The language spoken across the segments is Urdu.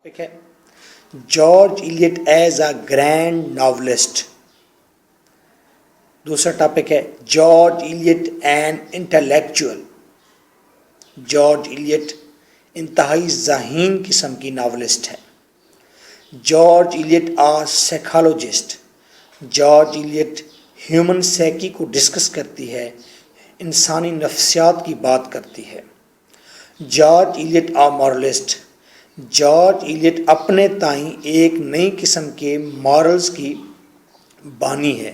ٹھیک ہے، George Eliot as a grand novelist. دوسرا ٹاپک ہے George Eliot an intellectual. George Eliot انتہائی ذہین قسم کی ناولسٹ ہے. George Eliot a psychologist. George Eliot human psyche کو ڈسکس کرتی ہے، انسانی نفسیات کی بات کرتی ہے. George Eliot a moralist. George Eliot اپنے تئیں ایک نئی قسم کے مارلز کی بانی ہے.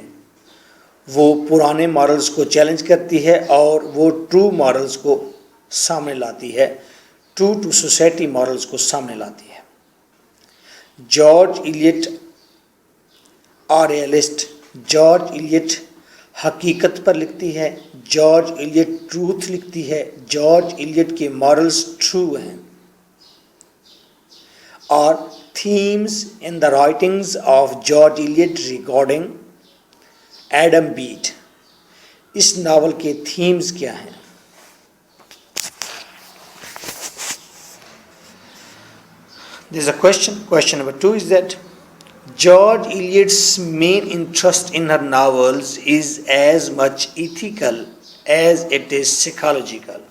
وہ پرانے مارلز کو چیلنج کرتی ہے اور وہ ٹرو مارلز کو سامنے لاتی ہے، ٹرو ٹو سوسائٹی مارلز کو سامنے لاتی ہے. جارج ایلیٹ آ ریئلسٹ. جارج ایلیٹ حقیقت پر لکھتی ہے. جارج ایلیٹ ٹروتھ لکھتی ہے. جارج ایلیٹ کے مارلز ٹرو ہیں. اور themes in the writings of George Eliot regarding Adam Bede. اس ناول کے تھیمز کیا ہیں؟ There is a question. Question number 2 is that George Eliot's main interest in her novels is as much ethical as it is psychological.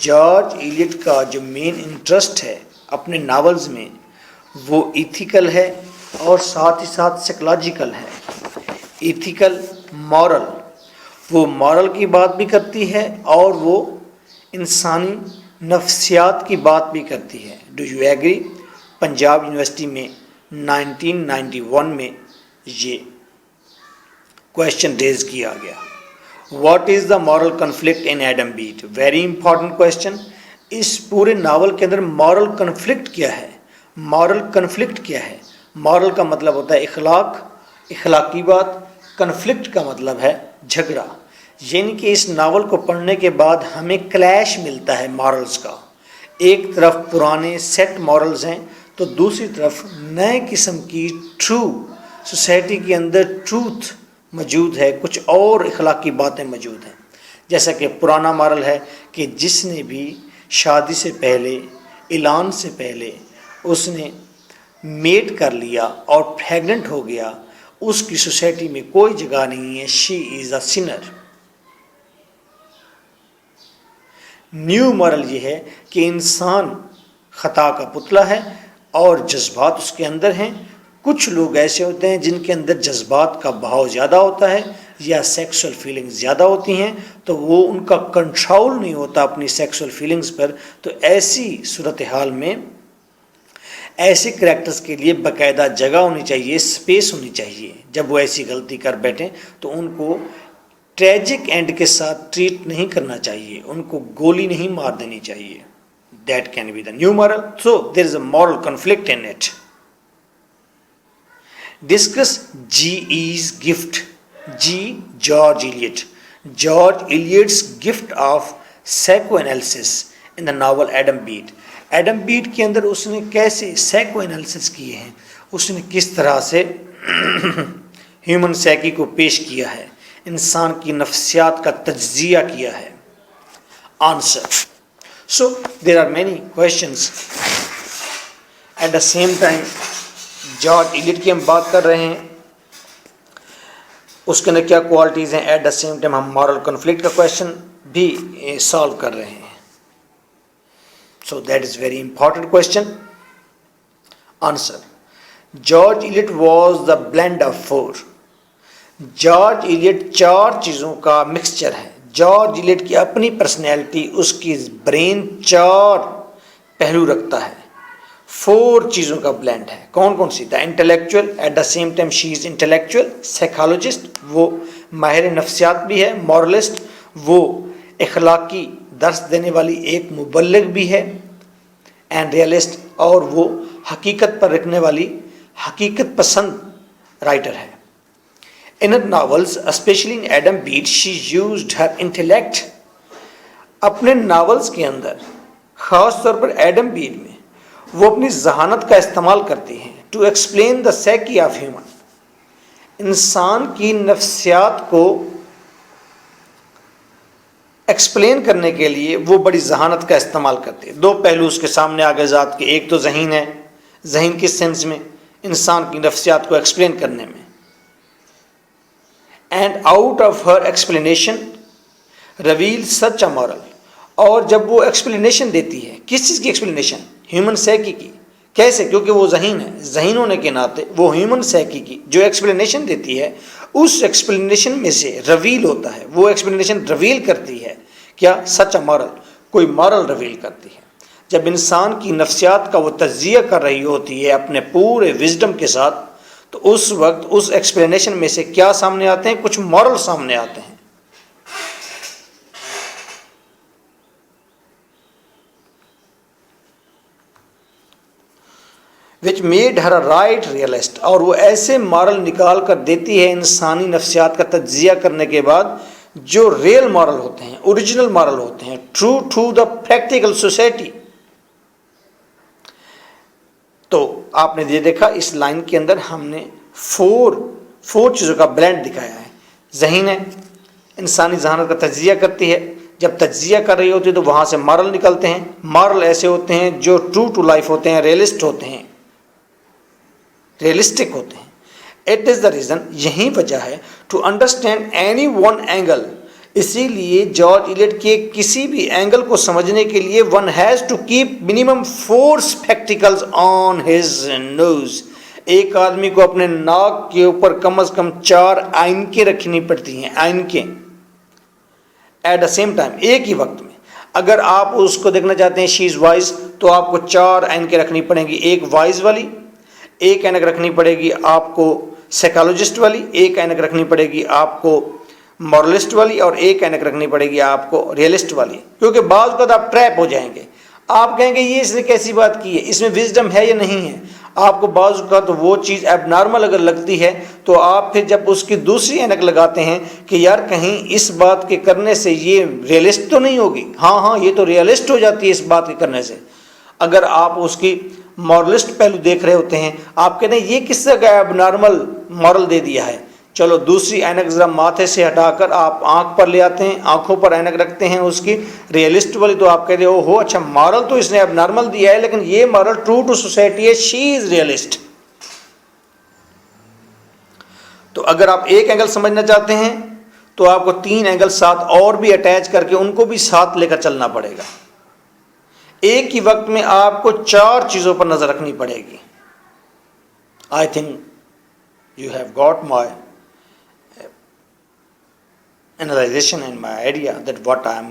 George elite کا جو مین انٹرسٹ ہے اپنے ناولز میں وہ ایتھیکل ہے اور ساتھ ہی ساتھ سائیکولوجیکل ہے. ایتھیکل مورل، وہ مورل کی بات بھی کرتی ہے اور وہ انسانی نفسیات کی بات بھی کرتی ہے. Do you agree? Punjab University میں 1991 میں یہ کویشچن ریز کیا گیا. What is the moral conflict in Adam Bede? Very important question. اس پورے ناول کے اندر مورل کنفلکٹ کیا ہے؟ مورل کنفلکٹ کیا ہے؟ مورل کا مطلب ہوتا ہے اخلاق، اخلاقی بات. کنفلکٹ کا مطلب ہے جھگڑا. یعنی کہ اس ناول کو پڑھنے کے بعد ہمیں کلیش ملتا ہے مورلز کا. ایک طرف پرانے سیٹ مورلز ہیں تو دوسری طرف نئے قسم کی ٹرو سوسائٹی کے اندر ٹروتھ موجود ہے، کچھ اور اخلاقی باتیں موجود ہیں. جیسا کہ پرانا مورل ہے کہ جس نے بھی شادی سے پہلے، اعلان سے پہلے اس نے میٹ کر لیا اور پریگننٹ ہو گیا، اس کی سوسائٹی میں کوئی جگہ نہیں ہے. She is a sinner. New moral یہ ہے کہ انسان خطا کا پتلا ہے اور جذبات اس کے اندر ہیں. کچھ لوگ ایسے ہوتے ہیں جن کے اندر جذبات کا بہاؤ زیادہ ہوتا ہے یا سیکسول فیلنگز زیادہ ہوتی ہیں، تو وہ ان کا کنٹرول نہیں ہوتا اپنی سیکسول فیلنگز پر. تو ایسی صورتحال میں ایسے کریکٹرز کے لیے باقاعدہ جگہ ہونی چاہیے، اسپیس ہونی چاہیے. جب وہ ایسی غلطی کر بیٹھیں تو ان کو ٹریجک اینڈ کے ساتھ ٹریٹ نہیں کرنا چاہیے، ان کو گولی نہیں مار دینی چاہیے. That can be the new moral. So there is a moral conflict in it. Discuss G.E.'s gift. G. George Eliot. George Eliot's gift of psychoanalysis in the novel Adam Beat. Adam Beat کے اندر اس نے کیسے سائیکو انالیسس کیے ہیں، اس نے کس طرح سے ہیومن سائیکی کو پیش کیا ہے، انسان کی نفسیات کا تجزیہ کیا ہے. Answer. So there are many questions. At the same time George Eliot کی ہم بات کر رہے ہیں، اس کے اندر کیا کوالٹیز ہیں. ایٹ دا سیم ٹائم ہم مورل کنفلکٹ کا کویشچن بھی سالو کر رہے ہیں. So that is very important question. Answer. George Eliot was the blend of four. George elite چار چیزوں کا مکسچر ہے. جارج ایلیٹ کی اپنی پرسنالٹی، اس کی برین چار پہلو رکھتا ہے، 4 چیزوں کا بلینڈ ہے. کون کون سی؟ The intellectual, at the same time she is intellectual. Psychologist, وہ ماہر نفسیات بھی ہے. مورلسٹ، وہ اخلاقی درس دینے والی ایک مبلغ بھی ہے. اینڈ ریئلسٹ، اور وہ حقیقت پر رکھنے والی حقیقت پسند رائٹر ہے. In her novels, especially in Adam Beat, she used her intellect. اپنے ناولز کے اندر خاص طور پر ایڈم بیٹ میں وہ اپنی ذہانت کا استعمال کرتی ہیں to explain the psyche of human. انسان کی نفسیات کو ایکسپلین کرنے کے لیے وہ بڑی ذہانت کا استعمال کرتے ہیں. 2 پہلو اس کے سامنے آگے ذات کے، ایک تو ذہین ہے ذہین کس سینس میں؟ انسان کی نفسیات کو ایکسپلین کرنے میں. And out of her explanation reveal such a moral. اور جب وہ ایکسپلینیشن دیتی ہے، کس چیز کی ایکسپلینیشن؟ ہیومن سائیکی کی. کیسے؟ کیونکہ وہ ذہین ہے، ذہین ہونے کے ناطے وہ ہیومن سائیکی کی جو ایکسپلینیشن دیتی ہے، اس ایکسپلینیشن میں سے ریویل ہوتا ہے، وہ ایکسپلینیشن ریویل کرتی ہے کیا؟ سچ اے مورل، کوئی مورل ریویل کرتی ہے. جب انسان کی نفسیات کا وہ تجزیہ کر رہی ہوتی ہے اپنے پورے وزڈم کے ساتھ، تو اس وقت اس ایکسپلینیشن میں سے کیا سامنے آتے ہیں؟ کچھ مورل سامنے آتے ہیں. which made her a right realist. اور وہ ایسے مارل نکال کر دیتی ہے انسانی نفسیات کا تجزیہ کرنے کے بعد جو ریئل مارل ہوتے ہیں، اوریجنل مارل ہوتے ہیں، true to the practical society. تو آپ نے یہ دیکھا اس لائن کے اندر ہم نے فور چیزوں کا بلینڈ دکھایا ہے. ذہین ہے، انسانی ذہانت کا تجزیہ کرتی ہے، جب تجزیہ کر رہی ہوتی ہے تو وہاں سے مارل نکلتے ہیں. مارل ایسے ہوتے ہیں جو ٹرو ٹو لائف ہوتے ہیں، ریئلسٹ ہوتے ہیں، ریئلسٹک ہوتے ہیں. اٹ از دا ریزن، یہی وجہ ہے، to understand any one angle. اسی لیے جارج ایلیٹ کے کسی بھی اینگل کو سمجھنے کے لیے one has to keep minimum 4 spectacles on his nose. ایک آدمی کو اپنے ناک کے اوپر کم از کم 4 آئنکیں رکھنی پڑتی ہیں، آئنکیں ایٹ دا سیم ٹائم، ایک ہی وقت میں. اگر آپ اس کو دیکھنا چاہتے ہیں شی از وائز، تو آپ کو 4 آئنکیں رکھنی پڑیں گی، ایک وائز والی، ایک اینک رکھنی پڑے گی آپ کو سائیکالوجسٹ والی، ایک اینک رکھنی پڑے گی آپ کو مورلسٹ والی، اور ایک اینک رکھنی پڑے گی آپ کو ریئلسٹ والی. کیونکہ بعض اوقات آپ ٹریپ ہو جائیں گے، آپ کہیں گے یہ اس نے کیسی بات کی ہے، اس میں وزڈم ہے یا نہیں ہے. آپ کو بعض اوقات وہ چیز ایب نارمل اگر لگتی ہے تو آپ پھر جب اس کی دوسری اینک لگاتے ہیں کہ یار کہیں اس بات کے کرنے سے یہ ریئلسٹ تو نہیں ہوگی. ہاں یہ تو ریئلسٹ ہو جاتی ہے اس بات کے کرنے سے. اگر آپ اس کی مورلسٹ پہلو دیکھ رہے ہوتے ہیں، آپ کہتے ہیں یہ کس سے ایب نارمل مورل دے دیا ہے. چلو دوسری اینک ذرا ماتھے سے ہٹا کر آپ آنکھ پر لے آتے ہیں، آنکھوں پر اینک رکھتے ہیں اس کی ریئلسٹ والی، تو آپ کہتے ہیں او ہو اچھا مارل تو اس نے اب نارمل دیا ہے، لیکن یہ مارل ٹرو ٹو سوسائٹی ہے، شی از ریئلسٹ. تو اگر آپ ایک اینگل سمجھنا چاہتے ہیں تو آپ کو 3 اینگل ساتھ اور بھی اٹیچ کر کے ان کو بھی ساتھ لے کر چلنا پڑے گا. ایک ہی وقت میں آپ کو 4 چیزوں پر نظر رکھنی پڑے گی. I think you have got my analyzation and my idea that what I am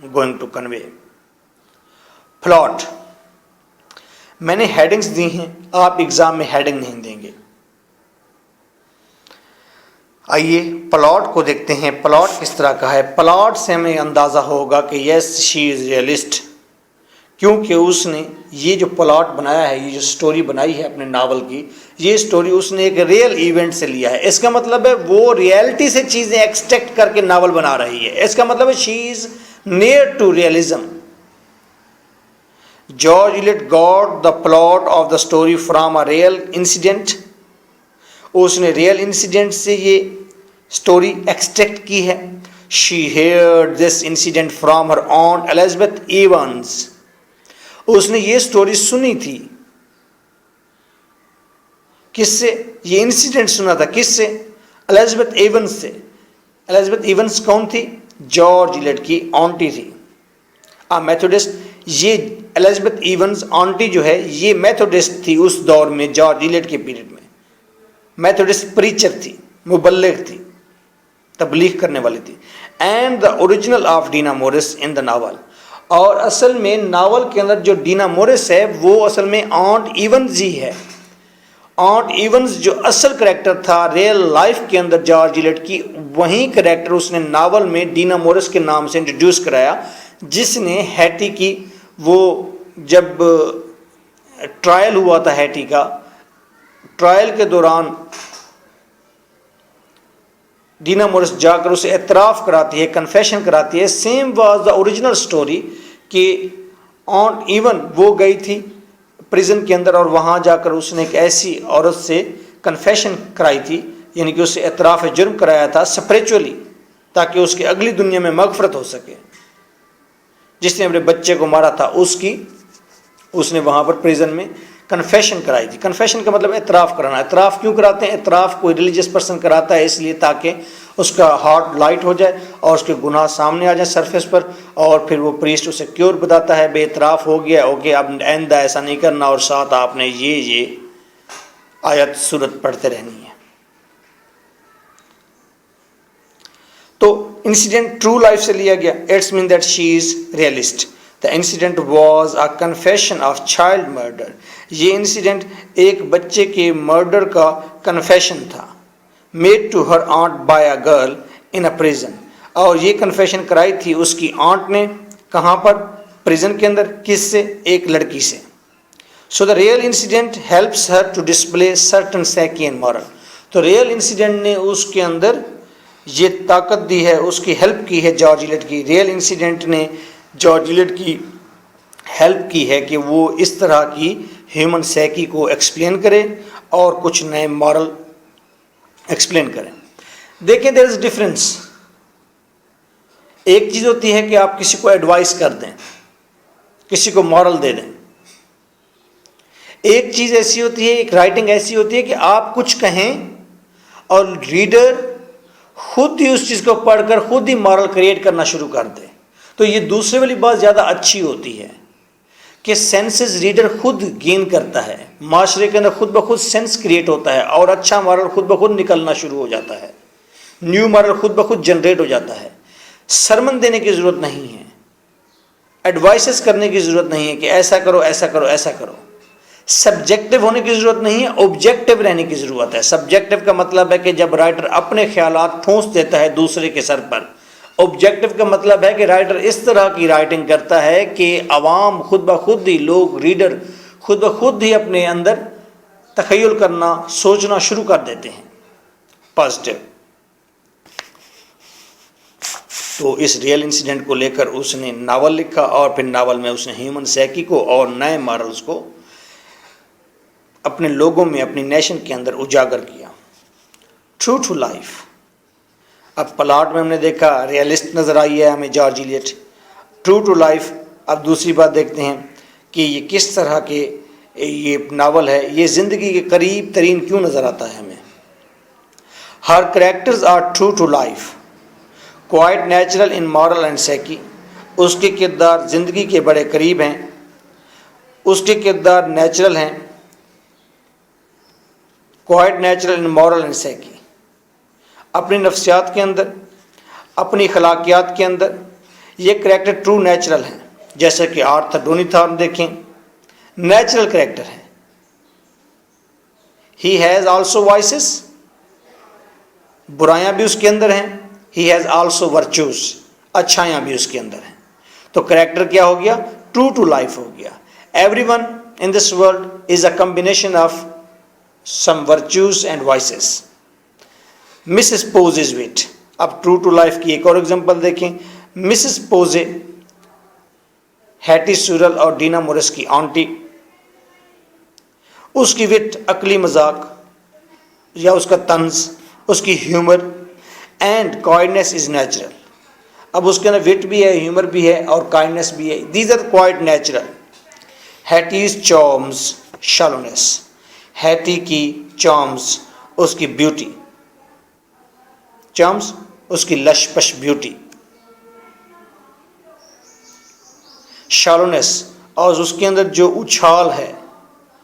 going to convey. Plot. میں نے ہیڈنگز دی ہیں، آپ ایگزام میں ہیڈنگ نہیں دیں گے. آئیے پلاٹ کو دیکھتے ہیں. پلاٹ کس طرح کا ہے؟ پلاٹ سے ہمیں اندازہ ہوگا کہ یس شی از ریئلسٹ، کیونکہ اس نے یہ جو پلاٹ بنایا ہے، یہ جو سٹوری بنائی ہے اپنے ناول کی، یہ سٹوری اس نے ایک ریئل ایونٹ سے لیا ہے. اس کا مطلب ہے وہ ریئلٹی سے چیزیں ایکسٹریکٹ کر کے ناول بنا رہی ہے. اس کا مطلب ہے she is near to realism. George Eliot got the plot of the story from a real incident. اس نے ریئل انسیڈنٹ سے یہ سٹوری ایکسٹریکٹ کی ہے. She heard this incident from her aunt Elizabeth Evans. اس نے یہ سٹوری سنی تھی، کس سے؟ یہ انسیڈنٹ سنا تھا کس سے؟ الزبتھ ایونز سے. الزبتھ ایونز کون تھی؟ جارج ایلیٹ کی آنٹی تھی، میتھوڈسٹ. یہ الزبتھ ایونز آنٹی جو ہے یہ میتھوڈسٹ تھی اس دور میں، جارج ایلیٹ کے پیریڈ میں. میتھوڈسٹ پریچر تھی، مبلغ تھی، تبلیغ کرنے والی تھی. And the original of Dinah Morris in the novel. اور اصل میں ناول کے اندر جو ڈینا مورس ہے وہ اصل میں آنٹ ایونز ہی ہے. آنٹ ایونز جو اصل کریکٹر تھا ریئل لائف کے اندر جارج ایلیٹ کی، وہی کریکٹر اس نے ناول میں ڈینا مورس کے نام سے انٹروڈیوس کرایا، جس نے ہیٹی کی، وہ جب ٹرائل ہوا تھا ہیٹی کا، ٹرائل کے دوران ڈینا مورس جا کر اسے اعتراف کراتی ہے، کنفیشن کراتی ہے. Same was the original story کہ آنٹ ایون وہ گئی تھی پریزن کے اندر اور وہاں جا کر اس نے ایک ایسی عورت سے کنفیشن کرائی تھی، یعنی کہ اسے اعتراف جرم کرایا تھا اسپریچولی، تاکہ اس کی اگلی دنیا میں مغفرت ہو سکے. جس نے اپنے بچے کو مارا تھا اس نے وہاں پر پریزن میں کنفیشن کرائی تھی. کنفیشن کا مطلب اعتراف کرانا. اعتراف کیوں کراتے ہیں؟ اعتراف کوئی ریلیجیس پرسن کراتا ہے اس لیے تاکہ اس کا ہارٹ لائٹ ہو جائے اور اس کے گناہ سامنے آ جائیں سرفیس پر, اور پھر وہ پریسٹ اسے کیور بتاتا ہے, بے اعتراف ہو گیا, اوکے اب آئندہ ایسا نہیں کرنا, اور ساتھ آپ نے یہ آیت صورت پڑھتے رہنی ہے. تو انسیڈنٹ ٹرو لائف سے لیا گیا. It's mean that she is realist. The incident was a confession of child murder. یہ انسیڈنٹ ایک بچے کے مرڈر کا کنفیشن تھا. Made to her aunt by a girl in a prison. اور یہ کنفیشن کرائی تھی اس کی آنٹ نے. کہاں پر؟ پریزن کے اندر. کس سے؟ ایک لڑکی سے. So the real incident helps her to display certain psyche and moral. تو ریئل انسیڈنٹ نے اس کے اندر یہ طاقت دی ہے, اس کی ہیلپ کی ہے جارج ایلیٹ کی. ریئل انسیڈنٹ نے جارج ایلیٹ کی ہیلپ کی ہے کہ وہ اس طرح کی ہیومن سیکی کو ایکسپلین کرے اور کچھ نئے مورل ایکسپلین کریں. دیکھیں دیر از ڈفرینس. ایک چیز ہوتی ہے کہ آپ کسی کو ایڈوائس کر دیں, کسی کو مورل دے دیں. ایک چیز ایسی ہوتی ہے, ایک رائٹنگ ایسی ہوتی ہے کہ آپ کچھ کہیں اور ریڈر خود ہی اس چیز کو پڑھ کر خود ہی مورل کریٹ کرنا شروع کر دے. تو یہ دوسرے والی بات زیادہ اچھی ہوتی ہے کہ سینسز ریڈر خود گین کرتا ہے, معاشرے کے اندر خود بخود سینس کریٹ ہوتا ہے اور اچھا مورل خود بخود نکلنا شروع ہو جاتا ہے, نیو مورل خود بخود جنریٹ ہو جاتا ہے. سرمن دینے کی ضرورت نہیں ہے, ایڈوائسز کرنے کی ضرورت نہیں ہے کہ ایسا کرو ایسا کرو ایسا کرو. سبجیکٹو ہونے کی ضرورت نہیں ہے, آبجیکٹو رہنے کی ضرورت ہے. سبجیکٹو کا مطلب ہے کہ جب رائٹر اپنے خیالات ٹھونس دیتا ہے دوسرے کے سر پر. آبجیکٹو کا مطلب ہے کہ رائٹر اس طرح کی رائٹنگ کرتا ہے کہ عوام خود بخود ہی, لوگ ریڈر خود بخود ہی اپنے اندر تخیل کرنا, سوچنا شروع کر دیتے ہیں پازیٹیو. تو اس ریئل انسیڈنٹ کو لے کر اس نے ناول لکھا, اور پھر ناول میں اس نے ہیومن سیکی کو اور نئے مارلز کو اپنے لوگوں میں, اپنی نیشن کے اندر اجاگر کیا. True to life. اب پلاٹ میں ہم نے دیکھا ریئلسٹ نظر آئی ہے ہمیں George Eliot. True to life. اب دوسری بات دیکھتے ہیں کہ یہ کس طرح کے یہ ناول ہے, یہ زندگی کے قریب ترین کیوں نظر آتا ہے ہمیں. Her characters are true to life, quite natural in moral and psyche. اس کے کردار زندگی کے بڑے قریب ہیں, اس کے کردار نیچرل ہیں, quite natural in moral and psyche. اپنی نفسیات کے اندر, اپنی اخلاقیات کے اندر یہ کریکٹر ٹرو نیچرل ہیں. جیسے کہ آرتھر ڈونیتھارن دیکھیں, نیچرل کریکٹر ہے. ہی ہیز آلسو وائسز, برائیاں بھی اس کے اندر ہیں. ہی ہیز آلسو ورچوز, اچھائیاں بھی اس کے اندر ہیں. تو کریکٹر کیا ہو گیا؟ ٹرو ٹو لائف ہو گیا. Every one in this world is a combination of some virtues and vices. Mrs Poyser is wit. اب ٹرو ٹو لائف کی ایک اور ایگزامپل دیکھیں. مسز پوزے, ہیٹی سورل اور ڈینا مورس کی آنٹی. اس کی وٹ, عقلی مذاق یا اس کا طنز, اس کی humour, and kindness is natural. اب اس کے اندر وٹ بھی ہے, ہیومر بھی ہے اور کائنڈنیس بھی ہے. These are quite natural. Hetty's charms, shallowness. Hetty کی چارمز, اس کی بیوٹی, چارمز اس کی لش پش بیوٹی. شالونیس, اور اس کے اندر جو اچھال ہے,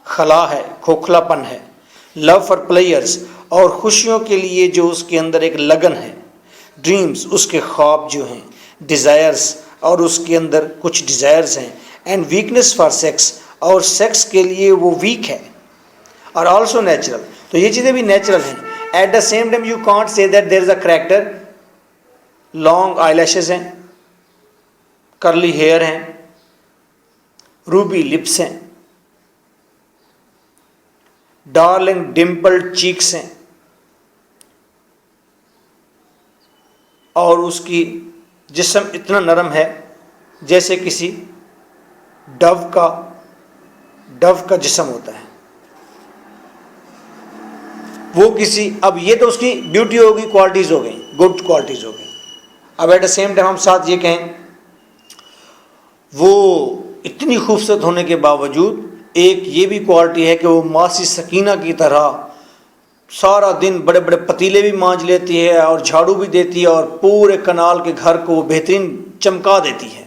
خلا ہے, کھوکھلا پن ہے. لو فار پلیئرز, اور خوشیوں کے لیے جو اس کے اندر ایک لگن ہے. ڈریمز, اس کے خواب جو ہیں. ڈیزائرز, اور اس کے اندر کچھ ڈیزائرز ہیں. اینڈ ویکنیس فار سیکس, اور سیکس کے لیے وہ ویک ہے. اور آلسو نیچرل. تو یہ چیزیں بھی نیچرل ہیں. At the same time you can't say that there is a character. Long eyelashes ہیں, کرلی ہیئر ہیں, روبی لپس ہیں, ڈارلنگ ڈمپلڈ چیکس ہیں, اور اس کی جسم اتنا نرم ہے جیسے کسی ڈو کا جسم ہوتا ہے. وہ کسی, اب یہ تو اس کی بیوٹی ہوگی, کوالٹیز ہو گئی, گڈ کوالٹیز ہو گئی. اب ایٹ دا سیم ٹائم ہم ساتھ یہ کہیں وہ اتنی خوبصورت ہونے کے باوجود ایک یہ بھی کوالٹی ہے کہ وہ ماسی سکینہ کی طرح سارا دن بڑے بڑے پتیلے بھی مانج لیتی ہے اور جھاڑو بھی دیتی ہے اور پورے کنال کے گھر کو وہ بہترین چمکا دیتی ہے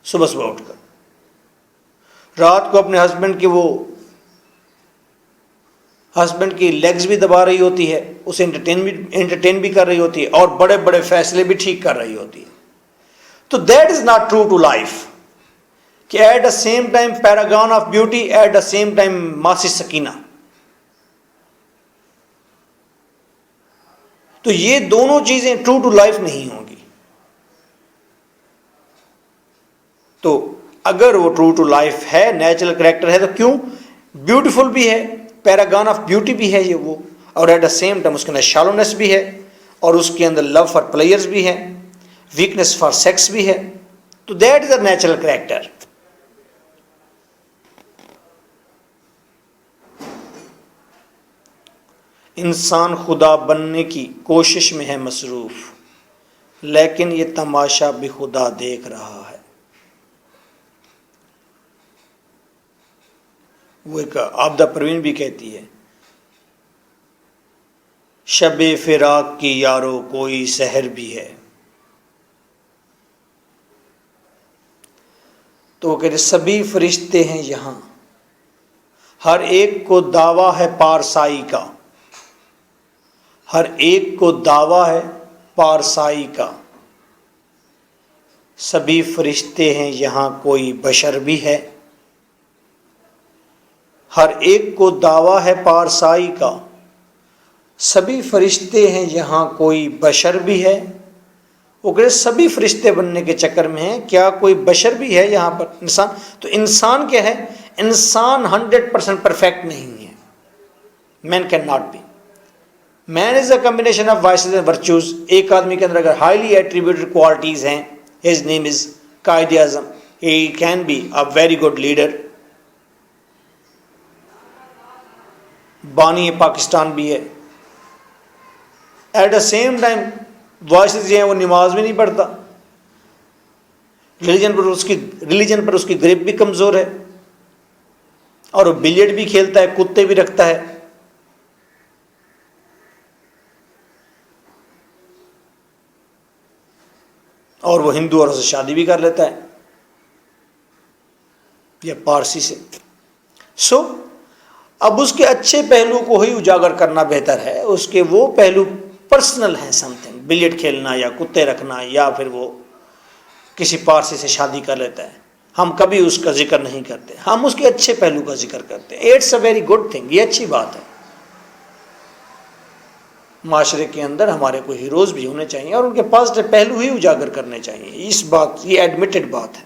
صبح صبح اٹھ کر۔ رات کو اپنے ہسبینڈ کی لیگز بھی دبا رہی ہوتی ہے، اسے انٹرٹین بھی کر رہی ہوتی ہے اور بڑے بڑے فیصلے بھی ٹھیک کر رہی ہوتی ہے۔ تو that is not true to life کہ at the same time paragon of beauty, at the same time Masi Sakina. تو یہ دونوں چیزیں ٹرو ٹو لائف نہیں ہوں گی۔ تو اگر وہ ٹرو ٹو لائف ہے، نیچرل کریکٹر ہے، تو کیوں بیوٹیفل بھی ہے، پیراگون آف بیوٹی بھی ہے یہ وہ، اور ایٹ دا سیم ٹائم اس کے اندر شالونیس بھی ہے، اور اس کے اندر لو فار پلیئرز بھی ہے، ویکنیس فار سیکس بھی ہے۔ تو that is a natural character. انسان خدا بننے کی کوشش میں ہے مصروف، لیکن یہ تماشا بھی خدا دیکھ رہا ہے۔ وہ ایک عابدہ پروین بھی کہتی ہے، شب فراق کی یارو کوئی سحر بھی ہے۔ تو وہ کہتے سبھی فرشتے ہیں یہاں، ہر ایک کو دعویٰ ہے پارسائی کا، ہر ایک کو دعویٰ ہے پارسائی کا، سبھی فرشتے ہیں یہاں کوئی بشر بھی ہے، ہر ایک کو دعویٰ ہے پارسائی کا، سبھی فرشتے ہیں یہاں کوئی بشر بھی ہے۔ وہ کہتے سبھی فرشتے بننے کے چکر میں ہیں، کیا کوئی بشر بھی ہے یہاں پر انسان؟ تو انسان کیا ہے؟ انسان 100% پرفیکٹ نہیں ہے۔ Man can not be. Man is a combination of vices and virtues. ایک آدمی کے اندر اگر ہائیلی ایٹریبیوٹڈ کوالٹیز ہیں، his name is Quaid Azam, he can be a very good leader, بانی پاکستان بھی ہے۔ At the same time vices جو ہیں وہ نماز بھی نہیں پڑھتا، ریلیجن پر اس کی گرپ بھی کمزور ہے، اور وہ بلیئرڈ بھی کھیلتا ہے، کتے بھی رکھتا ہے، اور وہ ہندو عورت سے شادی بھی کر لیتا ہے یا پارسی سے۔ اب اس کے اچھے پہلو کو ہی اجاگر کرنا بہتر ہے، اس کے وہ پہلو پرسنل ہیں، سم تھنگ بلیٹ کھیلنا یا کتے رکھنا یا پھر وہ کسی پارسی سے شادی کر لیتا ہے، ہم کبھی اس کا ذکر نہیں کرتے، ہم اس کے اچھے پہلو کا ذکر کرتے ہیں۔ It's a very good thing, یہ اچھی بات ہے۔ معاشرے کے اندر ہمارے کوئی ہیروز بھی ہونے چاہیے اور ان کے پازیٹیو پہلو ہی اجاگر کرنے چاہیے، یہ ایڈمیٹڈ بات ہے۔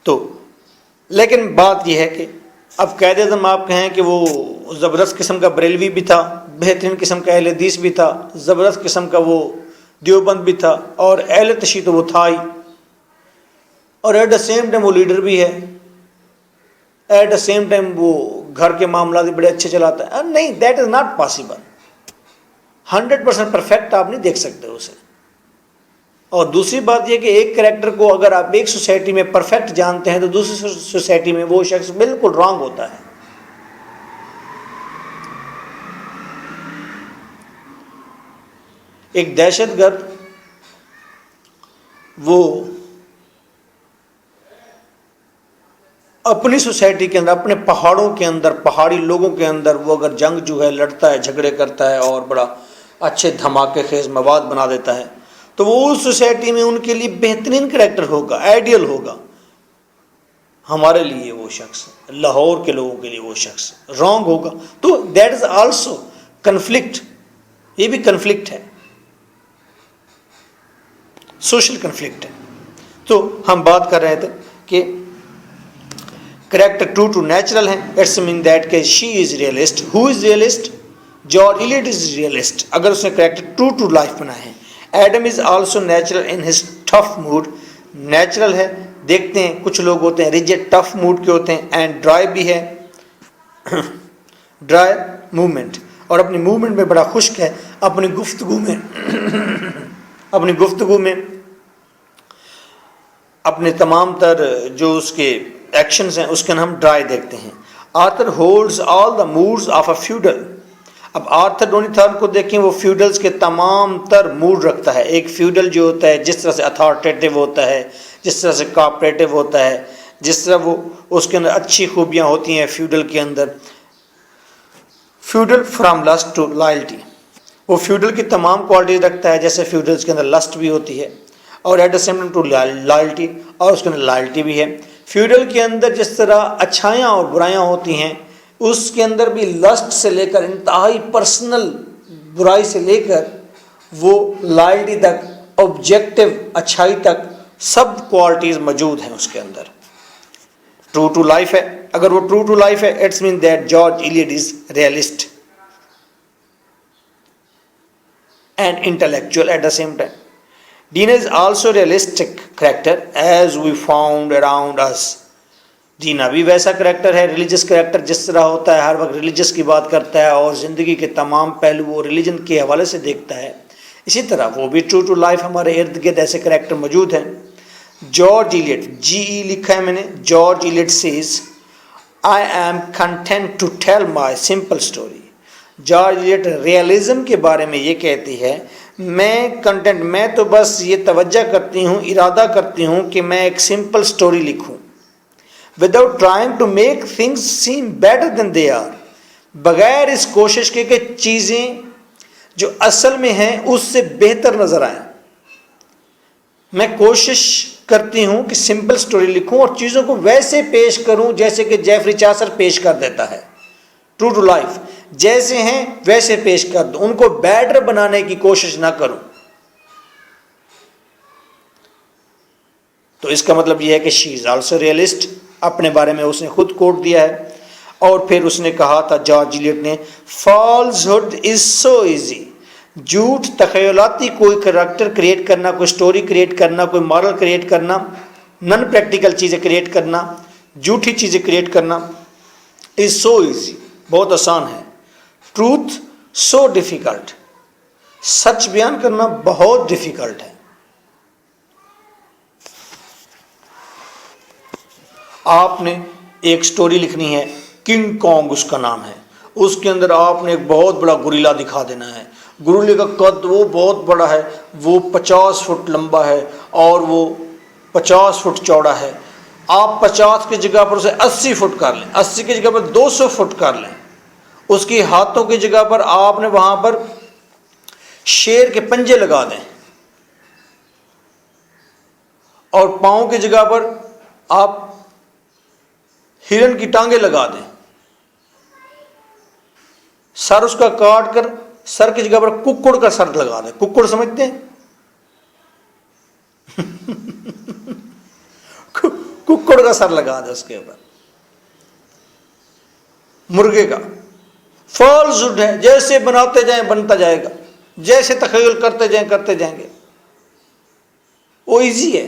تو لیکن بات یہ ہے کہ اب قائد اعظم آپ کہیں کہ وہ زبردست قسم کا بریلوی بھی تھا، بہترین قسم کا اہل حدیث بھی تھا، زبردست قسم کا وہ دیوبند بھی تھا، اور اہل تشیع تو وہ تھا ہی، اور ایٹ دا سیم ٹائم وہ لیڈر بھی ہے، ایٹ دا سیم ٹائم وہ گھر کے معاملات بھی بڑے اچھے چلاتا ہے۔ نہیں، that is not possible. 100% perfect آپ نہیں دیکھ سکتے اسے۔ اور دوسری بات یہ کہ ایک کریکٹر کو اگر آپ ایک سوسائٹی میں پرفیکٹ جانتے ہیں تو دوسری سوسائٹی میں وہ شخص بالکل رانگ ہوتا ہے۔ ایک دہشت گرد وہ اپنی سوسائٹی کے اندر، اپنے پہاڑوں کے اندر، پہاڑی لوگوں کے اندر وہ اگر جنگ جو ہے لڑتا ہے، جھگڑے کرتا ہے اور بڑا اچھے دھماکے خیز مواد بنا دیتا ہے، تو وہ اس سوسائٹی میں ان کے لیے بہترین کریکٹر ہوگا، آئیڈیل ہوگا۔ ہمارے لیے وہ شخص، لاہور کے لوگوں کے لیے وہ شخص رانگ ہوگا۔ تو دیٹ از آلسو کنفلکٹ، یہ بھی کنفلکٹ ہے، سوشل کنفلکٹ ہے۔ تو ہم بات کر رہے تھے کہ کریکٹر ٹرو ٹو نیچرل ہیں، اٹس مین دیٹ کہ she is realist. Who is realist? George Eliot is realist, اگر اس نے کریکٹر ٹرو ٹو لائف بنائے ہیں۔ Adam is also natural in his tough mood, natural ہے۔ دیکھتے ہیں کچھ لوگ ہوتے ہیں ریجڈ ٹف موڈ کے ہوتے ہیں، اینڈ ڈرائی بھی ہے، ڈرائی موومنٹ، اور اپنی موومنٹ میں بڑا خشک ہے، اپنی گفتگو میں اپنے تمام تر جو اس کے ایکشنز ہیں اس کے ہم ڈرائی دیکھتے ہیں. Arthur holds all the moods of a feudal. اب آرتھر ڈونیتھارن کو دیکھیں وہ فیوڈلز کے تمام تر موڈ رکھتا ہے. ایک فیوڈل جو ہوتا ہے جس طرح سے اتھارٹیٹیو ہوتا ہے, جس طرح سے کوآپریٹیو ہوتا ہے, جس طرح وہ اس کے اندر اچھی خوبیاں ہوتی ہیں فیوڈل کے اندر. Feudal from lust to loyalty, وہ فیوڈل کی تمام کوالٹیز رکھتا ہے, جیسے فیوڈلز کے اندر لسٹ بھی ہوتی ہے اور at the same time to loyalty, اور اس کے اندر لائلٹی بھی ہے. فیوڈل کے اندر جس طرح اچھائیاں اور برائیاں ہوتی ہیں اس کے اندر بھی لسٹ سے لے کر انتہائی پرسنل برائی سے لے کر وہ لائلٹی تک, آبجیکٹیو اچھائی تک, سب کوالٹیز موجود ہیں اس کے اندر. ٹرو ٹو لائف ہے, اگر وہ ٹرو ٹو لائف ہے it's mean that George Eliot is realist and intellectual at the same time. Dina is also realistic character as we found around us. Diana بھی ویسا کریکٹر ہے, ریلیجس کریکٹر, جس طرح ہوتا ہے ہر وقت ریلیجس کی بات کرتا ہے اور زندگی کے تمام پہلو وہ ریلیجن کے حوالے سے دیکھتا ہے. اسی طرح وہ بھی ٹرو ٹو لائف ہمارے ارد گرد ایسے کریکٹر موجود ہیں. جارج ایلیٹ, جی ای لکھا ہے میں نے. George Eliot says I am content to tell my simple story. George Eliot realism کے بارے میں یہ کہتی ہے, میں کنٹینٹ, میں تو بس یہ توجہ کرتی ہوں, ارادہ کرتی ہوں کہ میں ایک سمپل سٹوری لکھوں. Without trying to make things seem better than they are, بغیر اس کوشش کے کہ چیزیں جو اصل میں ہیں اس سے بہتر نظر آئیں. میں کوشش کرتی ہوں کہ سمپل سٹوری لکھوں اور چیزوں کو ویسے پیش کروں جیسے کہ جیفری چاسر پیش کر دیتا ہے. ٹرو ٹو لائف, جیسے ہیں ویسے پیش کر دوں, ان کو بیٹر بنانے کی کوشش نہ کروں. تو اس کا مطلب یہ ہے کہ شی از آلسو ریئلسٹ, اپنے بارے میں اس نے خود کوٹ دیا ہے. اور پھر اس نے کہا تھا جارج ایلیٹ نے, فالسہڈ از سو ایزی. جھوٹ, تخیلاتی کوئی کریکٹر کریٹ کرنا, کوئی سٹوری کریٹ کرنا, کوئی مارل کریٹ کرنا, نن پریکٹیکل چیزیں کریٹ کرنا, جھوٹی چیزیں کریٹ کرنا, از سو ایزی, بہت آسان ہے. ٹروتھ سو ڈیفیکلٹ, سچ بیان کرنا بہت ڈیفیکلٹ ہے. آپ نے ایک سٹوری لکھنی ہے, کنگ کانگ اس کا نام ہے, اس کے اندر آپ نے ایک بہت بڑا گوریلا دکھا دینا ہے. گوریلے کا قد وہ بہت بڑا ہے, وہ 50 فٹ لمبا ہے اور وہ 50 فٹ چوڑا ہے. آپ 50 کی جگہ پر اسے 80 فٹ کر لیں, 80 کی جگہ پر 200 فٹ کر لیں. اس کی ہاتھوں کی جگہ پر آپ نے وہاں پر شیر کے پنجے لگا دیں اور پاؤں کی جگہ پر آپ ہرن کی ٹانگیں لگا دیں. سر اس کا کاٹ کر سر کی جگہ پر ککڑ کا سر لگا دیں. ککڑ سمجھتے ہیں, ککڑ کا سر لگا دیں اس کے اوپر, مرغے کا. فالسہڈ ہے, جیسے بناتے جائیں بنتا جائے گا, جیسے تخیل کرتے جائیں گے, وہ ایزی ہے.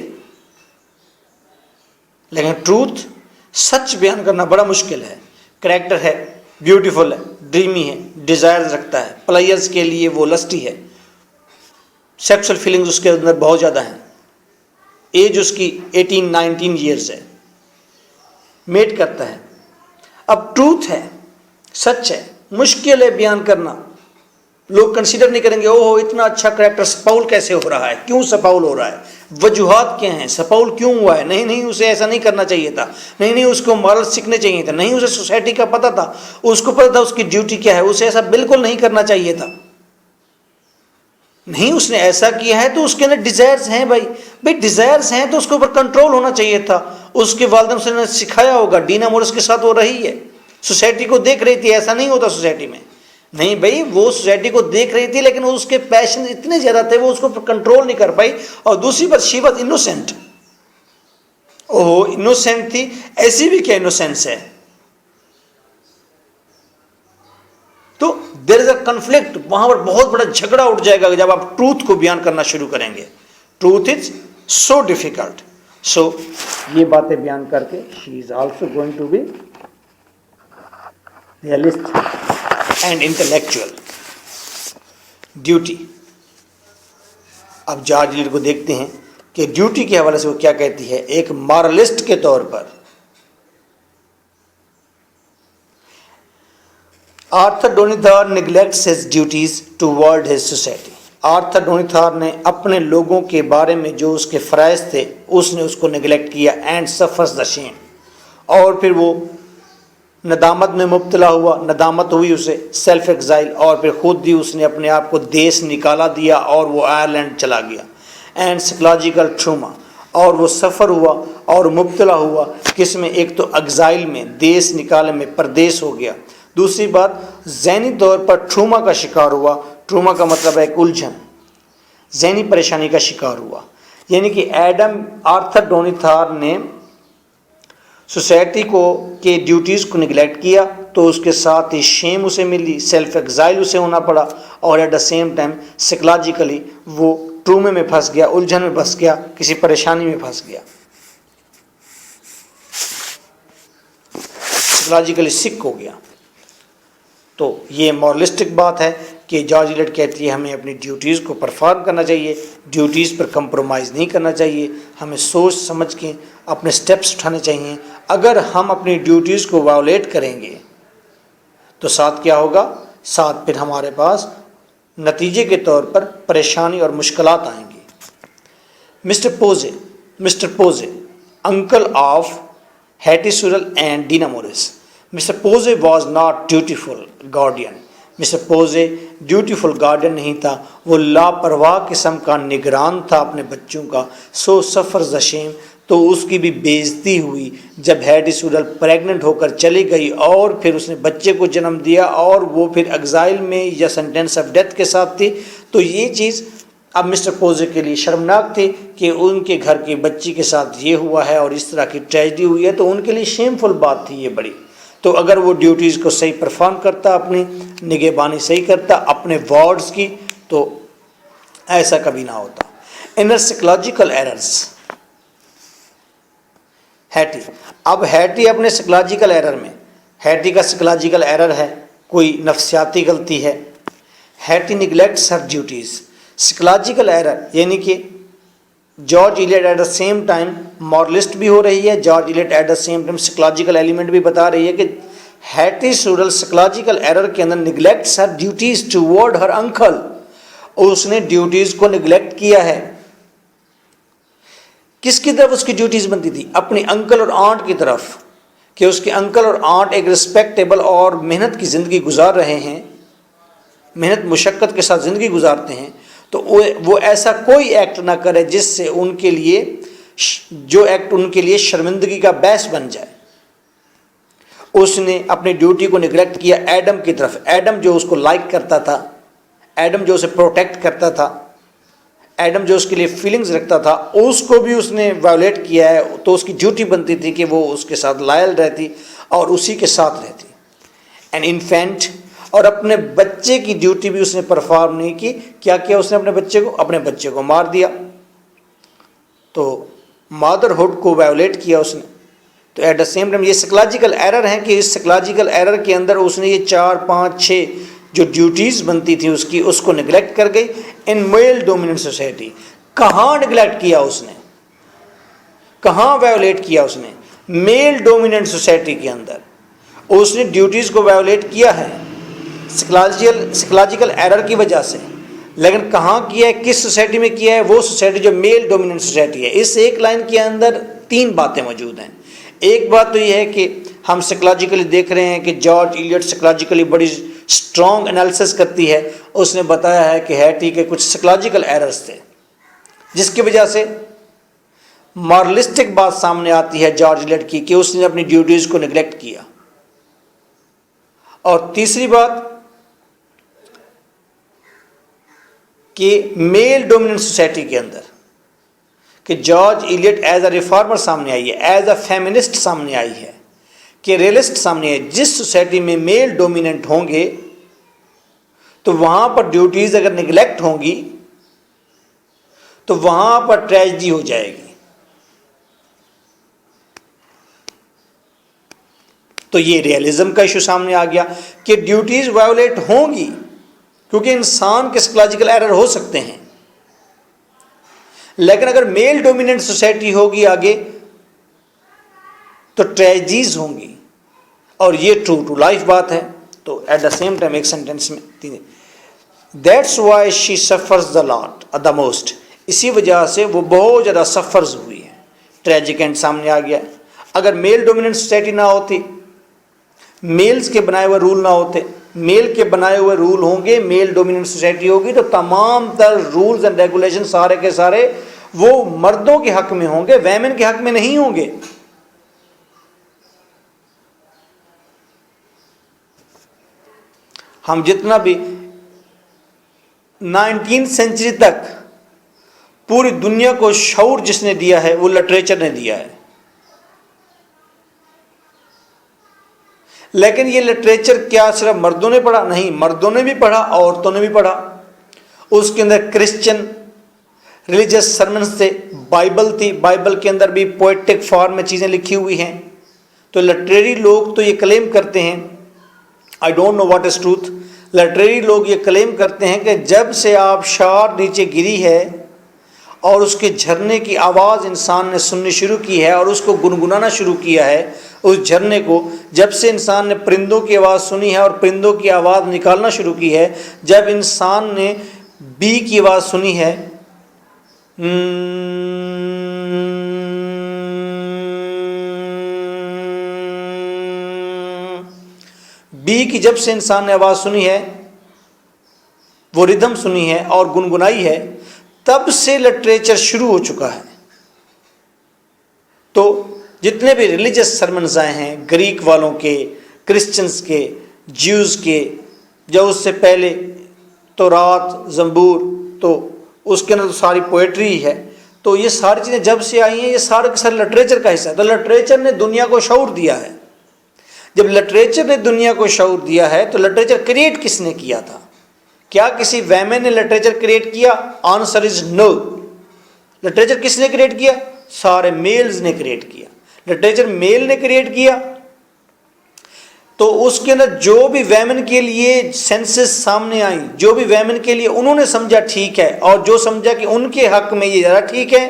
لیکن ٹروتھ, سچ بیان کرنا بڑا مشکل ہے. کریکٹر ہے, بیوٹیفل ہے, ڈریمی ہے, ڈیزائر رکھتا ہے, پلیئرز کے لیے وہ لسٹی ہے, سیکسول فیلنگز اس کے اندر بہت زیادہ ہیں, ایج اس کی 18-19 ایئرز ہے, میٹ کرتا ہے. اب ٹروتھ ہے, سچ ہے, مشکل ہے بیان کرنا. لوگ کنسیڈر نہیں کریں گے, اوہ اتنا اچھا کریکٹر سپاؤل کیسے ہو رہا ہے, کیوں سپاؤل ہو رہا ہے, وجوہات کیا ہیں, سپاؤل کیوں ہوا ہے. نہیں اسے ایسا نہیں کرنا چاہیے تھا, نہیں اس کو مارل سیکھنے چاہیے تھا, نہیں اسے سوسائٹی کا پتہ تھا, اس کو پتہ تھا اس کی ڈیوٹی کیا ہے, اسے ایسا بالکل نہیں کرنا چاہیے تھا. نہیں اس نے ایسا کیا ہے تو اس کے اندر ڈیزائرز ہیں. بھائی ڈیزائرز ہیں تو اس کے اوپر کنٹرول ہونا چاہیے تھا. اس کے والدین نے سکھایا ہوگا. ڈینا مورس کے ساتھ وہ رہی ہے, سوسائٹی کو دیکھ رہی تھی, ایسا نہیں ہوتا سوسائٹی میں. نہیں بھائی, وہ سوسائٹی کو دیکھ رہی تھی لیکن اس کے پیشن اتنے زیادہ تھے وہ اس کو کنٹرول نہیں کر پائی. اور دوسری بات, she was innocent. Oh innocent تھی, ایسی بھی کیا انوسینس ہے. تو دیر از اے کنفلکٹ, وہاں پر بہت بڑا جھگڑا اٹھ جائے گا جب آپ ٹروتھ کو بیان کرنا شروع کریں گے. Truth is so difficult. سو یہ باتیں بیان کر کے she is also going to be realist and intellectual. Duty, اب جارج ایلیٹ کو دیکھتے ہیں کہ ڈیوٹی کے حوالے سے وہ کیا کہتی ہے. ایک مارلسٹ کے طور پر Arthur Donnithorne neglects his duties toward his society. Arthur Donnithorne نے اپنے لوگوں کے بارے میں جو اس کے فرائض تھے اس نے اس کو نگلیکٹ کیا اینڈ suffers the shame. اور پھر وہ ندامت میں مبتلا ہوا، ندامت ہوئی اسے، سیلف ایگزائل، اور پھر خود ہی اس نے اپنے آپ کو دیس نکالا دیا اور وہ آئرلینڈ چلا گیا. اینڈ سائیکولوجیکل ٹروما، اور وہ سفر ہوا اور مبتلا ہوا کس میں؟ ایک تو ایگزائل میں، دیس نکالے میں، پردیس ہو گیا. دوسری بات ذہنی طور پر ٹروما کا شکار ہوا. ٹروما کا مطلب ہے ایک الجھن، ذہنی پریشانی کا شکار ہوا. یعنی کہ آرتھر ڈونیتھار نے سوسائٹی کو کے ڈیوٹیز کو نگلیکٹ کیا تو اس کے ساتھ ہی شیم اسے ملی، سیلف ایگزائل اسے ہونا پڑا، اور at the same time psychologically وہ ٹرومے میں پھنس گیا، الجھن میں پھنس گیا، کسی پریشانی میں پھنس گیا، سائیکولوجیکلی سک ہو گیا. تو یہ مورلسٹک بات ہے کہ جارج ایلیٹ کہتی ہے ہمیں اپنی ڈیوٹیز کو پرفارم کرنا چاہیے، ڈیوٹیز پر کمپرومائز نہیں کرنا چاہیے، ہمیں سوچ سمجھ کے اپنے سٹیپس اٹھانے چاہیے. اگر ہم اپنی ڈیوٹیز کو وائولیٹ کریں گے تو ساتھ کیا ہوگا؟ ساتھ پھر ہمارے پاس نتیجے کے طور پر پریشانی اور مشکلات آئیں گی. Mister Poyser uncle of Hetty Sorrel and Dinah Morris. Mister Poyser was not dutiful guardian. Mister Poyser dutiful guardian نہیں تھا، وہ لاپرواہ قسم کا نگران تھا اپنے بچوں کا. سو سفرز دا شیم، تو اس کی بھی بے عزتی ہوئی جب ہیٹی سورل پریگننٹ ہو کر چلی گئی اور پھر اس نے بچے کو جنم دیا اور وہ پھر ایگزائل میں یا سینٹینس آف ڈیتھ کے ساتھ تھی. تو یہ چیز اب مسٹر پوزے کے لیے شرمناک تھی کہ ان کے گھر کے بچی کے ساتھ یہ ہوا ہے اور اس طرح کی ٹریجڈی ہوئی ہے، تو ان کے لیے شیم فل بات تھی یہ بڑی. تو اگر وہ ڈیوٹیز کو صحیح پرفارم کرتا، اپنی نگہبانی صحیح کرتا اپنے وارڈز کی، تو ایسا کبھی نہ ہوتا. Inner psychological errors. ہیٹی، اب ہیٹی اپنے سائیکولوجیکل ایرر میں، ہیٹی کا سائیکولوجیکل ایرر ہے، کوئی نفسیاتی غلطی ہے. Hetty neglects her duties. Psychological error یعنی کہ George Eliot at the same time moralist بھی ہو رہی ہے، George Eliot at the same time psychological element بھی بتا رہی ہے کہ ہیٹی سورل سائیکولوجیکل ایرر کے اندر نگلیکٹس ہر ڈیوٹیز ٹوورڈ ہر انکل. اس نے ڈیوٹیز کو نگلیکٹ کیا ہے. کس کی طرف اس کی ڈیوٹیز بنتی تھی؟ اپنی انکل اور آنٹ کی طرف، کہ اس کے انکل اور آنٹ ایک رسپیکٹیبل اور محنت کی زندگی گزار رہے ہیں، محنت مشقت کے ساتھ زندگی گزارتے ہیں، تو وہ ایسا کوئی ایکٹ نہ کرے جس سے ان کے لیے، جو ایکٹ ان کے لیے شرمندگی کا باعث بن جائے. اس نے اپنی ڈیوٹی کو نگلیکٹ کیا ایڈم کی طرف. ایڈم جو اس کو لائک کرتا تھا، ایڈم جو اسے پروٹیکٹ کرتا تھا، ایڈم جو اس کے لیے فیلنگز رکھتا تھا، اس کو بھی اس نے وائولیٹ کیا ہے. تو اس کی ڈیوٹی بنتی تھی کہ وہ اس کے ساتھ لائل رہتی اور اسی کے ساتھ رہتی. این انفینٹ، اور اپنے بچے کی ڈیوٹی بھی اس نے پرفارم نہیں کی. کیا کیا اس نے اپنے بچے کو مار دیا. تو مادرہڈ کو وائولیٹ کیا اس نے. تو ایٹ دا سیم ٹائم یہ سائیکولوجیکل ایرر ہیں کہ اس سائیکولوجیکل ایرر کے اندر اس نے یہ 4 5 6 جو ڈیوٹیز بنتی تھی اس کی، اس کو نگلیکٹ کر گئی. ان میل ڈومیننٹ سوسائٹی کہاں نگلیکٹ کیا اس نے؟ کہاں وائولیٹ کیا اس نے؟ میل ڈومیننٹ سوسائٹی کے اندر اس نے ڈیوٹیز کو وائولیٹ کیا ہے سائیکولوجیکل ایرر کی وجہ سے. لیکن کہاں کیا ہے، کس سوسائٹی میں کیا ہے؟ وہ سوسائٹی جو میل ڈومیننٹ سوسائٹی ہے. اس ایک لائن کے اندر 3 باتیں موجود ہیں. ایک بات تو یہ ہے کہ ہم سائیکولوجیکلی دیکھ رہے ہیں کہ جارج ایلیٹ سائیکولوجیکلی بڑی اسٹرانگ انالیسس کرتی ہے. اس نے بتایا ہے کہ ہیٹی کے کچھ سائیکولوجیکل ایررز تھے جس کی وجہ سے مارلسٹک بات سامنے آتی ہے جارج ایلیٹ کی کہ اس نے اپنی ڈیوٹیز کو نگلیکٹ کیا. اور تیسری بات کہ میل ڈومیننٹ سوسائٹی کے اندر کہ جارج ایلیٹ ایز اے ریفارمر سامنے آئی ہے، ایز اے فیمنسٹ سامنے آئی ہے، کہ ریئلسٹ سامنے آئی. جس سوسائٹی میں میل ڈومیننٹ ہوں گے تو وہاں پر ڈیوٹیز اگر نگلیکٹ ہوں گی تو وہاں پر ٹریجڈی ہو جائے گی. تو یہ ریئلزم کا ایشو سامنے آ گیا کہ ڈیوٹیز وائولیٹ ہوں گی کیونکہ انسان کے سائیکولوجیکل ایرر ہو سکتے ہیں. لیکن اگر میل ڈومیننٹ سوسائٹی ہوگی آگے تو ٹریجڈیز ہوں گی، اور یہ ٹرو ٹو لائف بات ہے. تو ایٹ دا سیم ٹائم ایک سینٹینس میں تین. That's why she suffers the lot the most. اسی وجہ سے وہ بہت زیادہ سفرز ہوئی ہے. ٹریجک اینڈ سامنے آ گیا. اگر میل ڈومیننٹ سوسائٹی نہ ہوتی, میلز کے بنائے ہوئے رول نہ ہوتے, میل کے بنائے ہوئے رول ہوں گے, میل ڈومیننٹ سوسائٹی ہوگی, تو تمام تر رولز اینڈ ریگولیشن سارے کے سارے وہ مردوں کے حق میں ہوں گے, ویمن کے حق میں نہیں ہوں گے. ہم جتنا بھی 19 سینچری تک پوری دنیا کو شعور جس نے دیا ہے وہ لٹریچر نے دیا ہے. لیکن یہ لٹریچر کیا صرف مردوں نے پڑھا؟ نہیں, مردوں نے بھی پڑھا, عورتوں نے بھی پڑھا. اس کے اندر کرسچن ریلیجس سرمنز تھے, بائبل تھی, بائبل کے اندر بھی پوئٹک فارم میں چیزیں لکھی ہوئی ہیں. تو لٹریری لوگ تو یہ کلیم کرتے ہیں, I don't know what is truth, literary لوگ یہ کلیم کرتے ہیں کہ جب سے آبشار نیچے گری ہے اور اس کے جھرنے کی آواز انسان نے سننی شروع کی ہے اور اس کو گنگنانا شروع کیا ہے, اس جھرنے کو جب سے انسان نے پرندوں کی آواز سنی ہے اور پرندوں کی آواز نکالنا شروع کی ہے, جب انسان نے بی کی آواز سنی ہے, بی کی جب سے انسان نے آواز سنی ہے, وہ ردھم سنی ہے اور گنگنائی ہے, تب سے لٹریچر شروع ہو چکا ہے. تو جتنے بھی ریلیجس سرمنز آئے ہیں, گریک والوں کے, کرسچنز کے, جیوز کے, جو اس سے پہلے تورات, زبور, تو اس کے اندر تو ساری پوئٹری ہے. تو یہ ساری چیزیں جب سے آئی ہیں یہ سارے کے سارے لٹریچر کا حصہ ہے. تو لٹریچر نے دنیا کو شعور دیا ہے. جب لٹریچر نے دنیا کو شعور دیا ہے تو لٹریچر کریٹ کس نے کیا تھا؟ کیا کسی ویمن نے لٹریچر کریٹ کیا؟ Answer is no. لٹریچر کس نے کریٹ کیا؟ سارے میلز نے کریٹ کیا. لٹریچر میل نے کریٹ کیا. تو اس کے اندر جو بھی ویمن کے لیے سینسز سامنے آئیں, جو بھی ویمن کے لیے انہوں نے سمجھا ٹھیک ہے, اور جو سمجھا کہ ان کے حق میں یہ زیادہ ٹھیک ہے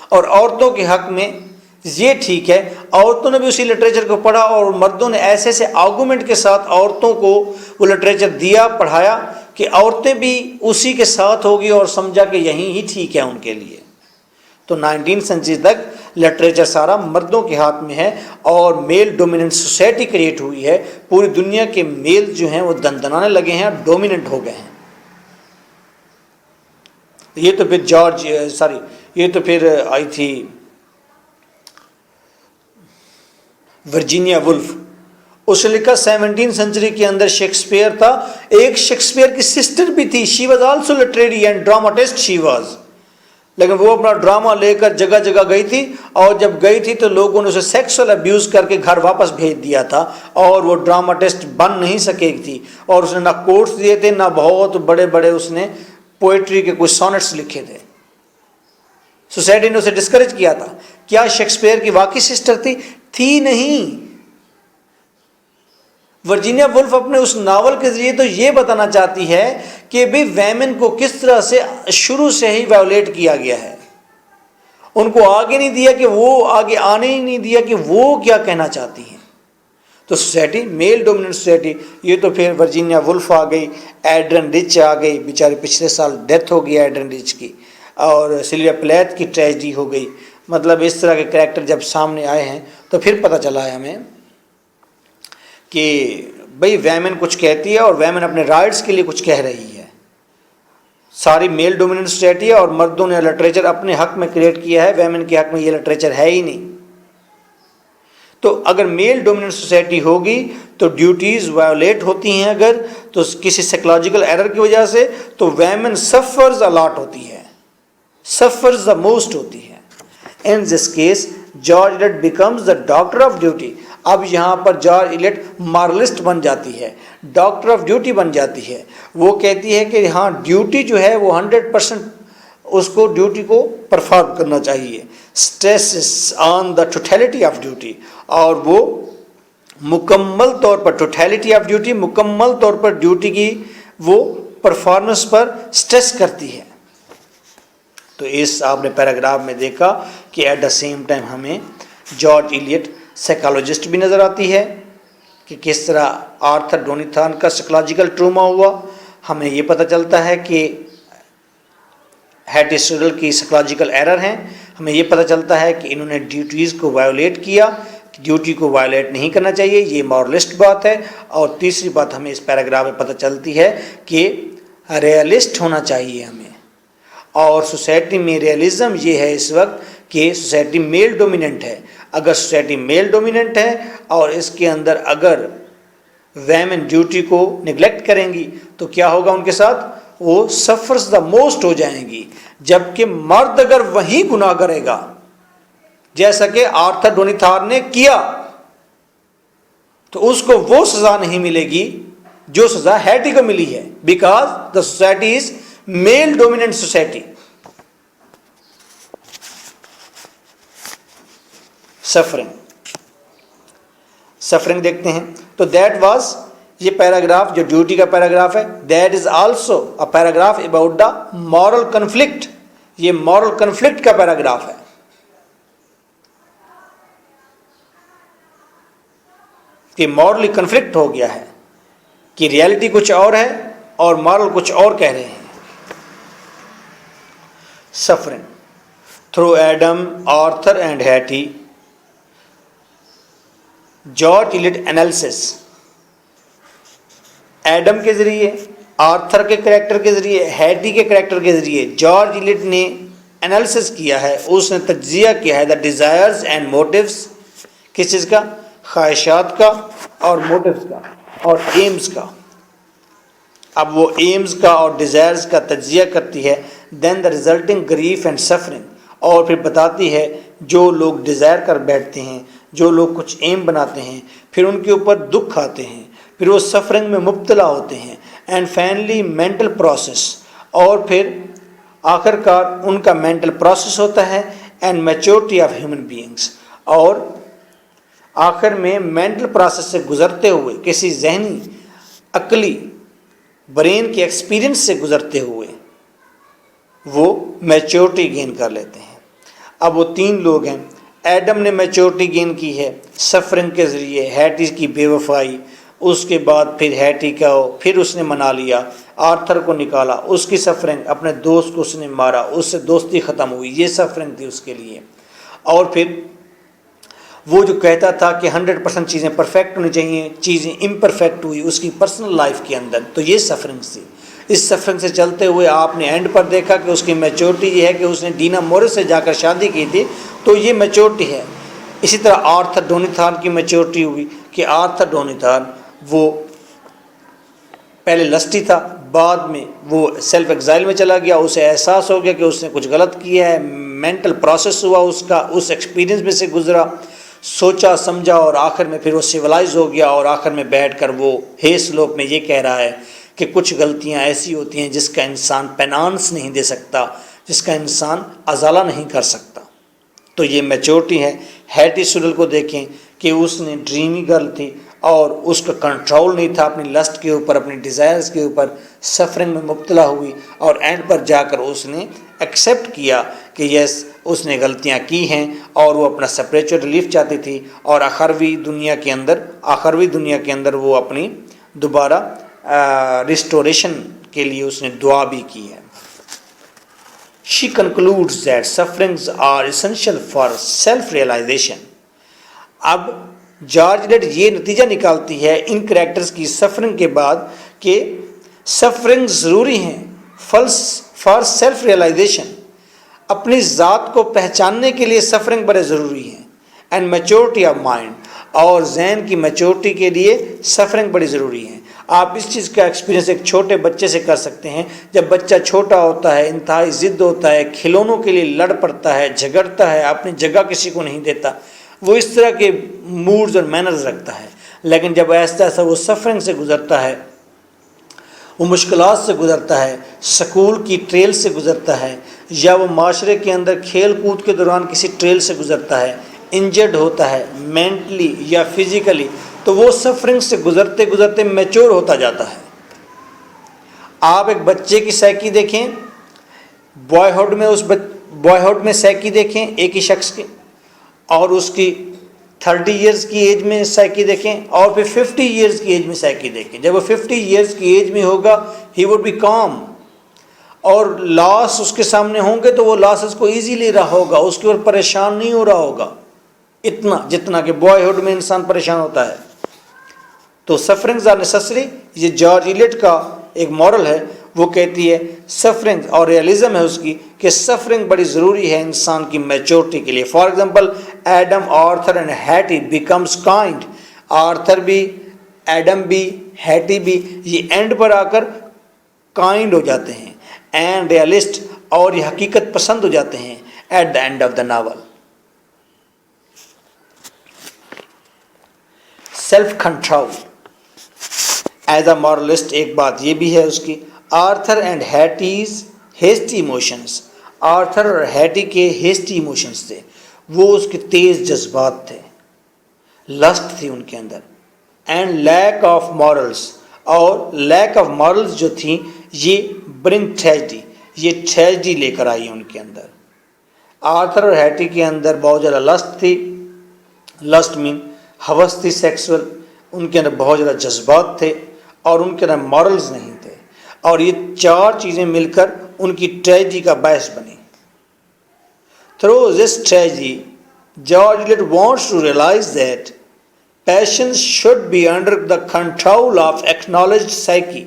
اور عورتوں کے حق میں یہ ٹھیک ہے, عورتوں نے بھی اسی لٹریچر کو پڑھا اور مردوں نے ایسے ایسے آرگومنٹ کے ساتھ عورتوں کو وہ لٹریچر دیا, پڑھایا کہ عورتیں بھی اسی کے ساتھ ہوگی اور سمجھا کہ یہی ہی ٹھیک ہے ان کے لیے. تو 19 سینچری تک لٹریچر سارا مردوں کے ہاتھ میں ہے اور میل ڈومیننٹ سوسائٹی کریٹ ہوئی ہے. پوری دنیا کے میل جو ہیں وہ دندنانے لگے ہیں اور ڈومیننٹ ہو گئے ہیں. یہ تو پھر یہ تو پھر آئی تھی ورجینیا وولف, اس نے لکھا 17 سینچری کے اندر شیکسپیئر تھا. ایک شیکسپیئر کی سسٹر بھی تھی, she was also literary and dramatist she was, لیکن وہ اپنا ڈرامہ لے کر جگہ جگہ گئی تھی, اور جب گئی تھی تو لوگوں نے اسے سیکسول ابیوز کر کے گھر واپس بھیج دیا تھا, اور وہ ڈراماٹسٹ بن نہیں سکے تھی, اور اس نے نہ کورس دیے تھے نہ بہت بڑے بڑے اس نے پوئٹری کے کچھ سونٹس لکھے تھے. سوسائٹی نے اسے ڈسکریج کیا تھا. کیا شیکسپیئر کی واقعی سسٹر تھی نہیں. ورجینیا وولف اپنے اس ناول کے ذریعے تو یہ بتانا چاہتی ہے کہ بھی ویمن کو کس طرح سے شروع سے ہی وائولیٹ کیا گیا ہے. ان کو آگے نہیں دیا کہ وہ آگے آنے ہی نہیں دیا کہ وہ کیا کہنا چاہتی ہیں. تو سوسائٹی میل ڈومیننٹ سوسائٹی, یہ تو پھر ورجینیا وولف آ گئی, ایڈرن رچ آ گئی, بیچارے پچھلے سال ڈیتھ ہو گئی ایڈرن رچ کی, اور سلویا پلیتھ کی ٹریجڈی ہو گئی. مطلب اس طرح کے کریکٹر جب سامنے آئے ہیں تو پھر پتہ چلا ہے ہمیں کہ بھئی ویمن کچھ کہتی ہے اور ویمن اپنے رائٹس کے لیے کچھ کہہ رہی ہے. ساری میل ڈومیننٹ سوسائٹی ہے اور مردوں نے لٹریچر اپنے حق میں کریٹ کیا ہے, ویمن کے حق میں یہ لٹریچر ہے ہی نہیں. تو اگر میل ڈومیننٹ سوسائٹی ہوگی تو ڈیوٹیز وائولیٹ ہوتی ہیں, اگر تو کسی سائیکولوجیکل ایرر کی وجہ سے, تو ویمن سفرز الاٹ ہوتی ہے, سفرز دا موسٹ ہوتی ہے. In this case, George Eliot becomes the doctor of duty. اب یہاں پر جارج ایلیٹ مارلسٹ بن جاتی ہے, ڈاکٹر آف ڈیوٹی بن جاتی ہے. وہ کہتی ہے کہ ہاں ڈیوٹی جو ہے وہ 100% اس کو ڈیوٹی کو پرفارم کرنا چاہیے. Stress on the totality of duty, اور وہ مکمل طور پر ٹوٹیلٹی آف ڈیوٹی, مکمل طور پر ڈیوٹی کی وہ پرفارمنس پر اسٹریس کرتی ہے. تو اس آپ نے پیراگراف میں دیکھا کہ ایٹ دا سیم ٹائم ہمیں جارج ایلیٹ سائیکالوجسٹ بھی نظر آتی ہے کہ کس طرح آرتھر ڈونیتھان کا سائیکولوجیکل ٹروما ہوا. ہمیں یہ پتہ چلتا ہے کہ ہیٹی سوڈل کی سائیکولوجیکل ایرر ہیں. ہمیں یہ پتہ چلتا ہے کہ انہوں نے ڈیوٹیز کو وائولیٹ کیا. ڈیوٹی کو وائولیٹ نہیں کرنا چاہیے، یہ مورلسٹ بات ہے. اور تیسری بات ہمیں اس پیراگراف میں پتہ چلتی ہے کہ ریئلسٹ ہونا چاہیے ہمیں. اور سوسائٹی میں ریئلزم یہ ہے اس وقت کہ سوسائٹی میل ڈومیننٹ ہے. اگر سوسائٹی میل ڈومیننٹ ہے اور اس کے اندر اگر ویمن ڈیوٹی کو نگلیکٹ کریں گی تو کیا ہوگا ان کے ساتھ؟ وہ سفرز دا موسٹ ہو جائیں گی. جبکہ مرد اگر وہی گناہ کرے گا جیسا کہ آرتھر ڈونیتھان نے کیا تو اس کو وہ سزا نہیں ملے گی جو سزا ہیٹی کو ملی ہے. Because the society is male dominant society. Suffering دیکھتے ہیں تو دیٹ واز، یہ پیراگراف جو ڈیوٹی کا پیراگراف ہے، that is also a paragraph about the moral conflict. یہ مورل کنفلکٹ کا پیراگراف ہے. کہ مورلی کنفلکٹ ہو گیا ہے کہ ریالٹی کچھ اور ہے اور مورل کچھ اور کہہ رہے ہیں. Suffering through Adam, Arthur and Haiti, George elite analysis. Adam کے ذریعے، آرتھر کے کریکٹر کے ذریعے، ہیٹی کے کریکٹر کے ذریعے جارج ایلیٹ نے انالیسس کیا ہے. اس نے تجزیہ کیا ہے دا ڈیزائرز اینڈ موٹیوز. کس چیز کا؟ خواہشات کا اور موٹیوز کا اور ایمز کا. اب وہ ایمز کا اور ڈیزائرز کا تجزیہ کرتی ہے. Then the resulting grief and suffering. اور پھر بتاتی ہے جو لوگ ڈیزائر کر بیٹھتے ہیں، جو لوگ کچھ ایم بناتے ہیں، پھر ان کے اوپر دکھ آتے ہیں، پھر وہ سفرنگ میں مبتلا ہوتے ہیں. And finally mental process. اور پھر آخر کار ان کا مینٹل پروسیس ہوتا ہے and maturity of human beings. اور آخر میں مینٹل پروسیس سے گزرتے ہوئے، کسی ذہنی عقلی برین کے ایکسپیرئنس سے گزرتے ہوئے وہ میچورٹی گین کر لیتے ہیں. اب وہ تین لوگ ہیں. ایڈم نے میچورٹی گین کی ہے سفرنگ کے ذریعے، ہیٹی کی بے وفائی، اس کے بعد پھر ہیٹی کا پھر اس نے منا لیا، آرتھر کو نکالا، اس کی سفرنگ، اپنے دوست کو اس نے مارا، اس سے دوستی ختم ہوئی، یہ سفرنگ تھی اس کے لیے. اور پھر وہ جو کہتا تھا کہ 100% چیزیں پرفیکٹ ہونی چاہیے، چیزیں امپرفیکٹ ہوئی اس کی پرسنل لائف کے اندر، تو یہ سفرنگ تھی. اس سفرنگ سے چلتے ہوئے آپ نے اینڈ پر دیکھا کہ اس کی میچورٹی یہ ہے کہ اس نے ڈینا مورس سے جا کر شادی کی تھی، تو یہ میچورٹی ہے. اسی طرح آرتھر ڈونیتھان کی میچورٹی ہوئی کہ آرتھر ڈونیتھان وہ پہلے لسٹی تھا، بعد میں وہ سیلف ایگزائل میں چلا گیا، اسے احساس ہو گیا کہ اس نے کچھ غلط کیا ہے، مینٹل پروسیس ہوا اس کا، اس ایکسپیرینس میں سے گزرا، سوچا سمجھا اور آخر میں پھر وہ سیولائز ہو گیا. اور آخر میں بیٹھ کر وہ ہیس لوک میں یہ کہہ رہا ہے کہ کچھ غلطیاں ایسی ہوتی ہیں جس کا انسان پینانس نہیں دے سکتا، جس کا انسان ازالہ نہیں کر سکتا. تو یہ میچورٹی ہے. ہیٹی سوڈل کو دیکھیں کہ اس نے ڈریمی گرل تھی اور اس کا کنٹرول نہیں تھا اپنی لسٹ کے اوپر، اپنی ڈیزائرز کے اوپر، سفرنگ میں مبتلا ہوئی اور اینڈ پر جا کر اس نے ایکسیپٹ کیا کہ یس اس نے غلطیاں کی ہیں اور وہ اپنا سپریچر ریلیف چاہتی تھی. اور آخروی دنیا کے اندر وہ اپنی دوبارہ ریسٹوریشن کے لیے اس نے دعا بھی کی ہے. She concludes that sufferings are essential for self-realization. اب جارج ایلیٹ یہ نتیجہ نکالتی ہے ان کریکٹرز کی سفرنگ کے بعد کہ سفرنگ ضروری ہیں فار سیلف ریئلائزیشن. اپنی ذات کو پہچاننے کے لیے سفرنگ بڑے ضروری ہیں. اینڈ میچورٹی آف مائنڈ، اور ذہن کی میچورٹی کے لیے سفرنگ بڑی ضروری ہے. آپ اس چیز کا ایکسپیرینس ایک چھوٹے بچے سے کر سکتے ہیں. جب بچہ چھوٹا ہوتا ہے، انتہائی ضد ہوتا ہے، کھلونوں کے لیے لڑ پڑتا ہے، جھگڑتا ہے، اپنی جگہ کسی کو نہیں دیتا، وہ اس طرح کے موڈز اور مینرز رکھتا ہے. لیکن جب ایسا ایسا وہ سفرنگ سے گزرتا ہے، وہ مشکلات سے گزرتا ہے، سکول کی ٹریل سے گزرتا ہے، یا وہ معاشرے کے اندر کھیل کود کے دوران کسی ٹریل سے گزرتا ہے، انجرڈ ہوتا ہے مینٹلی یا فزیکلی، تو وہ سفرنگ سے گزرتے گزرتے میچور ہوتا جاتا ہے. آپ ایک بچے کی سائیکی دیکھیں، بوائے ہوڈ میں سائیکی دیکھیں ایک ہی شخص کے، اور اس کی 30 ایئرس کی ایج میں سائیکی دیکھیں اور پھر 50 ایئرس کی ایج میں سائیکی دیکھیں. جب وہ 50 ایئرس کی ایج میں ہوگا ہی وڈ بی کام، اور لاس اس کے سامنے ہوں گے تو وہ لاسز کو ایزیلی رہا ہوگا، اس کے اوپر پریشان نہیں ہو رہا ہوگا اتنا جتنا کہ بوائے ہوڈ میں انسان پریشان ہوتا ہے. تو سفرنگز آر نیسسری، یہ جارج ایلیٹ کا ایک مورل ہے. وہ کہتی ہے سفرنگ، اور ریئلزم ہے اس کی کہ سفرنگ بڑی ضروری ہے انسان کی میچورٹی کے لیے. For example Adam, Arthur and Haiti becomes kind. Arthur بھی، ایڈم بھی، ہیٹی بھی، یہ اینڈ پر آ کر کائنڈ ہو جاتے ہیں اینڈ ریئلسٹ، اور یہ حقیقت پسند ہو جاتے ہیں at the end of the novel. Self control as a moralist ایک بات یہ بھی ہے اس کی. Arthur and Hetty's hasty emotions, Arthur اور ہیٹی کے ہیسٹی ایموشنس تھے، وہ اس کے تیز جذبات تھے، لسٹ تھی ان کے اندر. اینڈ لیک آف مورلس، اور لیک آف مورلس جو تھیں یہ برنگ ٹریجڈی، یہ ٹریجڈی لے کر آئی ان کے اندر. آرتھر اور ہیٹی کے اندر بہت زیادہ لسٹ تھی، لسٹ مین ہوس تھی سیکسول، ان کے اندر بہت زیادہ جذبات تھے اور ان کے اندر مورلز نہیں تھے، اور یہ چار چیزیں مل کر ان کی ٹریجڈی کا باعث بنی. Through this tragedy George Eliot wants to realize that passions should be under the control of acknowledged psyche.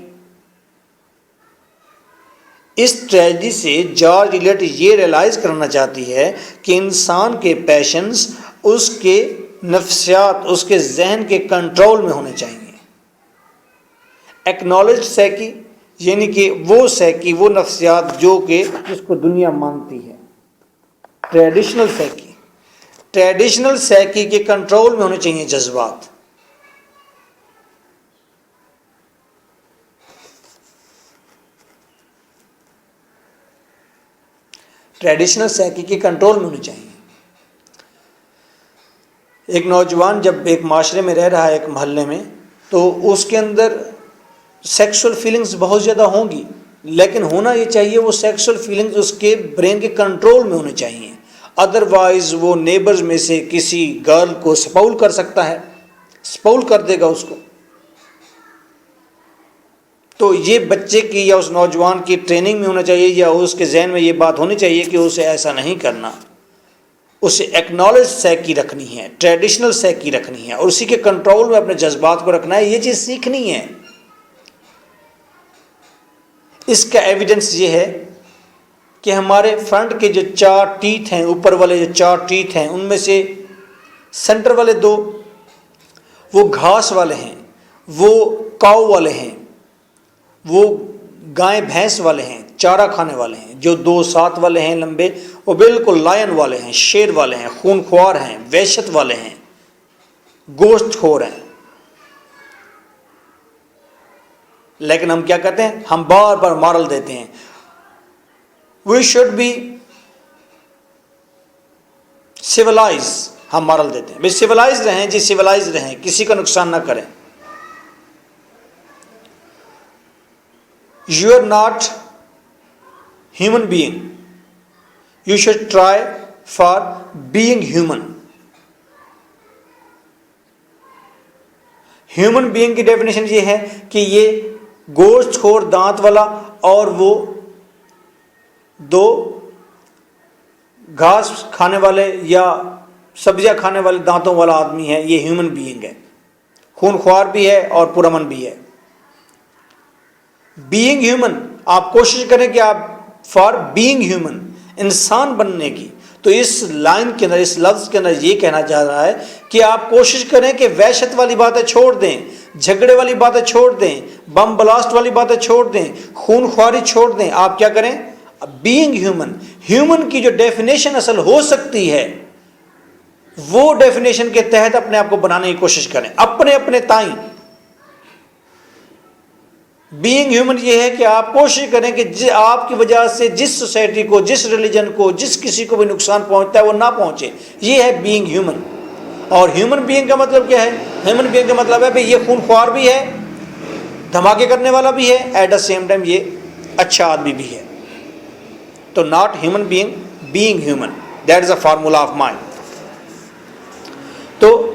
اس ٹریجڈی سے جارج ایلیٹ یہ ریئلائز کرنا چاہتی ہے کہ انسان کے پیشنس اس کے نفسیات، اس کے ذہن کے کنٹرول میں ہونے چاہیے. ایکنالجڈ سائیکی یعنی کہ وہ سائیکی، وہ نفسیات جو کہ جس کو دنیا مانتی ہے. ٹریڈیشنل سائیکی، ٹریڈیشنل سائیکی کے کنٹرول میں ہونے چاہیے جذبات. ٹریڈیشنل سائیکی کے کنٹرول میں ہونی چاہیے. ایک نوجوان جب ایک معاشرے میں رہ رہا ہے، ایک محلے میں، تو اس کے اندر سیکسول فیلنگز بہت زیادہ ہوں گی، لیکن ہونا یہ چاہیے وہ سیکسول فیلنگز اس کے برین کے کنٹرول میں ہونے چاہیے. ادروائز وہ نیبرز میں سے کسی گرل کو سپول کر سکتا ہے، سپول کر دے گا اس کو. تو یہ بچے کی یا اس نوجوان کی ٹریننگ میں ہونا چاہیے، یا اس کے ذہن میں یہ بات ہونی چاہیے کہ اسے ایسا نہیں کرنا. اسے ایکنالج سائیکی رکھنی ہے، ٹریڈیشنل سائیکی رکھنی ہے، اور اسی کے کنٹرول میں اپنے جذبات کو رکھنا ہے. یہ چیز سیکھنی ہے. اس کا ایویڈنس یہ ہے کہ ہمارے فرنٹ کے جو 4 ٹیتھ ہیں، اوپر والے جو 4 ٹیتھ ہیں، ان میں سے سینٹر والے 2 وہ گھاس والے ہیں، وہ کاؤ والے ہیں، وہ گائے بھینس والے ہیں، چارہ کھانے والے ہیں. جو 2 7 والے ہیں لمبے، وہ بالکل لائن والے ہیں، شیر والے ہیں، خون خوار ہیں، وحشت والے ہیں، گوشت خور ہیں. لیکن ہم کیا کرتے ہیں؟ ہم بار بار مارل دیتے ہیں. We should be civilize. ہم مارل دیتے ہیں بھائی سیولائز رہیں جی، سیولائز رہیں، کسی کا نقصان نہ کریں. You are not human being. You should try for being human. Human being کی ڈیفینیشن یہ ہے کہ یہ گوشت خور دانت والا اور وہ 2 گھاس کھانے والے یا سبزیاں کھانے والے دانتوں والا آدمی ہے. یہ ہیومن بینگ ہے، خون خوار بھی ہے اور پرامن بھی ہے. بینگ ہیومن، آپ کوشش کریں کہ آپ فار بینگ ہیومن، انسان بننے کی. تو اس لائن کے اندر، اس لفظ کے اندر یہ کہنا چاہ رہا ہے کہ آپ کوشش کریں کہ وحشت والی باتیں چھوڑ دیں، جھگڑے والی باتیں چھوڑ دیں، بم بلاسٹ والی باتیں چھوڑ دیں، خون خواری چھوڑ دیں. آپ کیا کریں؟ Being human. ہیومن کی جو ڈیفینیشن اصل ہو سکتی ہے وہ ڈیفینیشن کے تحت اپنے آپ کو بنانے کی کوشش کریں، اپنے تائیں. بینگ ہیومن یہ ہے کہ آپ کوشش کریں کہ آپ کی وجہ سے جس سوسائٹی کو، جس ریلیجن کو، جس کسی کو بھی نقصان پہنچتا ہے وہ نہ پہنچے. یہ ہے بینگ ہیومن. اور ہیومن بینگ کا مطلب کیا ہے؟ ہیومن بینگ کا مطلب ہے بھئی یہ خون خوار بھی ہے، دھماکے کرنے والا بھی ہے، ایٹ دا سیم ٹائم یہ اچھا آدمی بھی ہے. تو not human being, being human. That is a formula of mind. تو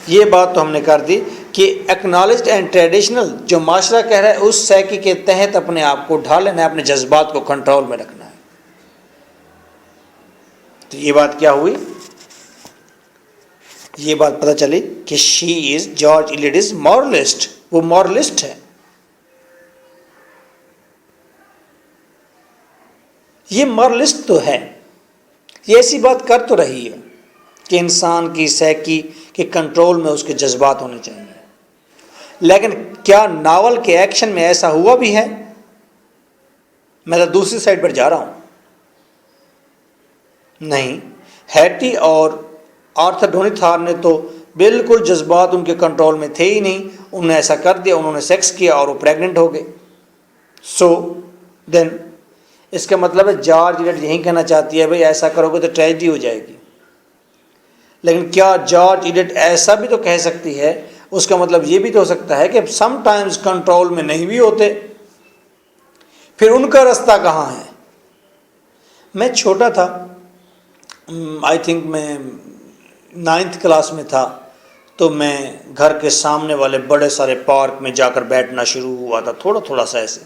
یہ بات تو ہم نے کر دی کہ ایکنالجڈ اینڈ ٹریڈیشنل جو معاشرہ کہہ رہا ہے اس سائیکی کے تحت اپنے آپ کو ڈھال لینا ہے، اپنے جذبات کو کنٹرول میں رکھنا ہے. تو یہ بات کیا ہوئی؟ یہ بات پتہ چلی کہ جارج ایلیٹ از مورلسٹ، وہ مورلسٹ ہے. یہ مورلسٹ تو ہے، یہ ایسی بات کر تو رہی ہے کہ انسان کی سائیکی کے کنٹرول میں اس کے جذبات ہونے چاہیے، لیکن کیا ناول کے ایکشن میں ایسا ہوا بھی ہے؟ میں تو دوسری سائڈ پر جا رہا ہوں. نہیں، ہیٹی اور آرتھر ڈونی تھار نے تو بالکل جذبات ان کے کنٹرول میں تھے ہی نہیں، انہوں نے ایسا کر دیا، انہوں نے سیکس کیا اور وہ پریگننٹ ہو گئے. سو دین اس کا مطلب ہے جارج ایلیٹ یہی کہنا چاہتی ہے بھئی ایسا کرو گے تو ٹریجڈی ہو جائے گی. لیکن کیا جارج ایلیٹ ایسا بھی تو کہہ سکتی ہے؟ اس کا مطلب یہ بھی تو ہو سکتا ہے کہ سم ٹائمز کنٹرول میں نہیں بھی ہوتے، پھر ان کا راستہ کہاں ہے؟ میں چھوٹا تھا، آئی تھنک میں 9th کلاس میں تھا، تو میں گھر کے سامنے والے بڑے سارے پارک میں جا کر بیٹھنا شروع ہوا تھا، تھوڑا تھوڑا سا ایسے.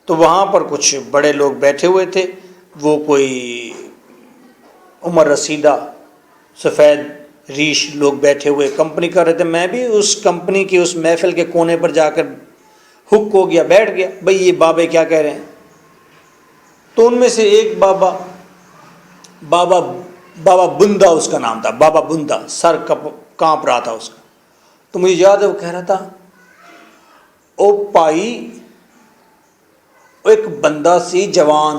تو وہاں پر کچھ بڑے لوگ بیٹھے ہوئے تھے، وہ کوئی عمر رسیدہ سفید ریش لوگ بیٹھے ہوئے کمپنی کر رہے تھے. میں بھی اس کمپنی کی اس محفل کے کونے پر جا کر ہک ہو گیا، بیٹھ گیا بھئی یہ بابے کیا کہہ رہے ہیں. تو ان میں سے ایک بابا بندہ اس کا نام تھا، بابا بندہ، سر کانپ رہا تھا اس کا. تو مجھے یاد ہے وہ کہہ رہا تھا او پائی ایک بندہ سی جوان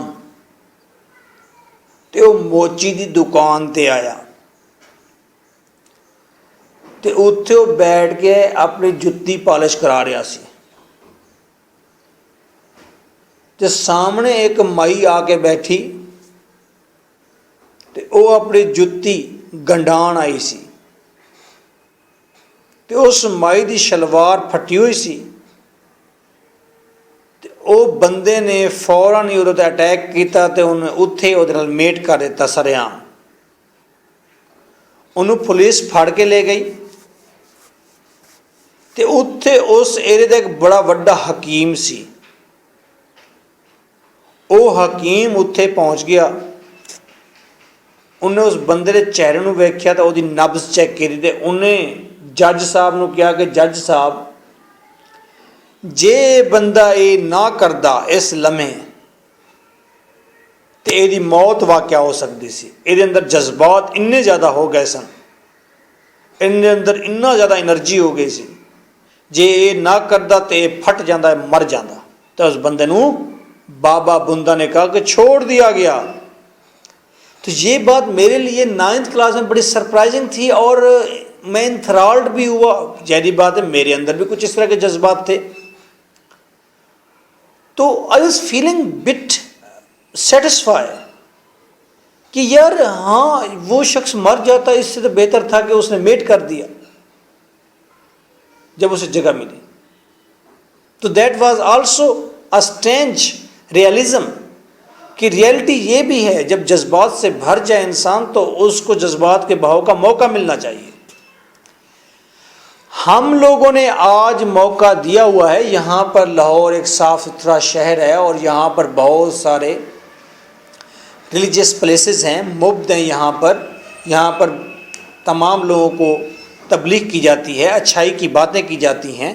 تے وہ موچی دی دکان تے آیا تے اتھے وہ بیٹھ کے اپنی جتی پالش کرا رہا سی تے سامنے ایک مائی آ کے بیٹھی تے وہ اپنی جتی گنڈان آئی سی تے اس مائی دی شلوار پھٹی ہوئی سی تے او بندے نے فوراً ہی وہ اٹیک کیتا تے انہیں اتھے وہ میٹ کر دیتا سریعام. انہوں پولیس پھاڑ کے لے گئی تے اتھے اس ایرے دا ایک بڑا وڈا حکیم سی. او حکیم اتھے پہنچ گیا، انہیں اس بندے دے چہرے نو ویکھیا تے او دی نبض چیک کری تے انہیں جج صاحب نو کہا کہ جج صاحب جے بندہ اے نہ کردہ اس لمحے تے اے دی موت واقعہ ہو سکتی سی. اے دے اندر جذبات اننے زیادہ ہو گئے سن، ان دے اندر اتنا زیادہ انرجی ہو گئی سی، جے اے نہ کردہ تے اے پھٹ جاندہ ہے، مر جاندہ. تو اس بندے نو بابا بندہ نے کہا کہ چھوڑ دیا گیا. تو یہ بات میرے لیے 9th کلاس میں بڑی سرپرائزنگ تھی اور میں انتھرالڈ بھی ہوا. ظاہری بات ہے میرے اندر بھی کچھ اس طرح کے جذبات تھے. تو I was feeling bit satisfied کہ یار ہاں وہ شخص مر جاتا، اس سے تو بہتر تھا کہ اس نے میٹ کر دیا جب اسے جگہ ملی. تو that was also a strange realism کہ ریئلٹی یہ بھی ہے جب جذبات سے بھر جائے انسان تو اس کو جذبات کے بہاؤ کا موقع ملنا چاہیے. ہم لوگوں نے آج موقع دیا ہوا ہے، یہاں پر لاہور ایک صاف ستھرا شہر ہے اور یہاں پر بہت سارے ریلیجیس پلیسز ہیں، مبد ہیں. یہاں پر تمام لوگوں کو تبلیغ کی جاتی ہے، اچھائی کی باتیں کی جاتی ہیں،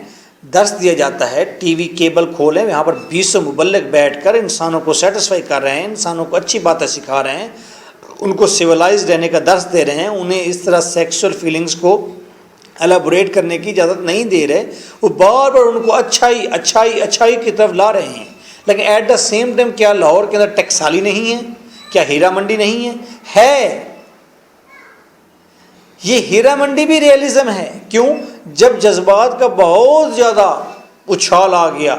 درس دیا جاتا ہے. ٹی وی کیبل کھولیں، یہاں پر 200 مبلغ بیٹھ کر انسانوں کو سیٹسفائی کر رہے ہیں، انسانوں کو اچھی باتیں سکھا رہے ہیں، ان کو سویلائز رہنے کا درس دے رہے ہیں، انہیں اس طرح سیکسول فیلنگز کو ایلیبوریٹ کرنے کی اجازت نہیں دے رہے. وہ بار بار ان کو اچھائی کی طرف لا رہے ہیں. لیکن ایٹ دا سیم ٹائم کیا لاہور کے اندر ٹیکسالی نہیں ہے؟ کیا ہیرا منڈی نہیں ہے؟ یہ ہیرا منڈی بھی ریئلزم ہے. کیوں؟ جب جذبات کا بہت زیادہ اچھال آ گیا،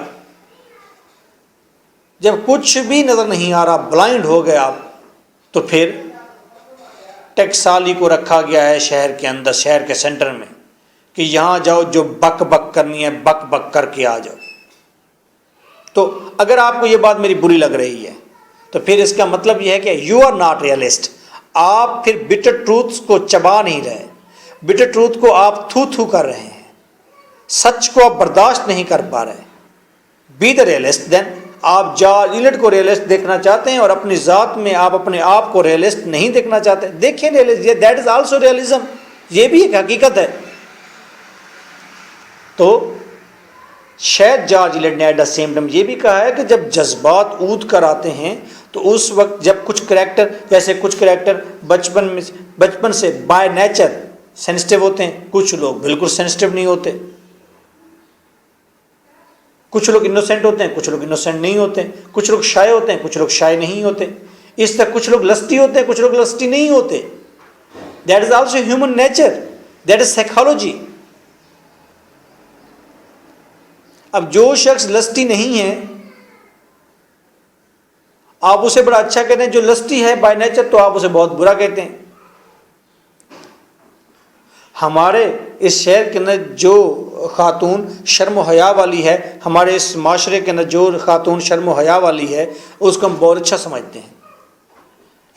جب کچھ بھی نظر نہیں آ رہا، بلائنڈ ہو گئے آپ، تو پھر ٹیکسالی کو رکھا گیا ہے شہر کے اندر، شہر کے سینٹر میں، کہ یہاں جاؤ جو بک بک کرنی ہے بک بک کر کے آ جاؤ. تو اگر آپ کو یہ بات میری بری لگ رہی ہے تو پھر اس کا مطلب یہ ہے کہ یو آر ناٹ ریئلسٹ. آپ پھر بٹر ٹروتھ کو چبا نہیں رہے، بٹر ٹروتھ کو آپ تھو تھو کر رہے ہیں، سچ کو آپ برداشت نہیں کر پا رہے. بی دا ریئلسٹ دین. آپ جارج ایلیٹ کو ریئلسٹ دیکھنا چاہتے ہیں اور اپنی ذات میں آپ اپنے آپ کو ریئلسٹ نہیں دیکھنا چاہتے، دیکھیں realist, that is also realism, یہ بھی ایک حقیقت ہے. تو شاید جارج ایلیٹ نے ایٹ دا سیم ٹائم یہ بھی کہا ہے کہ جب جذبات اود کر آتے ہیں تو اس وقت جب کچھ کریکٹر، جیسے کچھ کریکٹر بچپن سے بائی نیچر سینسٹیو ہوتے ہیں، کچھ لوگ بالکل سینسٹیو نہیں ہوتے، کچھ لوگ انوسینٹ ہوتے ہیں، کچھ لوگ انوسینٹ نہیں ہوتے، کچھ لوگ شائع ہوتے ہیں، کچھ لوگ شائع نہیں ہوتے، اس طرح کچھ لوگ لسٹی ہوتے ہیں، کچھ لوگ لسٹی نہیں ہوتے. That is also human nature, that is psychology. اب جو شخص لسٹی نہیں ہے آپ اسے بڑا اچھا کہتے ہیں، جو لسٹی ہے بائی نیچر تو آپ اسے بہت برا کہتے ہیں. ہمارے اس شہر کے اندر جو خاتون شرم و حیا والی ہے، ہمارے اس معاشرے کے اندر جو خاتون شرم و حیا والی ہے اس کو ہم بہت اچھا سمجھتے ہیں.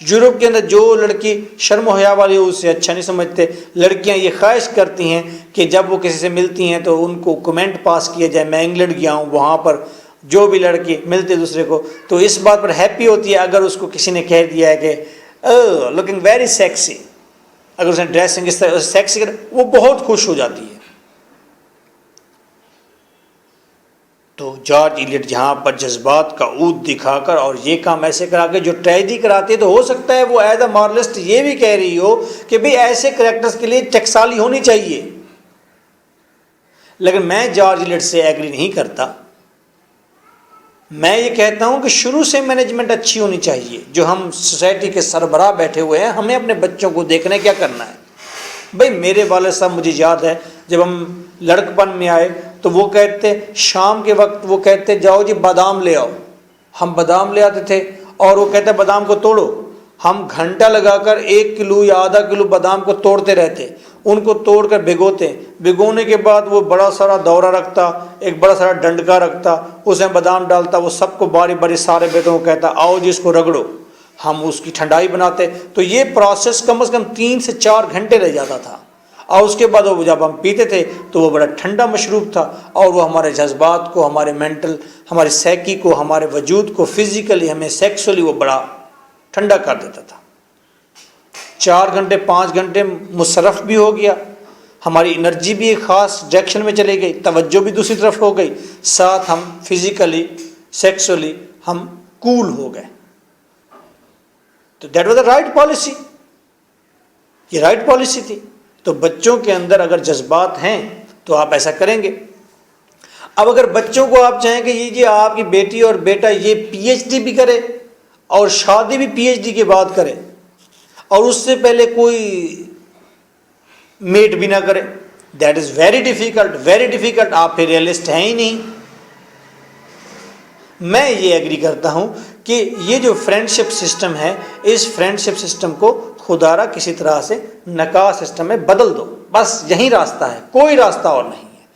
یورپ کے اندر جو لڑکی شرم و حیا والی ہے اسے اچھا نہیں سمجھتے. لڑکیاں یہ خواہش کرتی ہیں کہ جب وہ کسی سے ملتی ہیں تو ان کو کمنٹ پاس کیا جائے. میں انگلینڈ گیا ہوں، وہاں پر جو بھی لڑکی ملتے دوسرے کو تو اس بات پر ہیپی ہوتی ہے اگر اس کو کسی نے کہہ دیا ہے کہ لوکنگ ویری سیکسی، اگر اس نے ڈریسنگ اس طرح سیکسی کر، وہ بہت خوش ہو جاتی ہے. تو جارج ایلیٹ جہاں پر جذبات کا اود دکھا کر اور یہ کام ایسے کرا کے جو ٹریجڈی کراتے تو ہو سکتا ہے وہ ایز اے مارلسٹ یہ بھی کہہ رہی ہو کہ بھئی ایسے کریکٹرز کے لیے ٹکسالی ہونی چاہیے. لیکن میں جارج ایلیٹ سے ایگری نہیں کرتا. میں یہ کہتا ہوں کہ شروع سے مینجمنٹ اچھی ہونی چاہیے. جو ہم سوسائٹی کے سربراہ بیٹھے ہوئے ہیں ہمیں اپنے بچوں کو دیکھنا کیا کرنا ہے. بھئی میرے والد صاحب مجھے یاد ہے جب ہم لڑکپن میں آئے تو وہ کہتے شام کے وقت وہ کہتے جاؤ جی بادام لے آؤ. ہم بادام لے آتے تھے اور وہ کہتے بادام کو توڑو. ہم گھنٹہ لگا کر 1 کلو یا آدھا کلو بادام کو توڑتے رہتے، ان کو توڑ کر بھگوتے، بھگونے کے بعد وہ بڑا سارا دورہ رکھتا، ایک بڑا سارا ڈنڈکا رکھتا، اس میں بادام ڈالتا، وہ سب کو باری باری سارے بیٹوں کو کہتا آؤ جی اس کو رگڑو. ہم اس کی ٹھنڈائی بناتے. تو یہ پروسیس کم از کم 3 سے 4 گھنٹے لگ جاتا تھا. اور اس کے بعد وہ جب ہم پیتے تھے تو وہ بڑا ٹھنڈا مشروب تھا اور وہ ہمارے جذبات کو، ہمارے مینٹل، ہمارے سائیکی کو، ہمارے وجود کو، فزیکلی ہمیں سیکسولی وہ بڑا ٹھنڈا کر دیتا تھا. 4 گھنٹے 5 گھنٹے مصرف بھی ہو گیا، ہماری انرجی بھی ایک خاص ڈائریکشن میں چلی گئی، توجہ بھی دوسری طرف ہو گئی، ساتھ ہم فزیکلی سیکسولی ہم کول ہو گئے. تو that was the right policy, یہ رائٹ پالیسی تھی. تو بچوں کے اندر اگر جذبات ہیں تو آپ ایسا کریں گے. اب اگر بچوں کو آپ چاہیں کہ یہ آپ کی بیٹی اور بیٹا یہ PhD بھی کرے اور شادی بھی PhD کے بعد کرے اور اس سے پہلے کوئی میٹ بھی نہ کرے، that is very difficult, very difficult. آپ پھر ریئلسٹ ہیں ہی نہیں. میں یہ ایگری کرتا ہوں کہ یہ جو فرینڈشپ سسٹم ہے اس فرینڈشپ سسٹم کو خدا را کسی طرح سے نکاح سسٹم میں بدل دو، بس یہی راستہ ہے، کوئی راستہ اور نہیں ہے.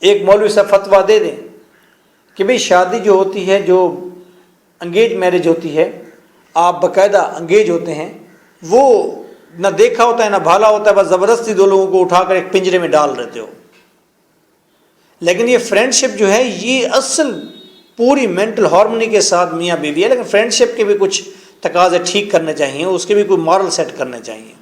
ایک مولوی صاحب فتویٰ دے دیں کہ بھئی شادی جو ہوتی ہے، جو انگیج میرج ہوتی ہے، آپ باقاعدہ انگیج ہوتے ہیں، وہ نہ دیکھا ہوتا ہے نہ بھالا ہوتا ہے، بس زبردستی 2 لوگوں کو اٹھا کر ایک پنجرے میں ڈال دیتے ہو. لیکن یہ فرینڈشپ جو ہے یہ اصل پوری مینٹل ہارمونی کے ساتھ میاں بیوی ہے. لیکن فرینڈشپ کے بھی کچھ تقاضے ٹھیک کرنے چاہیے، اس کے بھی کوئی مارل سیٹ کرنے چاہیے.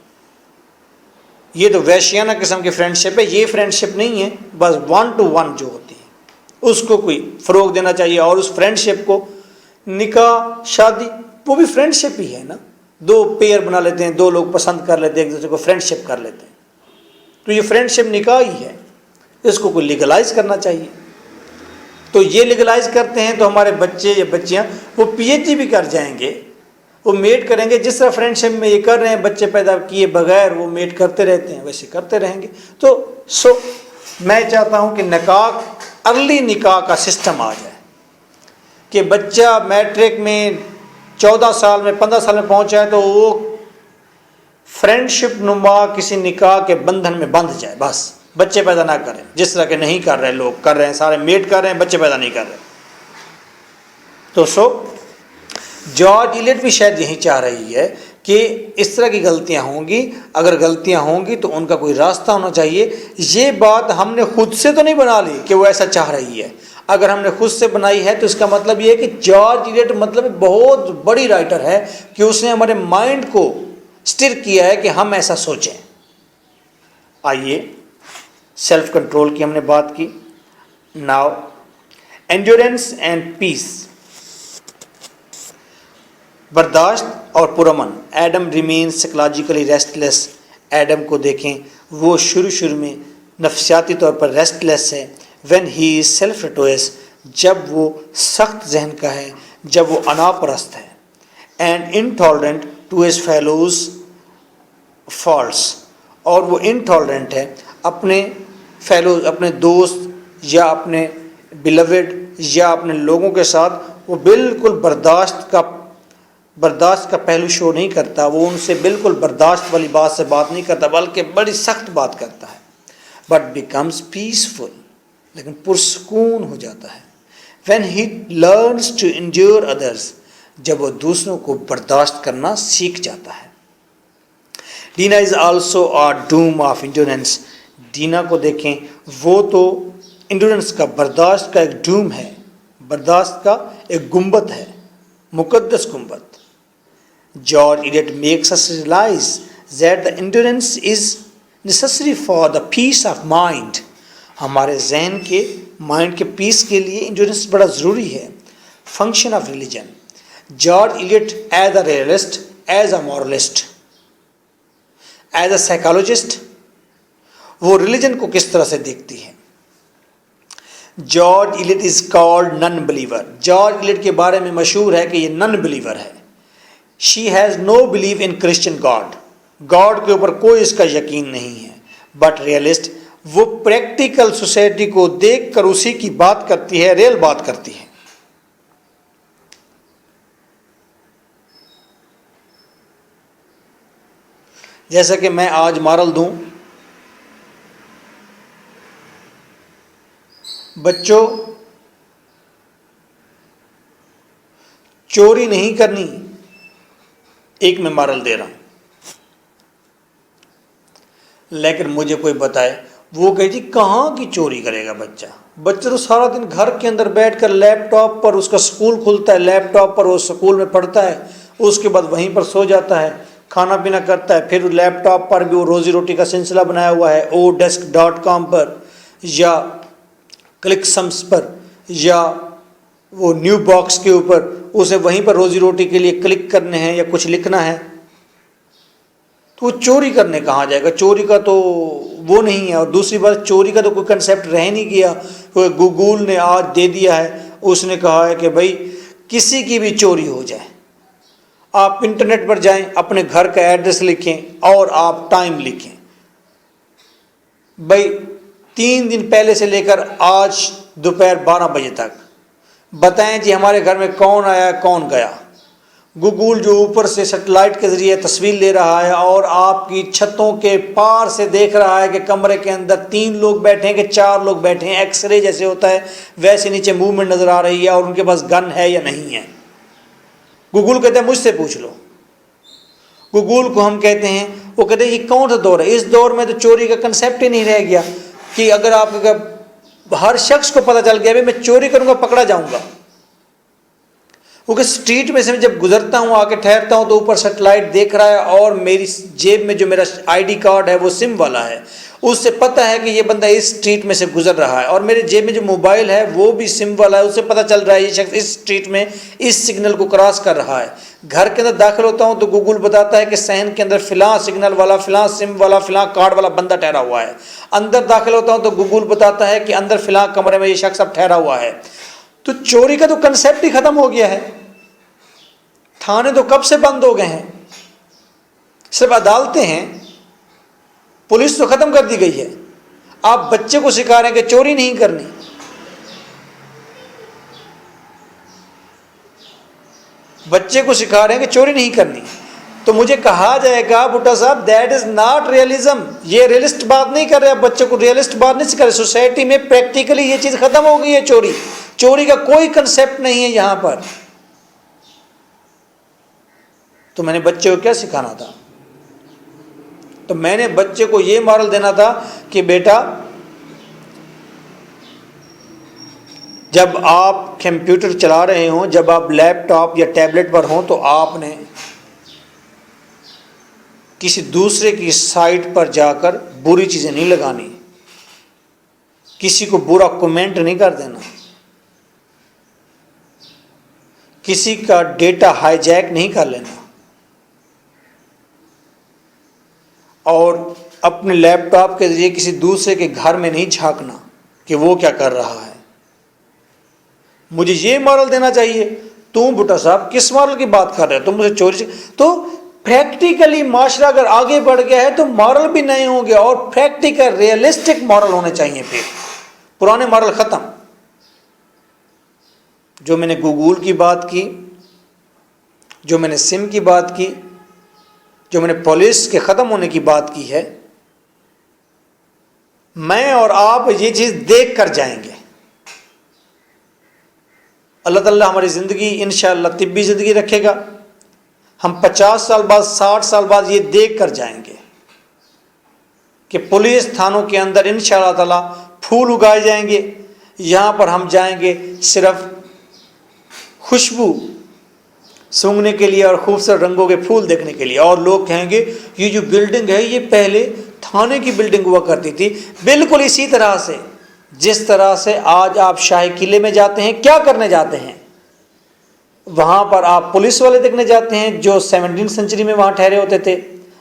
یہ تو وحشیانہ قسم کی فرینڈشپ ہے، یہ فرینڈشپ نہیں ہے. بس 1 to 1 جو ہوتی ہے اس کو کوئی فروغ دینا چاہیے. اور اس فرینڈشپ کو نکاح شادی وہ بھی فرینڈشپ ہی ہے نا. 2 پیئر بنا لیتے ہیں، 2 لوگ پسند کر لیتے ہیں، ایک دوسرے کو فرینڈشپ کر لیتے ہیں، تو یہ فرینڈشپ نکاح ہی ہے. اس کو کوئی لیگلائز کرنا چاہیے. تو یہ لیگلائز کرتے ہیں تو ہمارے بچے یا بچیاں وہ PhD بھی کر جائیں گے، وہ میٹ کریں گے. جس طرح فرینڈشپ میں یہ کر رہے ہیں، بچے پیدا کیے بغیر وہ میٹ کرتے رہتے ہیں، ویسے کرتے رہیں گے. تو میں چاہتا ہوں کہ نکاح، ارلی نکاح کا سسٹم آ جائے کہ بچہ میٹرک میں 14 سال میں 15 سال میں پہنچا ہے تو وہ فرینڈشپ نما کسی نکاح کے بندھن میں بندھ جائے. بس بچے پیدا نہ کریں، جس طرح کہ نہیں کر رہے لوگ، کر رہے ہیں سارے میٹ کر رہے ہیں، بچے پیدا نہیں کر رہے. تو جارج ایلیٹ بھی شاید یہی چاہ رہی ہے کہ اس طرح کی غلطیاں ہوں گی، اگر غلطیاں ہوں گی تو ان کا کوئی راستہ ہونا چاہیے. یہ بات ہم نے خود سے تو نہیں بنا لی کہ وہ ایسا چاہ رہی ہے. اگر ہم نے خود سے بنائی ہے تو اس کا مطلب یہ ہے کہ جارج ایلیٹ مطلب بہت بڑی رائٹر ہے کہ اس نے ہمارے مائنڈ کو اسٹر کیا ہے کہ ہم ایسا سوچیں. آئیے سیلف کنٹرول کی ہم نے بات کی. Now Endurance and peace. برداشت اور پرامن. ایڈم ریمین سائیکولوجیکلی ریسٹ لیس. ایڈم کو دیکھیں، وہ شروع میں نفسیاتی طور پر ریسٹ لیس ہے. وین ہی از سیلف ریٹویس، جب وہ سخت ذہن کا ہے، جب وہ انا پرست ہے. And intolerant to his fellows faults, اور وہ انٹالرنٹ ہے اپنے فیلوز، اپنے دوست یا اپنے بلوڈ یا اپنے لوگوں کے ساتھ وہ بالکل برداشت کا پہلو شو نہیں کرتا. وہ ان سے بالکل برداشت والی بات سے بات نہیں کرتا بلکہ بڑی سخت بات کرتا ہے. بٹ بیکمز پیسفل، لیکن پرسکون ہو جاتا ہے. When he learns to endure others, جب وہ دوسروں کو برداشت کرنا سیکھ جاتا ہے. Dinah is also a dome of endurance. Dinah کو دیکھیں، وہ تو انڈورنس کا، برداشت کا ایک ڈوم ہے، برداشت کا ایک گنبد ہے، مقدس گنبد. George Eliot makes us realize that the endurance is necessary for the peace of mind. ہمارے ذہن کے، مائنڈ کے پیس کے لیے انڈورنس بڑا ضروری ہے. Function of religion. George Eliot as a realist, as a moralist, as a psychologist, وہ ریلیجن کو کس طرح سے دیکھتی ہے. George Eliot is called non believer. George Eliot کے بارے میں مشہور ہے کہ یہ نن بلیور ہے. She has no believe in Christian God. God کے اوپر کوئی اس کا یقین نہیں ہے. بٹ ریئلسٹ، وہ پریکٹیکل سوسائٹی کو دیکھ کر اسی کی بات کرتی ہے، ریل بات کرتی ہے. جیسا کہ میں آج مارل دوں، بچوں چوری نہیں کرنی، ایک میں مارل دے رہا ہوں. لیکن مجھے کوئی بتائے، وہ کہ جی کہاں کی چوری کرے گا بچہ تو سارا دن گھر کے اندر بیٹھ کر لیپ ٹاپ پر، اس کا سکول کھلتا ہے، لیپ ٹاپ پر وہ سکول میں پڑھتا ہے، اس کے بعد وہیں پر سو جاتا ہے، کھانا پینا کرتا ہے، پھر لیپ ٹاپ پر بھی وہ روزی روٹی کا سلسلہ بنایا ہوا ہے، odesk.com پر یا کلک سمس پر یا وہ نیو باکس کے اوپر، اسے وہیں پر روزی روٹی کے لیے کلک کرنے ہیں یا کچھ لکھنا ہے. تو وہ چوری کرنے کہاں جائے گا؟ چوری کا تو وہ نہیں ہے. اور دوسری بات، چوری کا تو کوئی کنسیپٹ رہ نہیں گیا. گوگل نے آج دے دیا ہے، اس نے کہا ہے کہ بھائی کسی کی بھی چوری ہو جائے، آپ انٹرنیٹ پر جائیں، اپنے گھر کا ایڈریس لکھیں اور آپ ٹائم لکھیں. بھائی 3 دن پہلے سے لے کر آج دوپہر 12 بجے تک بتائیں جی ہمارے گھر میں کون آیا کون گیا. گوگل جو اوپر سے سیٹلائٹ کے ذریعے تصویر لے رہا ہے اور آپ کی چھتوں کے پار سے دیکھ رہا ہے کہ کمرے کے اندر 3 لوگ بیٹھے ہیں کہ 4 لوگ بیٹھے ہیں. ایکس رے جیسے ہوتا ہے ویسے نیچے موومنٹ نظر آ رہی ہے اور ان کے پاس گن ہے یا نہیں ہے. گوگل کہتے ہیں مجھ سے پوچھ لو. گوگل کو ہم کہتے ہیں، وہ کہتے ہیں یہ کون سا دور ہے؟ اس دور میں تو چوری کا کنسیپٹ ہی نہیں رہ گیا کہ اگر آپ ہر شخص کو پتہ چل گیا میں چوری کروں گا پکڑا جاؤں گا. کیونکہ اسٹریٹ میں سے جب گزرتا ہوں، آ کے ٹھہرتا ہوں تو اوپر سیٹلائٹ دیکھ رہا ہے اور میری جیب میں جو میرا آئی ڈی کارڈ ہے وہ سم والا ہے، اس سے پتہ ہے کہ یہ بندہ اس اسٹریٹ میں سے گزر رہا ہے. اور میرے جیب میں جو موبائل ہے وہ بھی سم والا ہے، اس سے پتہ چل رہا ہے یہ شخص اس اسٹریٹ میں اس سگنل کو کراس کر رہا ہے. گھر کے اندر داخل ہوتا ہوں تو گوگل بتاتا ہے کہ صحن کے اندر فلاں سگنل والا، فلاں سم والا، فلاں کارڈ والا بندہ ٹھہرا ہوا ہے. اندر داخل ہوتا ہوں تو گوگل بتاتا ہے کہ اندر فلاں کمرے میں یہ شخص اب ٹھہرا ہوا ہے. تو چوری کا تو کنسیپٹ ہی ختم ہو گیا ہے. تھانے تو کب سے بند ہو گئے ہیں، صرف عدالتیں ہیں، پولیس تو ختم کر دی گئی ہے. آپ بچے کو سکھا رہے ہیں کہ چوری نہیں کرنی. بچے کو سکھا رہے ہیں کہ چوری نہیں کرنی، تو مجھے کہا جائے گا بھٹا صاحب دیٹ از ناٹ ریئلزم. یہ ریئلسٹ بات نہیں کر رہے، آپ بچے کو ریئلسٹ بات نہیں سکھا رہے. سوسائٹی میں پریکٹیکلی یہ چیز ختم ہو گئی ہے. چوری کا کوئی کنسیپٹ نہیں ہے یہاں پر. تو میں نے بچے کو کیا سکھانا تھا؟ تو میں نے بچے کو یہ مورل دینا تھا کہ بیٹا جب آپ کمپیوٹر چلا رہے ہوں، جب آپ لیپ ٹاپ یا ٹیبلٹ پر ہوں، تو آپ نے کسی دوسرے کی سائٹ پر جا کر بری چیزیں نہیں لگانی، کسی کو برا کمنٹ نہیں کر دینا، کسی کا ڈیٹا ہائی جیک نہیں کر لینا، اور اپنے لیپ ٹاپ کے ذریعے کسی دوسرے کے گھر میں نہیں جھانکنا کہ وہ کیا کر رہا ہے۔ مجھے یہ مورل دینا چاہیے۔ تم بٹا صاحب کس مورل کی بات کر رہے ہو؟ تم مجھے چوری سے تو پریکٹیکلی معاشرہ اگر آگے بڑھ گیا ہے تو مورل بھی نئے ہوں گے، اور پریکٹیکل ریئلسٹک مورل ہونے چاہیے۔ پھر پرانے مورل ختم۔ جو میں نے گوگل کی بات کی، جو میں نے سم کی بات کی، جو میں نے پولیس کے ختم ہونے کی بات کی ہے، میں اور آپ یہ چیز دیکھ کر جائیں گے۔ اللہ تعالیٰ ہماری زندگی انشاءاللہ طبی زندگی رکھے گا، ہم 50 سال بعد 60 سال بعد یہ دیکھ کر جائیں گے کہ پولیس تھانوں کے اندر انشاءاللہ تعالیٰ پھول اگائے جائیں گے۔ یہاں پر ہم جائیں گے صرف خوشبو سونگھنے کے لیے اور خوبصورت رنگوں کے پھول دیکھنے کے لیے، اور لوگ کہیں گے یہ جو بلڈنگ ہے یہ پہلے تھانے کی بلڈنگ ہوا کرتی تھی۔ بالکل اسی طرح سے جس طرح سے آج آپ شاہی قلعے میں جاتے ہیں، کیا کرنے جاتے ہیں؟ وہاں پر آپ پولیس والے دیکھنے جاتے ہیں جو 17 سینچری میں وہاں ٹھہرے ہوتے تھے،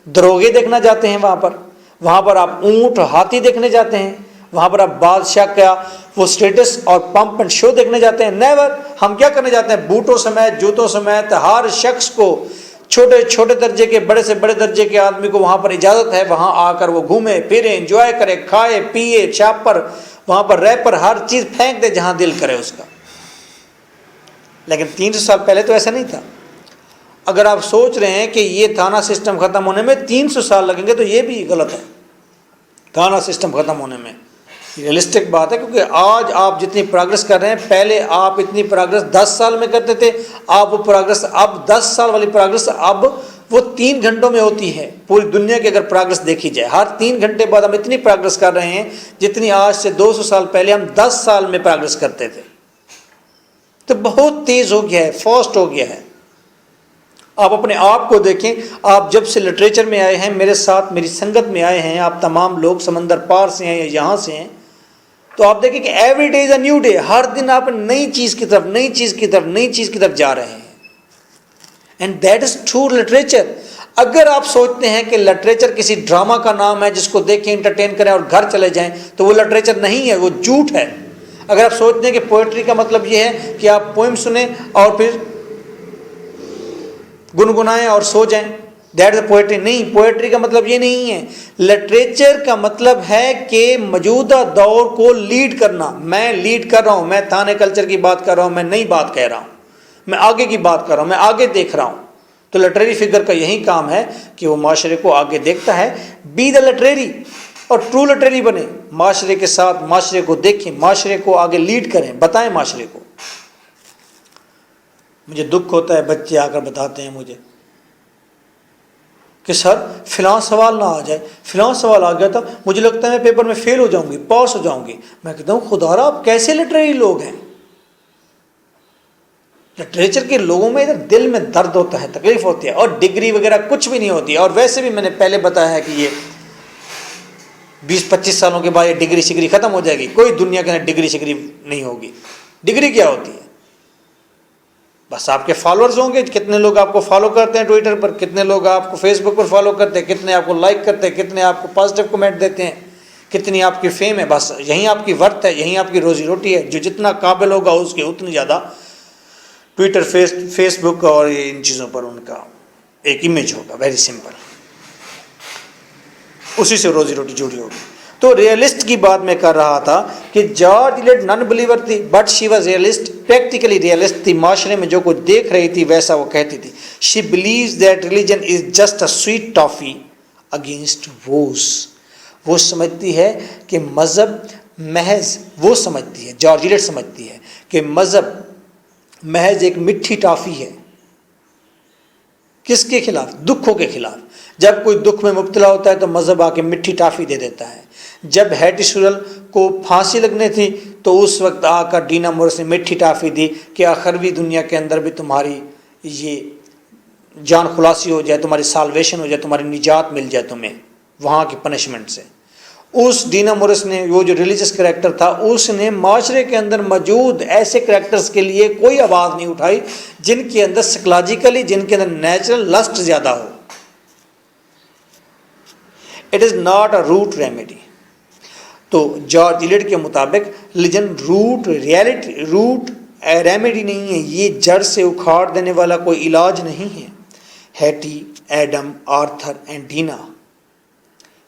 دروگے دیکھنا جاتے ہیں وہاں پر آپ اونٹ ہاتھی دیکھنے جاتے ہیں، وہاں پر آپ بادشاہ کا وہ سٹیٹس اور پمپ اینڈ شو دیکھنے جاتے ہیں؟ نیور۔ ہم کیا کرنے جاتے ہیں؟ بوٹوں سمیت جوتوں سمیت ہر شخص کو، چھوٹے چھوٹے درجے کے بڑے سے بڑے درجے کے آدمی کو وہاں پر اجازت ہے وہاں آ کر وہ گھومے پھرے، انجوائے کرے، کھائے پیے، شاپر وہاں پر ریپر ہر چیز پھینک دے جہاں دل کرے اس کا۔ لیکن 300 سال پہلے تو ایسا نہیں تھا۔ اگر آپ سوچ رہے ہیں کہ یہ تھانہ سسٹم ختم ہونے میں 300 سال لگیں گے تو یہ بھی غلط ہے۔ تھانہ سسٹم ختم ہونے میں ریئلسٹک بات ہے، کیونکہ آج آپ جتنی پروگرس کر رہے ہیں، پہلے آپ اتنی پروگرس 10 سال میں کرتے تھے، آپ وہ پروگرس اب 10 سال والی پروگرس اب وہ 3 گھنٹوں میں ہوتی ہے۔ پوری دنیا کی اگر پروگرس دیکھی جائے، ہر 3 گھنٹے بعد ہم اتنی پروگرس کر رہے ہیں جتنی آج سے 200 سال پہلے ہم 10 سال میں پروگرس کرتے تھے۔ تو بہت تیز ہو گیا ہے، فاسٹ ہو گیا ہے۔ آپ اپنے آپ کو دیکھیں، آپ جب سے لٹریچر میں آئے ہیں، میرے ساتھ میری سنگت میں آئے ہیں، آپ تمام لوگ سمندر پار سے ہیں یا یہاں سے ہیں، تو آپ دیکھیں کہ every day is a new day. ہر دن آپ نئی چیز کی طرف نئی چیز کی طرف نئی چیز کی طرف جا رہے ہیں، and that is true literature. اگر آپ سوچتے ہیں کہ لٹریچر کسی ڈرامہ کا نام ہے جس کو دیکھیں انٹرٹین کریں اور گھر چلے جائیں، تو وہ لٹریچر نہیں ہے، وہ جھوٹ ہے۔ اگر آپ سوچتے ہیں کہ پوئٹری کا مطلب یہ ہے کہ آپ پوئم سنیں اور پھر گنگنائیں اور سو جائیں، دیٹ از پوئٹری، نہیں، پوئٹری کا مطلب یہ نہیں ہے۔ لٹریچر کا مطلب ہے کہ موجودہ دور کو لیڈ کرنا۔ میں لیڈ کر رہا ہوں، میں تھانے کلچر کی بات کر رہا ہوں، میں نئی بات کہہ رہا ہوں، میں آگے کی بات کر رہا ہوں، میں آگے دیکھ رہا ہوں۔ تو لٹریری فگر کا یہی کام ہے کہ وہ معاشرے کو آگے دیکھتا ہے۔ بی دا لٹریری، اور ٹرو لٹریری بنے، معاشرے کے ساتھ معاشرے کو دیکھیں، معاشرے کو آگے لیڈ کریں، بتائیں معاشرے کو۔ مجھے دکھ ہوتا ہے، بچے آ کر بتاتے ہیں مجھے کہ سر فلاں سوال نہ آ جائے، فلاں سوال آ گیا تھا، مجھے لگتا ہے میں پیپر میں فیل ہو جاؤں گی، پاس ہو جاؤں گی۔ میں کہتا ہوں خدا را آپ کیسے لٹریری لوگ ہیں؟ لٹریچر کے لوگوں میں ادھر دل میں درد ہوتا ہے، تکلیف ہوتی ہے، اور ڈگری وغیرہ کچھ بھی نہیں ہوتی ہے۔ اور ویسے بھی میں نے پہلے بتایا ہے کہ یہ 20-25 سالوں کے بعد یہ ڈگری شگری ختم ہو جائے گی، کوئی دنیا کے اندر ڈگری شگری نہیں ہوگی۔ ڈگری کیا ہوتی ہے؟ بس آپ کے فالوورز ہوں گے، کتنے لوگ آپ کو فالو کرتے ہیں ٹویٹر پر، کتنے لوگ آپ کو فیس بک پر فالو کرتے ہیں، کتنے آپ کو لائک کرتے ہیں، کتنے آپ کو پازیٹیو کمنٹ دیتے ہیں، کتنی آپ کی فیم ہے۔ بس یہیں آپ کی ورتھ ہے، یہیں آپ کی روزی روٹی ہے۔ جو جتنا قابل ہوگا اس کی اتنی زیادہ ٹویٹر، فیس بک اور ان چیزوں پر ان کا ایک امیج ہوگا، ویری سمپل، اسی سے روزی روٹی جڑی ہوگی۔ تو ریئلسٹ کی بات میں کر رہا تھا کہ جارج ایلیٹ نان بلیور تھی، but she was realist, practically realist تھی۔ معاشرے میں جو کچھ دیکھ رہی تھی ویسا وہ کہتی تھی۔ She believes that religion is just a sweet toffee against woes. وہ سمجھتی ہے کہ مذہب محض، وہ سمجھتی ہے، جارج ایلیٹ سمجھتی ہے کہ مذہب محض ایک میٹھی ٹافی ہے کس کے خلاف؟ دکھوں کے خلاف. جب کوئی دکھ میں مبتلا ہوتا ہے تو مذہب آ کے مٹھی ٹافی دے دیتا ہے. جب ہیٹی سورل کو پھانسی لگنے تھی تو اس وقت آ کر ڈینا مورس نے مٹھی ٹافی دی کہ آخروی دنیا کے اندر بھی تمہاری یہ جان خلاصی ہو جائے، تمہاری سالویشن ہو جائے، تمہاری نجات مل جائے تمہیں وہاں کی پنشمنٹ سے. اس ڈینا مورس نے، وہ جو ریلیجس کریکٹر تھا، اس نے معاشرے کے اندر موجود ایسے کریکٹرز کے لیے کوئی آواز نہیں اٹھائی جن کے اندر سائیکولوجیکلی، جن کے اندر نیچرل لسٹ زیادہ ہو. It is not a root remedy. تو جارج ایلیٹ کے مطابق ریلیجن روٹ ریمیڈی نہیں ہے، یہ جڑ سے اکھاڑ دینے والا کوئی علاج نہیں ہے. Haiti, Adam, Arthur and Diana.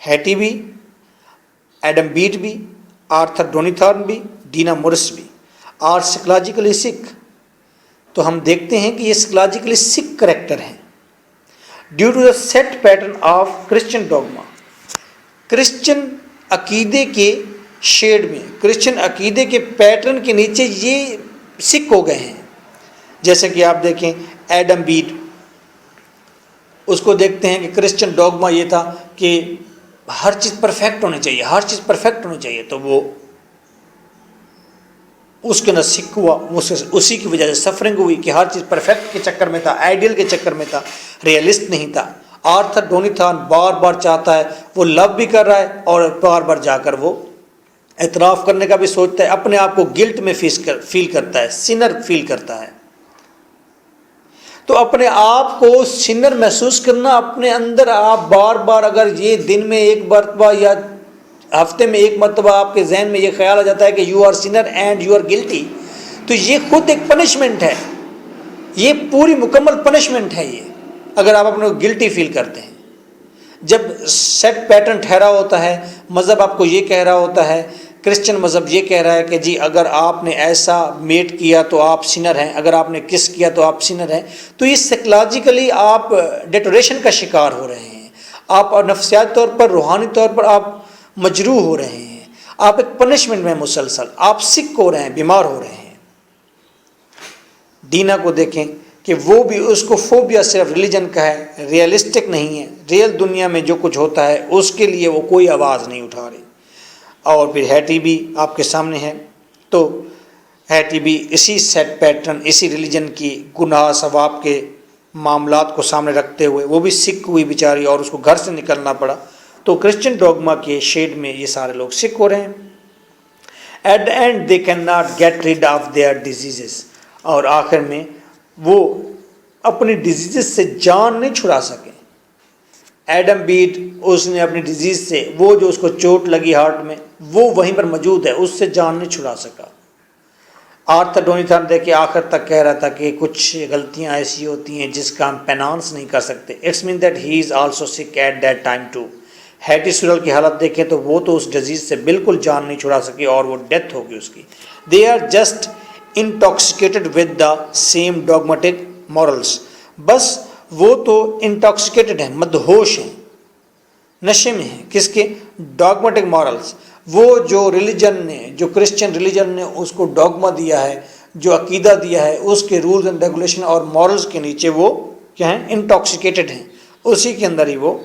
Haiti بھی، ایڈم بیٹ بھی، آرتھر ڈونیتھارن بھی، ڈینا مورس بھی آر سائیکولوجیکلی سک. تو ہم دیکھتے ہیں کہ یہ سائیکولوجیکلی سک کریکٹر ہیں due to the set pattern of Christian dogma. Christian عقیدے کے شیڈ میں، کرسچن عقیدے کے پیٹرن کے نیچے یہ سک ہو گئے ہیں. جیسے کہ آپ دیکھیں ایڈم بیٹ، اس کو دیکھتے ہیں کہ کرسچن ڈوگما یہ تھا کہ ہر چیز پرفیکٹ ہونی چاہیے، ہر چیز پرفیکٹ ہونی چاہیے. تو وہ اس کے اندر سک ہوا، اسی کی وجہ سے سفرنگ ہوئی کہ ہر چیز پرفیکٹ کے چکر میں تھا، آئیڈیل کے چکر میں تھا، ریئلسٹ نہیں تھا. آرتھر ڈونیتھارن بار بار چاہتا ہے، وہ لو بھی کر رہا ہے اور بار بار جا کر وہ اعتراف کرنے کا بھی سوچتا ہے، اپنے آپ کو گلٹ میں فیل کرتا ہے، سنر فیل کرتا ہے. تو اپنے آپ کو سنر محسوس کرنا، اپنے اندر آپ بار بار اگر یہ دن میں ایک مرتبہ یا ہفتے میں ایک مرتبہ آپ کے ذہن میں یہ خیال آ جاتا ہے کہ you are sinner and you are guilty, تو یہ خود ایک پنشمنٹ ہے، یہ پوری مکمل پنشمنٹ ہے یہ، اگر آپ اپنے کو گلٹی فیل کرتے ہیں. جب سیٹ پیٹرن ٹھہرا ہوتا ہے، مذہب آپ کو یہ کہہ رہا ہوتا ہے، کرسچن مذہب یہ کہہ رہا ہے کہ جی اگر آپ نے ایسا میٹ کیا تو آپ سنر ہیں، اگر آپ نے کس کیا تو آپ سنر ہیں، تو یہ سائیکولوجیکلی آپ ڈیٹوریشن کا شکار ہو رہے ہیں، آپ نفسیاتی طور پر، روحانی طور پر آپ مجروح ہو رہے ہیں، آپ ایک پنشمنٹ میں مسلسل آپ سک ہو رہے ہیں، بیمار ہو رہے ہیں. ڈینا کو دیکھیں کہ وہ بھی، اس کو فوبیا صرف ریلیجن کا ہے، ریئلسٹک نہیں ہے، ریئل دنیا میں جو کچھ ہوتا ہے اس کے لیے وہ کوئی آواز نہیں اٹھا رہی. اور پھر ہیٹی بھی آپ کے سامنے ہے. تو ہیٹی بھی اسی سیٹ پیٹرن، اسی ریلیجن کی گناہ ثواب کے معاملات کو سامنے رکھتے ہوئے وہ بھی سک ہوئی بیچاری، اور اس کو گھر سے نکلنا پڑا. تو کرسچن ڈوگما کے شیڈ میں یہ سارے لوگ سک ہو رہے ہیں. At the end they can not get rid of their diseases. اور آخر میں وہ اپنی ڈیزیزز سے جان نہیں چھڑا سکے. ایڈم بیٹ، اس نے اپنی ڈیزیز سے، وہ جو اس کو چوٹ لگی ہارٹ میں، وہ وہیں پر موجود ہے، اس سے جان نہیں چھڑا سکا. آرتھر ڈونیتھارن دیکھے آخر تک کہہ رہا تھا کہ کچھ غلطیاں ایسی ہوتی ہیں جس کا ہم پینانس نہیں کر سکتے. It's mean that he is also sick at that time too. Hetty Sorrel کی حالت دیکھیں تو وہ تو اس ڈیزیز سے بالکل جان نہیں چھڑا سکی اور وہ ڈیتھ ہوگی اس کی. They are just intoxicated with the same dogmatic morals. بس وہ تو انٹاکسیکیٹڈ ہیں، مدہوش ہیں، نشے میں ہیں، کس کے؟ ڈاگماٹک مورلس. وہ جو ریلیجن نے، جو کرسچن ریلیجن نے اس کو ڈوگما دیا ہے، جو عقیدہ دیا ہے، اس کے رولز اینڈ ریگولیشن اور مورلس کے نیچے وہ کیا ہیں؟ انٹاکسیکیٹڈ ہیں، اسی کے اندر ہی وہ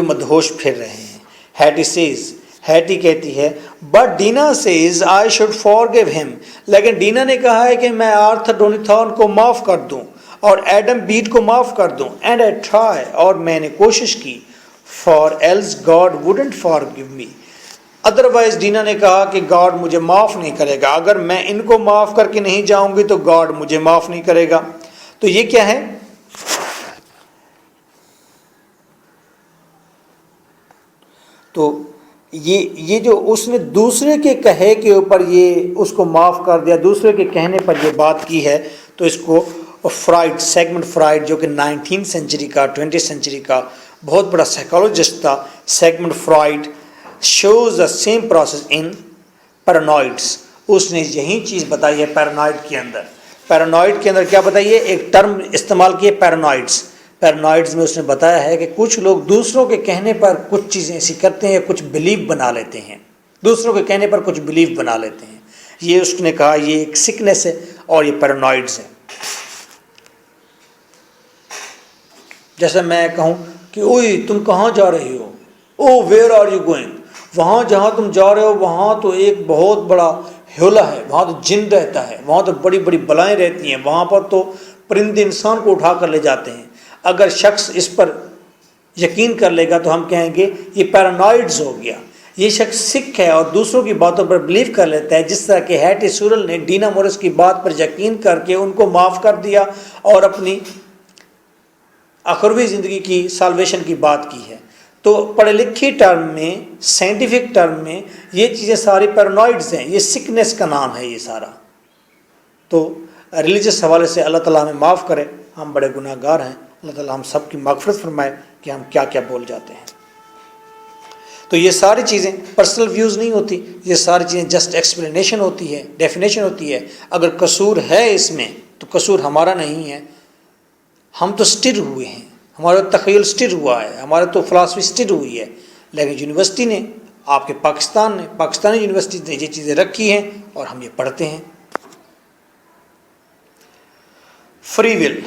مدہوش پھر رہے ہیں. ہیٹی سیز، ہیٹی کہتی ہے but Diana says I should forgive ہم. لیکن ڈینا نے کہا ہے کہ میں آرتھر ڈونیتھارن کو معاف کر دوں اور ایڈم بیٹ کو معاف کر دوں. اینڈ آئی ٹرائی، اور میں نے کوشش کی. For else God wouldn't forgive me. Otherwise Dinah نے کہا کہ گاڈ مجھے معاف نہیں کرے گا، اگر میں ان کو معاف کر کے نہیں جاؤں گی تو گاڈ مجھے معاف نہیں کرے گا. تو یہ کیا ہے؟ تو یہ جو اس نے دوسرے کے کہے کے اوپر یہ اس کو معاف کر دیا، دوسرے کے کہنے پر یہ بات کی ہے، تو اس کو فرائڈ، سیگمنٹ فرائڈ، جو کہ 19 سینچری کا، 20 سینچری کا بہت بڑا سائیکالوجسٹ تھا، Sigmund Freud shows the same process in paranoids. اس نے یہی چیز بتائی ہے پیرانوئڈ کے اندر. پیرانوئڈ کے اندر کیا بتائیے؟ ایک ٹرم استعمال کیے، پیرانوئڈس. پیرانوئڈز میں اس نے بتایا ہے کہ کچھ لوگ دوسروں کے کہنے پر کچھ چیزیں ایسی کرتے ہیں یا کچھ بلیو بنا لیتے ہیں، دوسروں کے کہنے پر کچھ بلیو بنا لیتے ہیں. یہ اس نے کہا یہ ایک سکنس ہے اور یہ پیرانوئڈز ہیں. جیسے میں کہوں کہ اوئی تم کہاں جا رہی ہو، او ویئر آر یو گوئنگ، وہاں جہاں تم جا رہے ہو وہاں تو ایک بہت بڑا ہیولا ہے، وہاں تو جن رہتا ہے، وہاں تو بڑی بڑی بلائیں رہتی ہیں، وہاں پر تو پرندے انسان کو اٹھا کر لے جاتے ہیں. اگر شخص اس پر یقین کر لے گا تو ہم کہیں گے یہ پیرانوئڈز ہو گیا. یہ شخص سکھ ہے اور دوسروں کی باتوں پر بلیو کر لیتا ہے، جس طرح کہ ہیٹی سورل نے ڈینا مورس کی بات پر یقین کر کے ان کو معاف کر دیا اور اپنی اخروی زندگی کی سالویشن کی بات کی ہے. تو پڑھے لکھی ٹرم میں، سائنٹیفک ٹرم میں یہ چیزیں ساری پیرانوئڈز ہیں، یہ سکنس کا نام ہے یہ سارا. تو ریلیجس حوالے سے اللہ تعالیٰ ہمیں معاف کرے، ہم بڑے گناہ گار ہیں، اللہ تعالیٰ ہم سب کی مغفرت فرمائے کہ ہم کیا کیا بول جاتے ہیں. تو یہ ساری چیزیں پرسنل ویوز نہیں ہوتی، یہ ساری چیزیں جسٹ ایکسپلینیشن ہوتی ہے، ڈیفینیشن ہوتی ہے. اگر قصور ہے اس میں تو قصور ہمارا نہیں ہے، ہم تو سٹر ہوئے ہیں، ہمارا تخیل سٹر ہوا ہے، ہمارا تو فلاسفی سٹر ہوئی ہے. لیکن یونیورسٹی نے، آپ کے پاکستان نے، پاکستانی یونیورسٹی نے یہ چیزیں رکھی ہیں اور ہم یہ پڑھتے ہیں. Free will,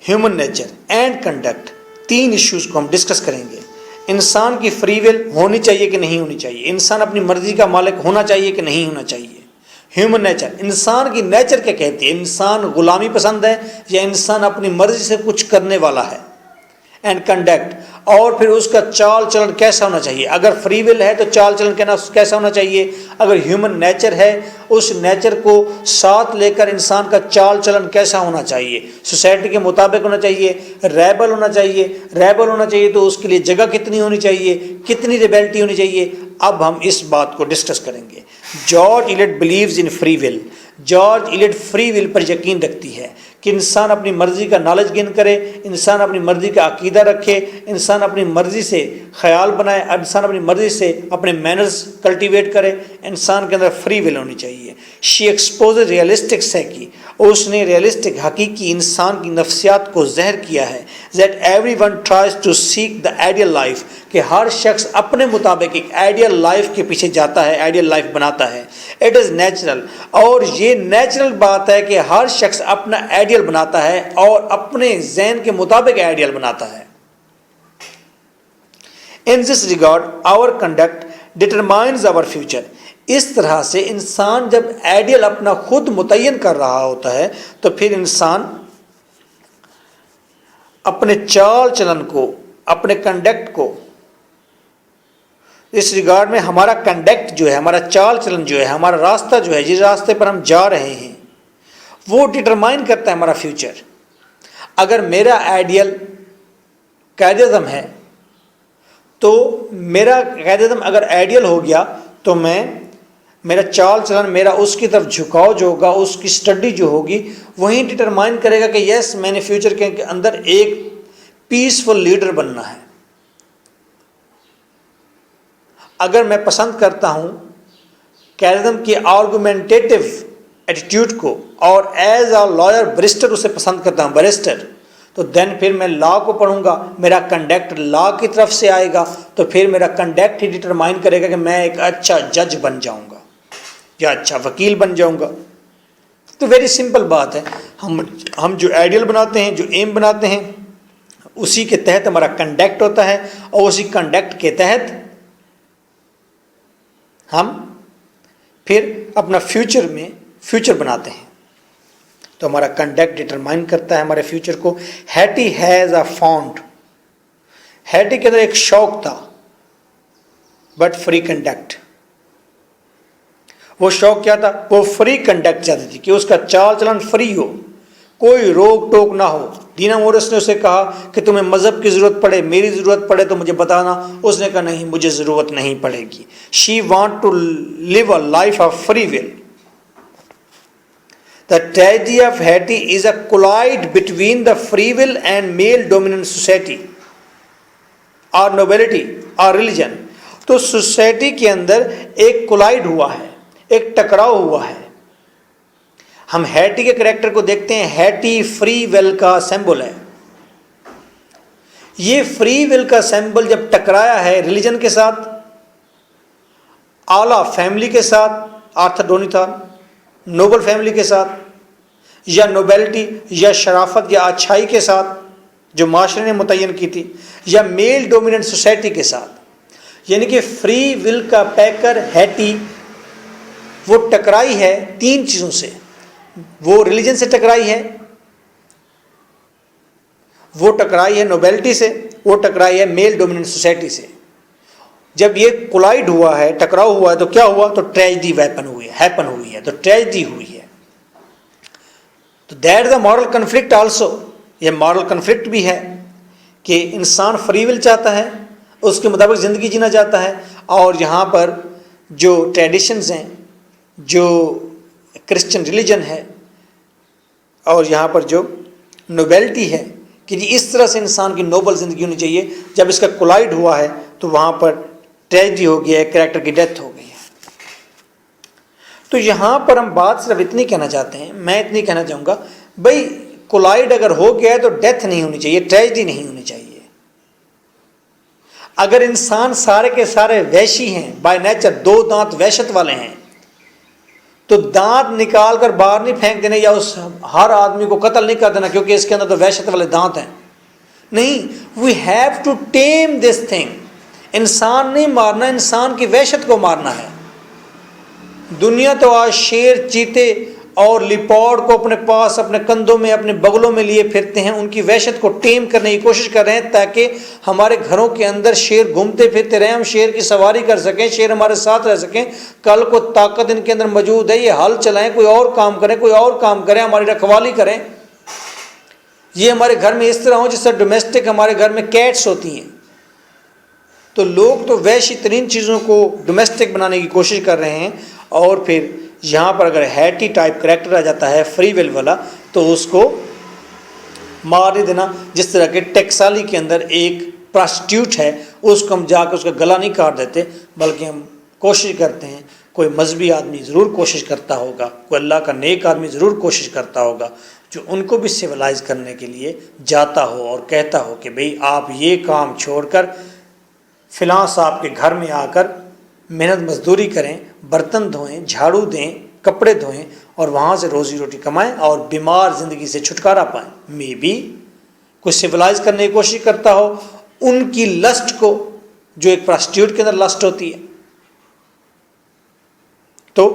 human nature and conduct, تین ایشوز کو ہم ڈسکس کریں گے. انسان کی فری ول ہونی چاہیے کہ نہیں ہونی چاہیے، انسان اپنی مرضی کا مالک ہونا چاہیے کہ نہیں ہونا چاہیے. ہیومن نیچر، انسان کی نیچر کیا کہتی ہے، انسان غلامی پسند ہے یا انسان اپنی مرضی سے کچھ کرنے والا ہے. اینڈ کنڈکٹ، اور پھر اس کا چال چلن کیسا ہونا چاہیے. اگر فری ول ہے تو چال چلن کیسا ہونا چاہیے. اگر ہیومن نیچر ہے اس نیچر کو ساتھ لے کر انسان کا چال چلن کیسا ہونا چاہیے. سوسائٹی کے مطابق ہونا چاہیے، ریبل ہونا چاہیے. ریبل ہونا چاہیے تو اس کے لیے جگہ کتنی ہونی چاہیے، کتنی ریبلٹی ہونی چاہیے. اب ہم اس بات کو ڈسکس کریں گے. George Eliot believes in free will. George Eliot free will پر یقین رکھتی ہے کہ انسان اپنی مرضی کا نالج گین کرے، انسان اپنی مرضی کا عقیدہ رکھے، انسان اپنی مرضی سے خیال بنائے، انسان اپنی مرضی سے اپنے مینرز کلٹیویٹ کرے. انسان کے اندر فری ول ہونی چاہیے. شی ایکسپوز ریئلسٹک سائیکی، اس نے ریئلسٹک حقیقی انسان کی نفسیات کو زہر کیا ہے. That every one tries to seek the ideal life, کہ ہر شخص اپنے مطابق ایک آئیڈیل لائف کے پیچھے جاتا ہے، آئیڈیل لائف بناتا ہے. اٹ از نیچرل، اور یہ نیچرل بات ہے کہ ہر شخص اپنا آئیڈیل بناتا ہے اور اپنے ذہن کے مطابق آئیڈیل بناتا ہے. In this regard our conduct determines our future. اس طرح سے انسان جب آئیڈیل اپنا خود متعین کر رہا ہوتا ہے تو پھر انسان اپنے چال چلن کو، اپنے کنڈکٹ کو، اس ریگارڈ میں ہمارا کنڈکٹ جو ہے، ہمارا چال چلن جو ہے، ہمارا راستہ جو ہے، جس راستے پر ہم جا رہے ہیں وہ ڈٹرمائن کرتا ہے ہمارا فیوچر. اگر میرا آئیڈیل قائد اعظم ہے تو میرا قائد اعظم اگر آئیڈیل ہو گیا تو میرا چال چلن، میرا اس کی طرف جھکاؤ جو ہوگا، اس کی اسٹڈی جو ہوگی وہیں ڈٹرمائن کرے گا کہ یس میں نے فیوچر کے اندر ایک پیسفل لیڈر بننا ہے. اگر میں پسند کرتا ہوں قائد اعظم کی آرگومنٹیٹو ایٹیٹیوڈ کو اور ایز اے لائر بریسٹر اسے پسند کرتا ہوں، بیرسٹر، تو دین پھر میں لا کو پڑھوں گا، میرا کنڈکٹ لا کی طرف سے آئے گا تو پھر میرا کنڈکٹ ہی ڈٹرمائن کرے گا کہ میں ایک اچھا جج بن جاؤں گا یا اچھا وکیل بن جاؤں گا. تو ویری سمپل بات ہے، ہم جو آئیڈیل بناتے ہیں، جو ایم بناتے ہیں، اسی کے تحت ہمارا کنڈکٹ ہوتا ہے اور اسی کنڈکٹ کے تحت ہم پھر اپنا فیوچر بناتے ہیں. تو ہمارا کنڈکٹ ڈٹرمائن کرتا ہے ہمارے فیوچر کو. Haiti has a font, Haiti کے اندر ایک شوق تھا بٹ فری کنڈکٹ. وہ شوق کیا تھا؟ وہ فری کنڈکٹ چاہتی تھی کہ اس کا چال چلن فری ہو، کوئی روک ٹوک نہ ہو. ڈینا مورس نے اسے کہا کہ تمہیں مذہب کی ضرورت پڑے، میری ضرورت پڑے تو مجھے بتانا. اس نے کہا نہیں، مجھے ضرورت نہیں پڑے گی. She want to live a life of free will. The tragedy of Haiti is a collide between the free will and male dominant society or nobility or religion. تو سوسائٹی کے اندر ایک کولائڈ ہوا ہے، ایک ٹکراؤ ہوا ہے. ہم ہیٹی کے کریکٹر کو دیکھتے ہیں، ہیٹی فری ول کا سمبل ہے. یہ فری ول کا سمبل جب ٹکرایا ہے ریلیجن کے ساتھ، اعلیٰ فیملی کے ساتھ، آرتھر ڈونی تھا، نوبل فیملی کے ساتھ، یا نوبیلٹی یا شرافت یا اچھائی کے ساتھ جو معاشرے نے متعین کی تھی، یا میل ڈومیننٹ سوسائٹی کے ساتھ؟ یعنی کہ فری ول کا پیکر ہیٹی وہ ٹکرائی ہے تین چیزوں سے. وہ ریلیجن سے ٹکرائی ہے، وہ ٹکرائی ہے نوبیلٹی سے، وہ ٹکرائی ہے میل ڈومیننٹ سوسائٹی سے. جب یہ کولائڈ ہوا ہے، ٹکراؤ ہوا ہے، تو کیا ہوا؟ تو ٹریجڈی ہیپن ہوئی ہے، تو ٹریجڈی ہوئی ہے. تو that the moral conflict also, یہ مارل کنفلکٹ بھی ہے کہ انسان فری ول چاہتا ہے، اس کے مطابق زندگی جینا چاہتا ہے، اور یہاں پر جو ٹریڈیشنز ہیں، جو کرسچن ریلیجن ہے، اور یہاں پر جو نوبیلٹی ہے کہ جی اس طرح سے انسان کی نوبل زندگی ہونی چاہیے، جب اس کا کولائڈ ہوا ہے تو وہاں پر ٹریجڈی ہو گیا ہے، کریکٹر کی ڈیتھ ہو گئی ہے. تو یہاں پر ہم بات صرف اتنی کہنا چاہتے ہیں، میں اتنی کہنا چاہوں گا، بھائی کولائڈ اگر ہو گیا ہے تو ڈیتھ نہیں ہونی چاہیے، ٹریجڈی نہیں ہونی چاہیے. اگر انسان سارے کے سارے وحشی ہیں، بائی نیچر دو دانت وحشت والے ہیں، تو دانت نکال کر باہر نہیں پھینک دینے، یا اس ہر آدمی کو قتل نہیں کر دینا کیونکہ اس کے اندر تو وحشت والے دانت ہیں. نہیں، we have to tame this thing. انسان نہیں مارنا، انسان کی وحشت کو مارنا ہے. دنیا تو آج شیر، چیتے اور لیپارڈ کو اپنے پاس، اپنے کندھوں میں، اپنے بغلوں میں لیے پھرتے ہیں، ان کی وحشت کو ٹیم کرنے کی کوشش کر رہے ہیں تاکہ ہمارے گھروں کے اندر شیر گھومتے پھرتے رہیں، ہم شیر کی سواری کر سکیں، شیر ہمارے ساتھ رہ سکیں. کل کو طاقت ان کے اندر موجود ہے، یہ ہل چلائیں، کوئی اور کام کریں، کوئی اور کام کریں، ہماری رکھوالی کریں. یہ ہمارے گھر میں اس طرح ہو جس سے ڈومیسٹک ہمارے گھر میں کیٹس ہوتی ہیں. تو لوگ تو وحشی ترین چیزوں کو ڈومیسٹک بنانے کی کوشش کر رہے ہیں، اور پھر یہاں پر اگر ہیٹی ٹائپ کریکٹر آ جاتا ہے فری ول والا تو اس کو مار نہیں دینا. جس طرح کہ ٹیکسالی کے اندر ایک پراسٹیوٹ ہے، اس کو ہم جا کے اس کا گلا نہیں کاٹ دیتے، بلکہ ہم کوشش کرتے ہیں، کوئی مذہبی آدمی ضرور کوشش کرتا ہوگا، کوئی اللہ کا نیک آدمی ضرور کوشش کرتا ہوگا جو ان کو بھی سیولائز کرنے کے لیے جاتا ہو اور کہتا ہو کہ بھئی آپ یہ کام چھوڑ کر فلاں صاحب کے گھر میں آ کر محنت مزدوری کریں، برتن دھوئیں، جھاڑو دیں، کپڑے دھوئیں، اور وہاں سے روزی روٹی کمائیں اور بیمار زندگی سے چھٹکارا پائیں. مے بی کوئی سیولائز کرنے کی کوشش کرتا ہو ان کی لسٹ کو، جو ایک پراسٹیوٹ کے اندر لسٹ ہوتی ہے. تو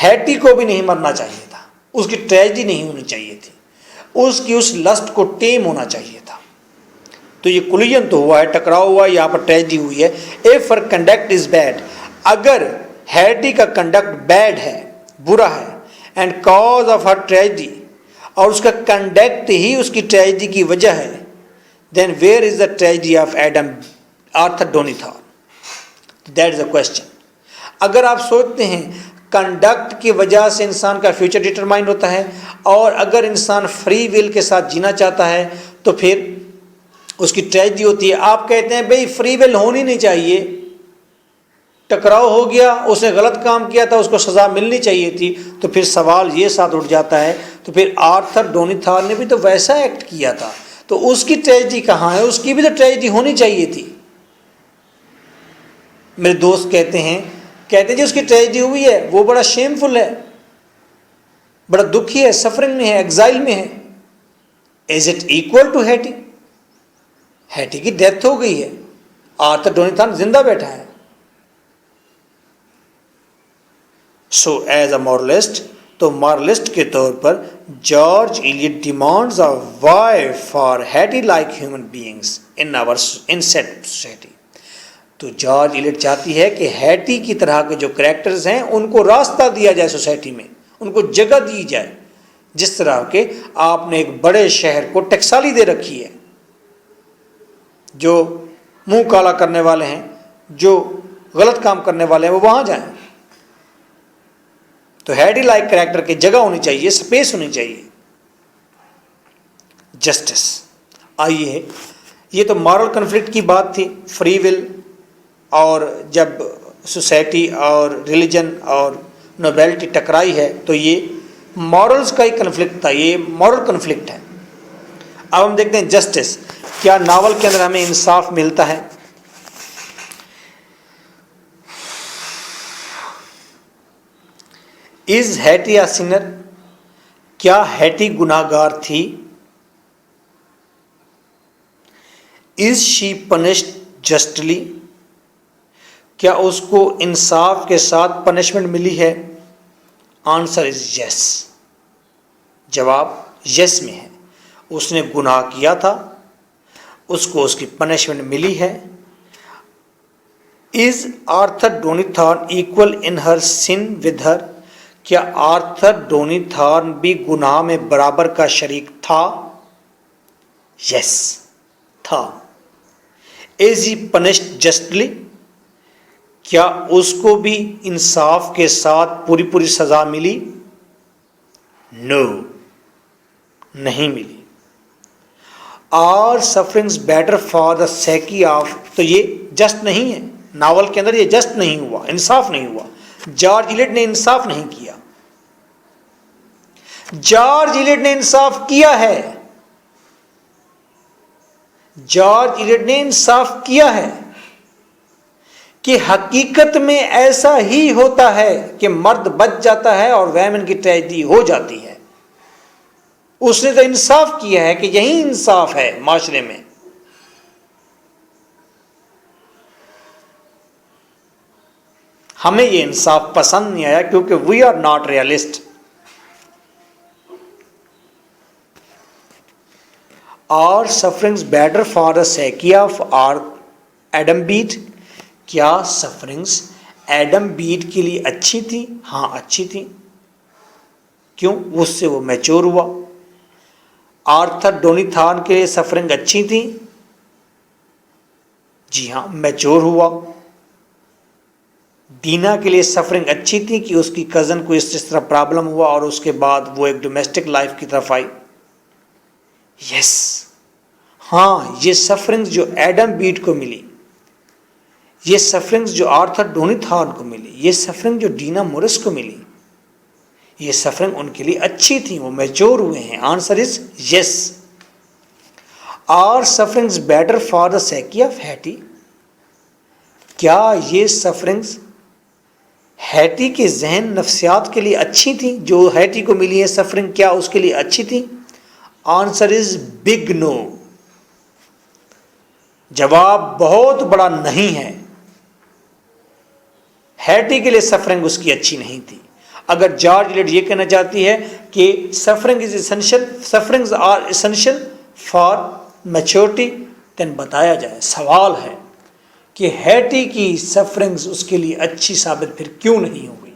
ہیٹی کو بھی نہیں مرنا چاہیے تھا، اس کی ٹریجڈی نہیں ہونی چاہیے تھی، اس کی اس لسٹ کو ٹیم ہونا چاہیے تھا. تو یہ کولوژن تو ہوا ہے، ٹکراؤ ہوا ہے، یہاں پر ٹریجڈی ہوئی ہے. if her conduct is bad، اگر ہیٹی کا کنڈکٹ بیڈ ہے، برا ہے، and cause of her tragedy, اور اس کا کنڈکٹ ہی اس کی ٹریجڈی کی وجہ ہے، then where is the tragedy of Arthur Donnithorne? That is a question. اگر آپ سوچتے ہیں کنڈکٹ کی وجہ سے انسان کا فیوچر ڈٹرمائنڈ ہوتا ہے، اور اگر انسان فری ول کے ساتھ جینا چاہتا ہے تو پھر اس کی ٹریجڈی ہوتی ہے. آپ کہتے ہیں بھئی فری ول ہونی نہیں چاہیے، ٹکراؤ ہو گیا، اس نے غلط کام کیا تھا، اس کو سزا ملنی چاہیے تھی. تو پھر سوال یہ ساتھ اٹھ جاتا ہے، تو پھر آرتھر ڈونیتھار نے بھی تو ویسا ایکٹ کیا تھا، تو اس کی ٹریجڈی کہاں ہے؟ اس کی بھی تو ٹریجڈی ہونی چاہیے تھی. میرے دوست کہتے ہیں جی اس کی ٹریجڈی ہوئی ہے، وہ بڑا شیم فل ہے، بڑا دکھی ہے، سفرنگ میں ہے، ایگزائل میں ہے. Is it equal to Hetty? Hetty کی ڈیتھ ہو گئی ہے، آرتھر ڈونیتھار زندہ بیٹھا ہے. سو ایز اے مورلسٹ، تو مورلسٹ کے طور پر George Eliot demands a wife for Hetty like human beings in set society. تو جارج ایلیٹ چاہتی ہے کہ ہیٹی کی طرح کے جو کریکٹرز ہیں ان کو راستہ دیا جائے سوسائٹی میں، ان کو جگہ دی جائے. جس طرح کہ آپ نے ایک بڑے شہر کو ٹیکسالی دے رکھی ہے، جو منہ کالا کرنے والے ہیں، جو غلط کام کرنے والے ہیں، وہ وہاں جائیں. تو ہیڈی لائک کریکٹر کی جگہ ہونی چاہیے، سپیس ہونی چاہیے. جسٹس. آئیے، یہ تو مارل کنفلکٹ کی بات تھی، فری ول اور جب سوسائٹی اور ریلیجن اور نوبیلٹی ٹکرائی ہے تو یہ مورلز کا ہی کنفلکٹ تھا، یہ مورل کنفلکٹ ہے. اب ہم دیکھتے ہیں جسٹس. کیا ناول کے اندر ہمیں انصاف ملتا ہے؟ از ہیٹی اے سنر؟ کیا ہیٹی گناہ گار تھی؟ از شی پنشڈ جسٹلی؟ کیا اس کو انصاف کے ساتھ پنشمنٹ ملی ہے؟ آنسر از یس. جواب یس میں ہے. اس نے گناہ کیا تھا، اس کو اس کی پنشمنٹ ملی ہے. Is Arthur Donnithorne equal in her sin with her? کیا آرتھر ڈونی تھارن بھی گناہ میں برابر کا شریک تھا؟ یس تھا. از ہی پنشڈ جسٹلی؟ کیا اس کو بھی انصاف کے ساتھ پوری سزا ملی؟ نو، نہیں ملی. Are sufferings better for the sake of? تو یہ جسٹ نہیں ہے، ناول کے اندر یہ جسٹ نہیں ہوا، انصاف نہیں ہوا. جارج ایلیٹ نے انصاف نہیں کیا. جارج ایلیٹ نے انصاف کیا ہے. جارج ایلیٹ نے انصاف کیا ہے کہ حقیقت میں ایسا ہی ہوتا ہے کہ مرد بچ جاتا ہے اور ویمن کی ٹریجڈی ہو جاتی ہے. اس نے تو انصاف کیا ہے کہ یہی انصاف ہے معاشرے میں. ہمیں یہ انصاف پسند نہیں آیا کیونکہ we are not realist. Are sufferings better for the sake of our Adam Bede? کیا سفرنگز ایڈم بیٹ کے لیے اچھی تھی؟ ہاں اچھی تھی. کیوں؟ اس سے وہ میچور ہوا. آرتھر ڈونی تھارن کے لیے سفرنگ اچھی تھی؟ جی ہاں، میچور ہوا. دینا کے لیے سفرنگ اچھی تھی کہ اس کی کزن کو اس طرح پرابلم ہوا اور اس کے بعد وہ ایک ڈومیسٹک لائف کی طرف آئی. یس، ہاں، یہ سفرنگز جو ایڈم بیٹ کو ملی، یہ سفرنگز جو آرتھر ڈونی تھارن کو ملی، یہ سفرنگ جو ڈینا مورس کو ملی، یہ سفرنگ ان کے لیے اچھی تھی، وہ میچور ہوئے ہیں. Answer is yes. Are sufferings better for the sake of Hetty? کیا یہ سفرنگز ہیٹی کے ذہن نفسیات کے لیے اچھی تھی؟ جو ہیٹی کو ملی ہے سفرنگ، کیا اس کے لیے اچھی تھی؟ Answer is big no. جواب بہت بڑا نہیں ہے. ہیٹی کے لیے سفرنگ اس کی اچھی نہیں تھی. اگر جارج ایلیٹ یہ کہنا چاہتی ہے کہ suffering is essential, sufferings are essential for maturity, then بتایا جائے. سوال ہے کہ ہیٹی کی سفرنگز اس کے لیے اچھی ثابت پھر کیوں نہیں ہوئی؟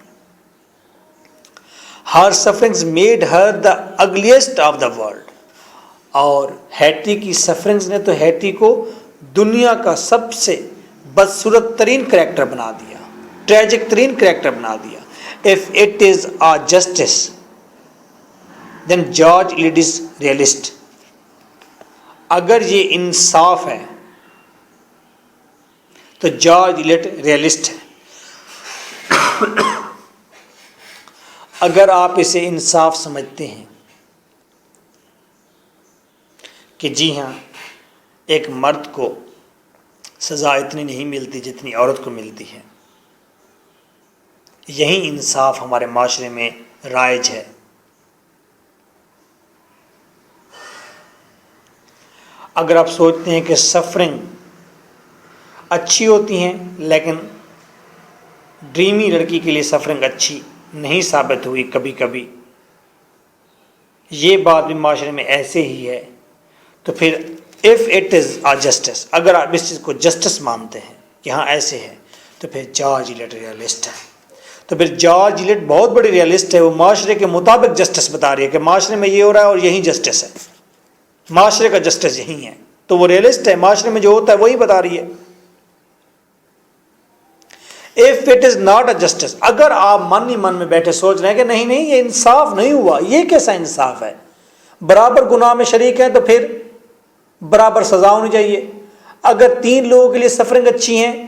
Her sufferings made her the ugliest of the world. اور ہیٹی کی سفرنگز نے تو ہیٹی کو دنیا کا سب سے بدصورت ترین کریکٹر بنا دیا، ٹریجک ترین کریکٹر بنا دیا. If it is a justice, then George Eliot is realist. اگر یہ انصاف ہے تو جارج ایلیٹ ریئلسٹ ہے. اگر آپ اسے انصاف سمجھتے ہیں کہ جی ہاں ایک مرد کو سزا اتنی نہیں ملتی جتنی عورت کو ملتی ہے، یہی انصاف ہمارے معاشرے میں رائج ہے. اگر آپ سوچتے ہیں کہ سفرنگ اچھی ہوتی ہیں لیکن ڈریمی لڑکی کے لیے سفرنگ اچھی نہیں ثابت ہوئی کبھی کبھی، یہ بات بھی معاشرے میں ایسے ہی ہے، تو پھر if it is a justice, اگر آپ اس چیز کو جسٹس مانتے ہیں کہ ہاں ایسے ہے، تو پھر جارج ایلیٹ ریئلسٹ ہے. تو پھر جارج ایلیٹ بہت بڑی ریئلسٹ ہے. وہ معاشرے کے مطابق جسٹس بتا رہی ہے کہ معاشرے میں یہ ہو رہا ہے اور یہی جسٹس ہے، معاشرے کا جسٹس یہی ہے. تو وہ ریئلسٹ ہے، معاشرے میں جو ہوتا ہے وہی بتا رہی ہے. If it is not a justice، اگر آپ من ہی من میں بیٹھے سوچ رہے ہیں کہ نہیں یہ انصاف نہیں ہوا، یہ کیسا انصاف ہے، برابر گناہ میں شریک ہیں تو پھر برابر سزا ہونی چاہیے. اگر 3 لوگوں کے لیے سفرنگ اچھی ہیں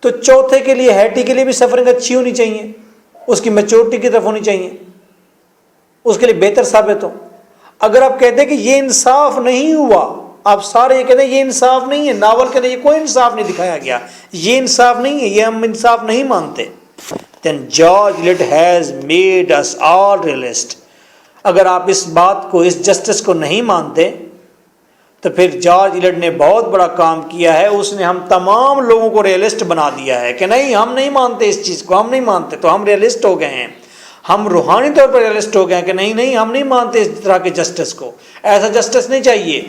تو چوتھے کے لیے ہیٹی کے لیے بھی سفرنگ اچھی ہونی چاہیے، اس کی میچورٹی کی طرف ہونی چاہیے، اس کے لیے بہتر ثابت ہو. اگر آپ کہتے ہیں کہ یہ انصاف نہیں ہوا، آپ سارے یہ کہتے ہیں یہ انصاف نہیں ہے، ناول کے اندر یہ کوئی انصاف نہیں دکھایا گیا، یہ انصاف نہیں ہے، یہ ہم انصاف نہیں مانتے، then George Eliot has made us all realist. اگر آپ اس بات کو، اس جسٹس کو نہیں مانتے تو پھر جارج ایلیٹ نے بہت بڑا کام کیا ہے. اس نے ہم تمام لوگوں کو ریئلسٹ بنا دیا ہے کہ نہیں ہم نہیں مانتے اس چیز کو، ہم نہیں مانتے، تو ہم ریئلسٹ ہو گئے ہیں. ہم روحانی طور پر ریئلسٹ ہو گئے ہیں کہ نہیں ہم نہیں مانتے اس طرح کے جسٹس کو. ایسا جسٹس نہیں چاہیے.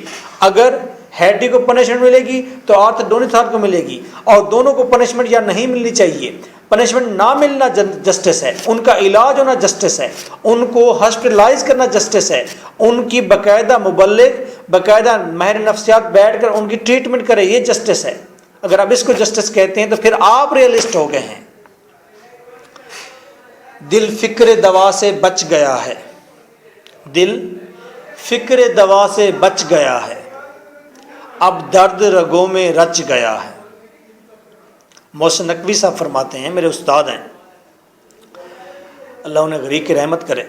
اگر ہیٹی کو پنشمنٹ ملے گی تو آرتھر ڈونیتھارن کو ملے گی، اور دونوں کو پنشمنٹ یا نہیں ملنی چاہیے. پنشمنٹ نہ ملنا جسٹس ہے، ان کا علاج ہونا جسٹس ہے، ان کو ہاسپٹلائز کرنا جسٹس ہے، ان کی باقاعدہ مبلغ، باقاعدہ ماہر نفسیات بیٹھ کر ان کی ٹریٹمنٹ کرے، یہ جسٹس ہے. اگر آپ اس کو جسٹس کہتے ہیں تو پھر آپ ریئلسٹ ہو گئے ہیں. دل فکر دوا سے بچ گیا ہے، دل فکر دوا سے بچ گیا ہے، اب درد رگوں میں رچ گیا ہے. محسن نقوی صاحب فرماتے ہیں، میرے استاد ہیں، اللہ انہیں غریق کی رحمت کرے،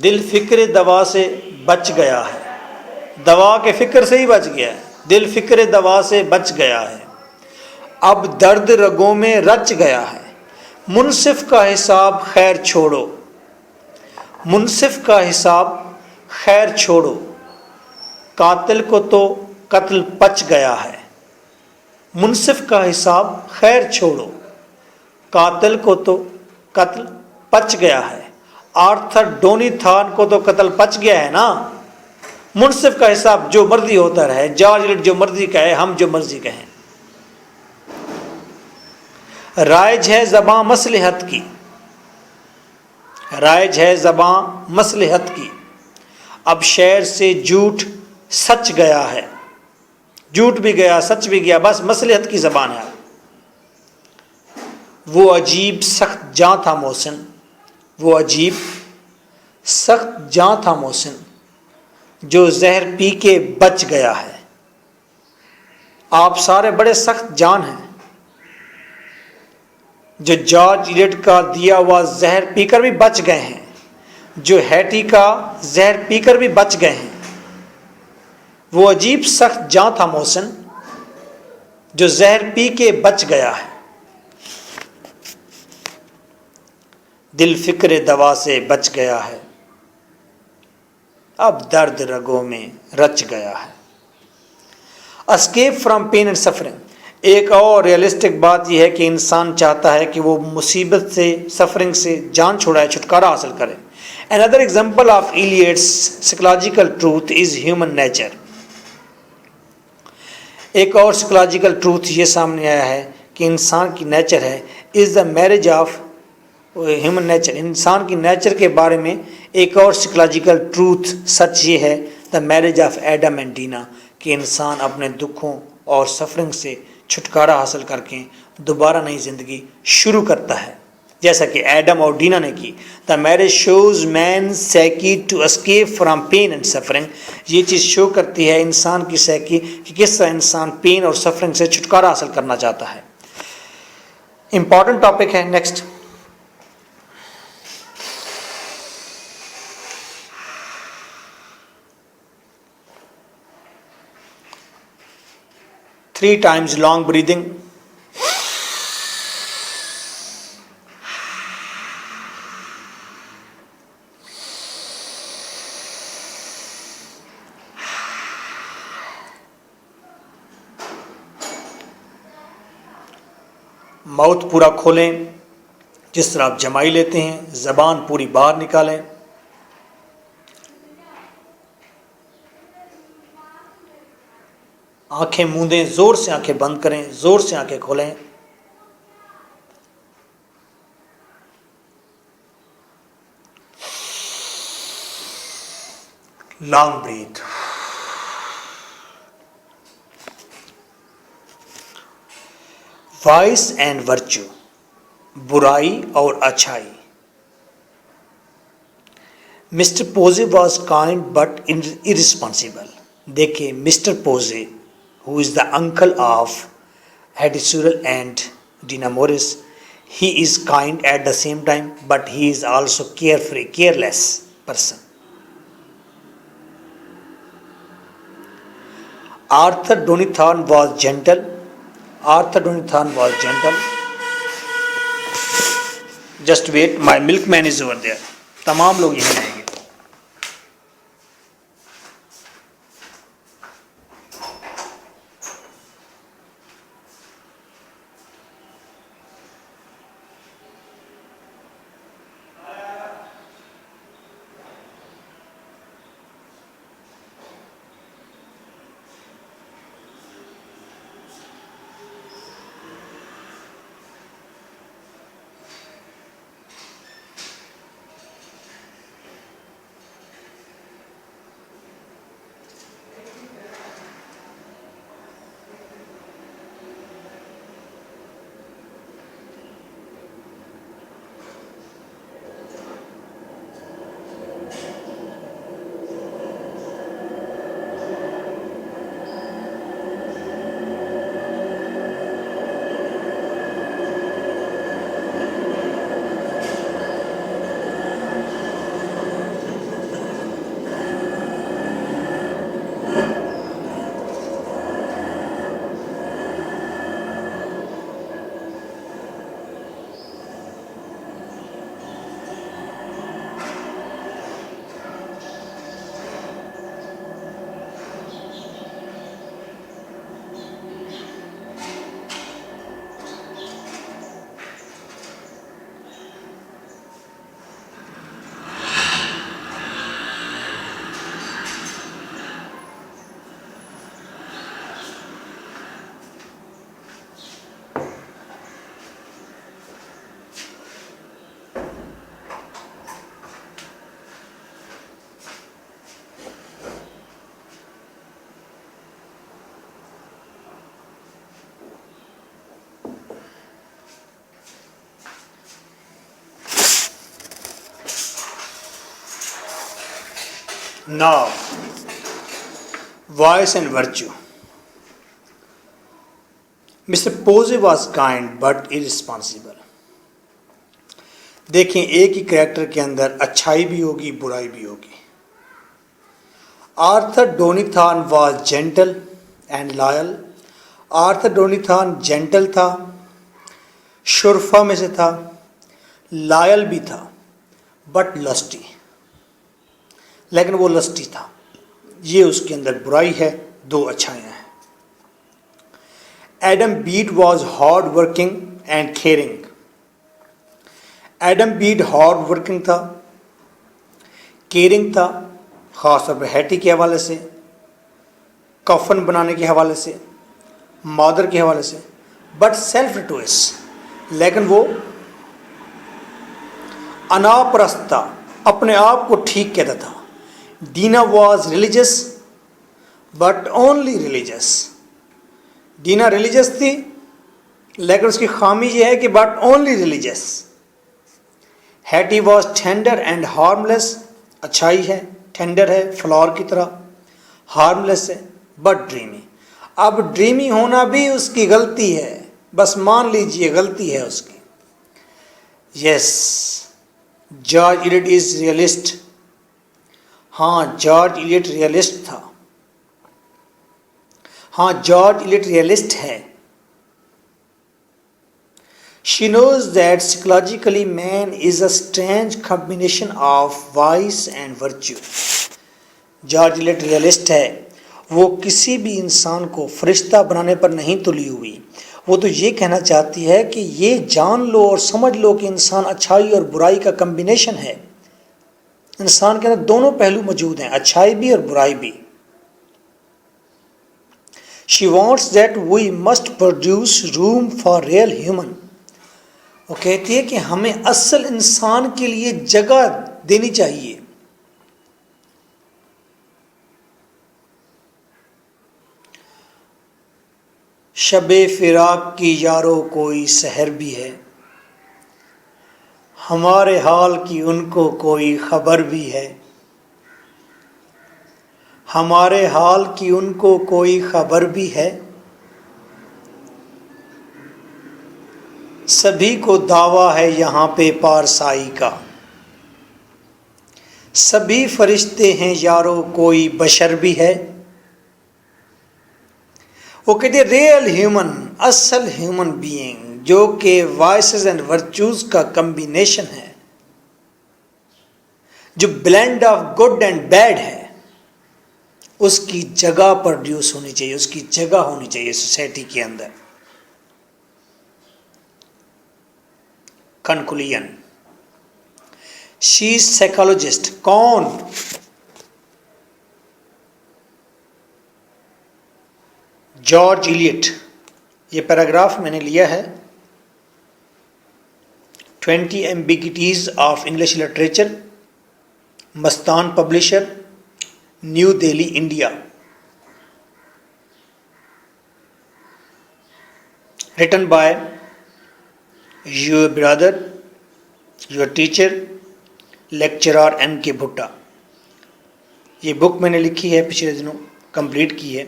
دل فکر دوا سے بچ گیا ہے، دوا کے فکر سے ہی بچ گیا ہے، دل فکر دوا سے بچ گیا ہے، اب درد رگوں میں رچ گیا ہے. منصف کا حساب خیر چھوڑو، منصف کا حساب خیر چھوڑو، قاتل کو تو قتل پچ گیا ہے. منصف کا حساب خیر چھوڑو، قاتل کو تو قتل پچ گیا ہے. آرتھر ڈونیتھارن کو تو قتل پچ گیا ہے نا. منصف کا حساب جو مرضی ہوتا رہے، جارج ایلیٹ جو مرضی کہے، ہم جو مرضی کہیں. رائج ہے زباں مصلحت کی، رائج ہے زباں مصلحت کی، اب شعر سے جھوٹ سچ گیا ہے، جھوٹ بھی گیا سچ بھی گیا، بس مصلحت کی زبان ہے. وہ عجیب سخت جاں تھا محسن، وہ عجیب سخت جاں تھا محسن، جو زہر پی کے بچ گیا ہے. آپ سارے بڑے سخت جان ہیں جو جارج ایلیٹ کا دیا ہوا زہر پی کر بھی بچ گئے ہیں، جو ہیٹی کا زہر پی کر بھی بچ گئے ہیں. وہ عجیب سخت جاں تھا محسن، جو زہر پی کے بچ گیا ہے. دل فکر دوا سے بچ گیا ہے، اب درد رگوں میں رچ گیا ہے. Escape from pain and suffering. ایک اور ریئلسٹک بات یہ ہے کہ انسان چاہتا ہے کہ وہ مصیبت سے، سفرنگ سے جان چھڑائے، چھٹکارا حاصل کرے. Another example of Eliot's psychological truth is human nature. ایک اور psychological truth یہ سامنے آیا ہے کہ انسان کی نیچر ہے، is the marriage of human nature. انسان کی نیچر کے بارے میں ایک اور psychological truth سچ یہ ہے، the marriage of Adam and Dina، کہ انسان اپنے دکھوں اور سفرنگ سے چھٹکارا حاصل کر کے دوبارہ نئی زندگی شروع کرتا ہے، جیسا کہ ایڈم اور ڈینا نے کی. The marriage shows man psyche to escape from pain and suffering. یہ چیز شو کرتی ہے انسان کی سائکی کہ کس طرح انسان پین اور سفرنگ سے چھٹکارا حاصل کرنا چاہتا ہے. امپورٹنٹ ٹاپک ہے. Next, three times long breathing. Mouth پورا کھولیں جس طرح آپ جمائی لیتے ہیں، زبان پوری باہر نکالیں. آنکھیں موندیں، زور سے آنکھیں بند کریں، زور سے آنکھیں کھولیں. Long breath. Vice and virtue, برائی اور اچھائی. Mister Poyser was kind but irresponsible. دیکھیں mister Poyser who is the uncle of Hattie Surrell and Dina Morris, he is kind at the same time, but he is also carefree, careless person. Arthur Donithorn was gentle. Arthur Donithorn was gentle. Just wait, my milkman is over there. تمام لوگ یہیں آئیں گے. Now, vice and virtue. Mr. Pose was kind but irresponsible. دیکھیں ایک ہی کریکٹر کے اندر اچھائی بھی ہوگی برائی بھی ہوگی. Arthur Donnithorne was gentle and loyal. Arthur Donnithorne gentle تھا, شرفا میں سے تھا, لائل بھی تھا, بٹ لسٹی, لیکن وہ لسٹی تھا. یہ اس کے اندر برائی ہے, دو اچھائیاں ہیں. Adam Bede was hard working and caring. Adam Bede hard working تھا, کیئرنگ تھا, خاص طور پہ ہیٹی کے حوالے سے, کفن بنانے کے حوالے سے, مادر کے حوالے سے, بٹ سیلف ریٹویس, لیکن وہ انا پرست تھا, اپنے آپ کو ٹھیک کہتا تھا. Diana was religious but only religious. Diana religious تھی لیکن اس کی خامی یہ ہے کہ but only religious. Haiti was tender and harmless. اچھائی ہے, ٹینڈر ہے, فلاور کی طرح, ہارملیس ہے, بٹ ڈریمی. اب ڈریمی ہونا بھی اس کی غلطی ہے, بس مان لیجئے غلطی ہے اس کی. یس, جارج ایلیٹ از ریئلسٹ. ہاں جارج ایلیٹ ریئلسٹ تھا. ہاں جارج ایلیٹ ریئلسٹ ہے. She knows that psychologically man is a strange combination of vice and virtue. George elite realist ہے. وہ کسی بھی انسان کو فرشتہ بنانے پر نہیں تلی ہوئی. وہ تو یہ کہنا چاہتی ہے کہ یہ جان لو اور سمجھ لو کہ انسان اچھائی اور برائی کا کمبینیشن ہے. انسان کے اندر دونوں پہلو موجود ہیں, اچھائی بھی اور برائی بھی. She wants that we must produce room for real human. وہ کہتی ہے کہ ہمیں اصل انسان کے لیے جگہ دینی چاہیے. شب فراق کی یارو کوئی سحر بھی ہے, ہمارے حال کی ان کو کوئی خبر بھی ہے. ہمارے حال کی ان کو کوئی خبر بھی ہے. سبھی کو دعویٰ ہے یہاں پہ پارسائی کا. سبھی فرشتے ہیں یارو کوئی بشر بھی ہے. وہ کہتے ہیں ریئل ہیومن, اصل ہیومن بینگ جو کہ وائسز اینڈ ورچوز کا کمبینیشن ہے, جو blend of good and bad ہے, اس کی جگہ پروڈیوس ہونی چاہیے, اس کی جگہ ہونی چاہیے سوسائٹی کے اندر. کنکلوژن. She is psychologist. کون؟ George Eliot. یہ پیراگراف میں نے لیا ہے 20 ambiguities of English literature, Mastan publisher, New Delhi, India. Written by your brother, your teacher, lecturer M K Bhatta. یہ بک میں نے لکھی ہے, پچھلے دنوں کمپلیٹ کی ہے.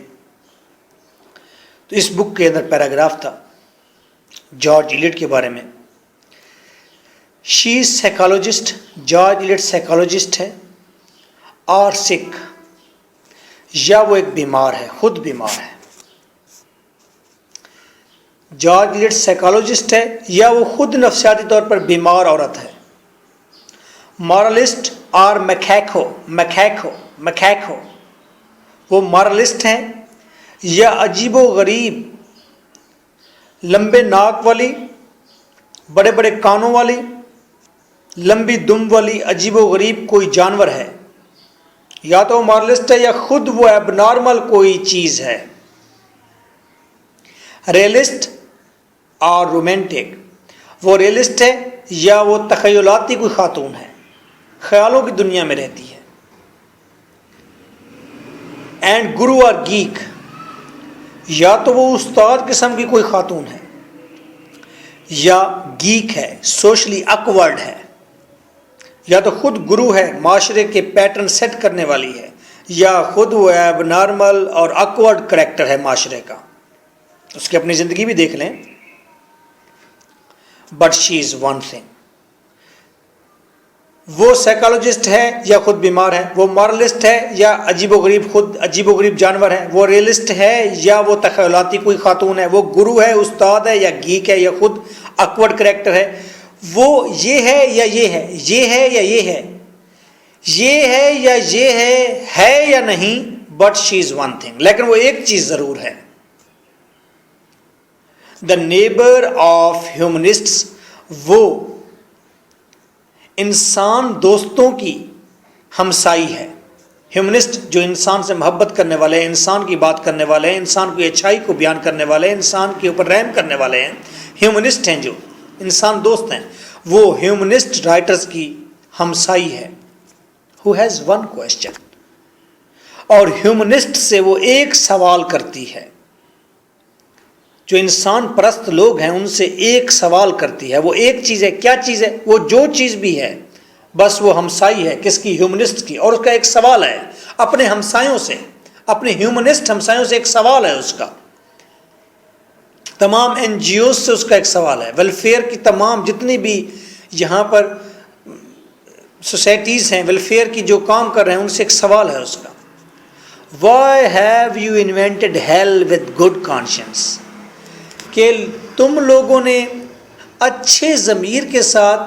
تو اس بک کے اندر پیراگراف تھا جارج ایلیٹ کے بارے میں. شی is psychologist. George elite psychologist ہے. اور سکھ, یا وہ ایک بیمار ہے, خود بیمار ہے. جارج ایلیٹ سائیکالوجسٹ ہے یا وہ خود نفسیاتی طور پر بیمار عورت ہے. مورالسٹ اور مکھیکو, وہ مورالسٹ ہیں یا عجیب و غریب, لمبے ناک والی, بڑے بڑے کانوں والی, لمبی دم والی عجیب و غریب کوئی جانور ہے. یا تو وہ مورالسٹ ہے یا خود وہ ایب نارمل کوئی چیز ہے. ریئلسٹ اور رومانٹک, وہ ریئلسٹ ہے یا وہ تخیلاتی کوئی خاتون ہے, خیالوں کی دنیا میں رہتی ہے. اینڈ گرو اور گیک, یا تو وہ استاد قسم کی کوئی خاتون ہے یا گیک ہے, سوشلی اکورڈ ہے, یا تو خود گرو ہے، معاشرے کے پیٹرن سیٹ کرنے والی ہے، یا خود وہ ایب نارمل اور آکورڈ کریکٹر ہے معاشرے کا. اس کی اپنی زندگی بھی دیکھ لیں. But she is one thing. وہ سائیکالوجسٹ ہے یا خود بیمار ہے، وہ مارلسٹ ہے یا عجیب و غریب خود عجیب و غریب جانور ہے، وہ ریئلسٹ ہے یا وہ تخیلاتی کوئی خاتون ہے، وہ گرو ہے، استاد ہے یا گیک ہے یا خود آکورڈ کریکٹر ہے، وہ یہ ہے یا یہ ہے، یہ ہے یا یہ ہے، یہ ہے یا یہ ہے یا نہیں. But she is one thing. لیکن وہ ایک چیز ضرور ہے. دا نیبر آف ہیومنسٹس، وہ انسان دوستوں کی ہمسائی ہے. ہیومنسٹ جو انسان سے محبت کرنے والے ہیں، انسان کی بات کرنے والے ہیں، انسان کی اچھائی کو بیان کرنے والے ہیں، انسان کے اوپر رحم کرنے والے ہیں، ہیومنسٹ ہیں جو انسان دوست ہیں، وہ ہیومنسٹ رائٹرز کی ہمسائی ہے. Who has one question. اور ہیومنسٹ سے وہ ایک سوال کرتی ہے. جو انسان پرست لوگ ہیں ان سے ایک سوال کرتی ہے. وہ ایک چیز ہے. کیا چیز ہے؟ وہ جو چیز بھی ہے بس وہ ہمسائی ہے. کس کی؟ ہیومنسٹ کی. اور اس کا ایک سوال ہے اپنے ہمسایوں سے، اپنے ہیومنسٹ ہمسایوں سے ایک سوال ہے اس کا. تمام این جی اوز سے اس کا ایک سوال ہے. ویلفیئر کی تمام جتنی بھی یہاں پر سوسائٹیز ہیں ویلفیئر کی جو کام کر رہے ہیں ان سے ایک سوال ہے اس کا. Why have you invented hell with good conscience? کہ تم لوگوں نے اچھے ضمیر کے ساتھ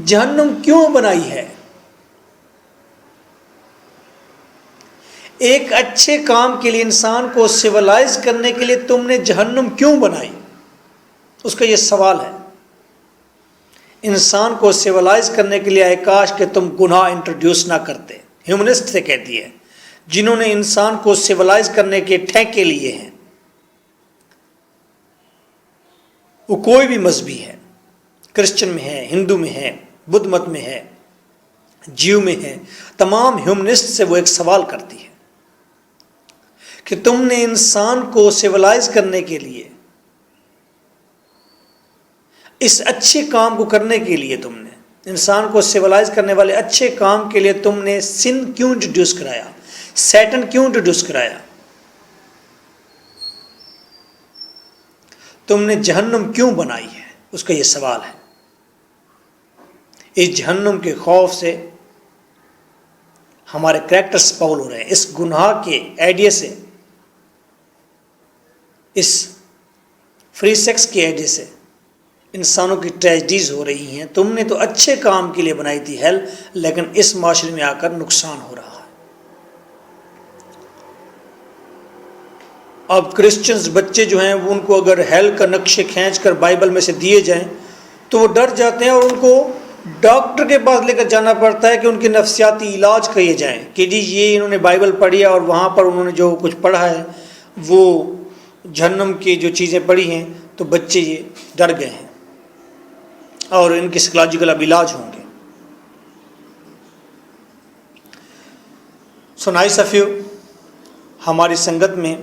جہنم کیوں بنائی ہے؟ ایک اچھے کام کے لیے، انسان کو سیولائز کرنے کے لیے تم نے جہنم کیوں بنائی؟ اس کا یہ سوال ہے. انسان کو سیولائز کرنے کے لیے اے کاش کہ تم گناہ انٹروڈیوس نہ کرتے. ہیومنسٹ سے کہتی ہے جنہوں نے انسان کو سیولائز کرنے کے ٹھیکے لیے ہیں. وہ کوئی بھی مذہبی ہے، کرسچن میں ہے، ہندو میں ہے، بدھ مت میں ہے، جیو میں ہے، تمام ہیومنسٹ سے وہ ایک سوال کرتی ہے کہ تم نے انسان کو سیولائز کرنے کے لیے، اس اچھے کام کو کرنے کے لیے، تم نے انسان کو سیولائز کرنے والے اچھے کام کے لیے تم نے سن کیوں انٹروڈیوس کرایا؟ سیٹن کیوں انٹروڈیوس کرایا؟ تم نے جہنم کیوں بنائی ہے؟ اس کا یہ سوال ہے. اس جہنم کے خوف سے ہمارے کریکٹر سپول ہو رہے ہیں. اس گناہ کے آئیڈیا سے، اس فری سیکس کے آئیڈیا سے انسانوں کی ٹریجڈیز ہو رہی ہیں. تم نے تو اچھے کام کے لیے بنائی تھی ہیل، لیکن اس معاشرے میں آ کر نقصان ہو رہا ہے. اب کرسچنز بچے جو ہیں وہ ان کو اگر ہیل کا نقشے کھینچ کر بائبل میں سے دیے جائیں تو وہ ڈر جاتے ہیں اور ان کو ڈاکٹر کے پاس لے کر جانا پڑتا ہے کہ ان کے نفسیاتی علاج کیے جائیں کہ جی یہ انہوں نے بائبل پڑھی ہے اور وہاں پر انہوں نے جو کچھ پڑھا ہے وہ جہنم کی جو چیزیں پڑھی ہیں، تو بچے یہ ڈر گئے ہیں اور ان کے سائیکولوجیکل اب علاج ہوں گے. So nice of you. ہماری سنگت میں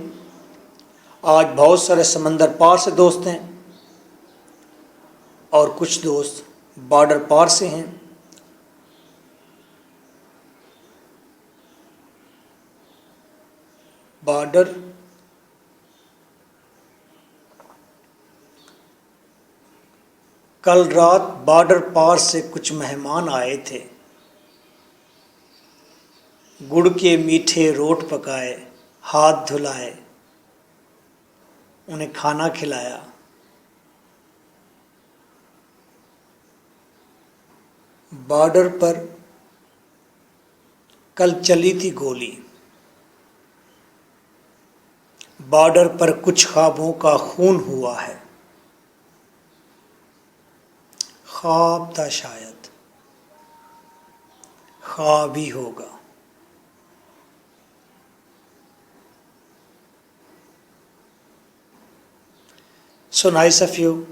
آج بہت سارے سمندر پار سے دوست ہیں اور کچھ دوست بارڈر پار سے ہیں. بارڈر کل رات بارڈر پار سے کچھ مہمان آئے تھے. گڑ کے میٹھے روٹ پکائے، ہاتھ دھلائے، انہیں کھانا کھلایا. بارڈر پر کل چلی تھی گولی. بارڈر پر کچھ خوابوں کا خون ہوا ہے. خواب تھا شاید، خواب ہی ہوگا. So nice of you.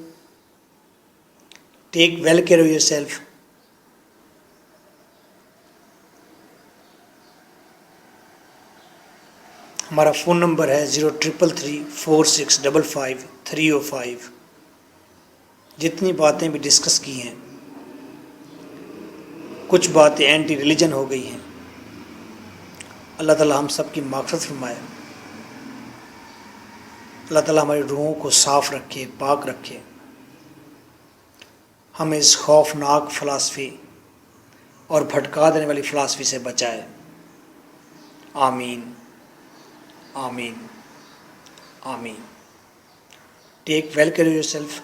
Take well care of yourself. ہمارا فون نمبر ہے 033346555305. جتنی باتیں بھی ڈسکس کی ہیں کچھ باتیں اینٹی ریلیجن ہو گئی ہیں. اللہ تعالیٰ ہم سب کی مغفرت فرمائے. اللہ تعالیٰ ہماری روحوں کو صاف رکھے، پاک رکھے. ہمیں اس خوفناک فلاسفی اور بھٹکا دینے والی فلاسفی سے بچائے. آمین آمین آمین. Take well care of yourself.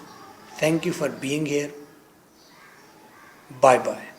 Thank you for being here. Bye bye.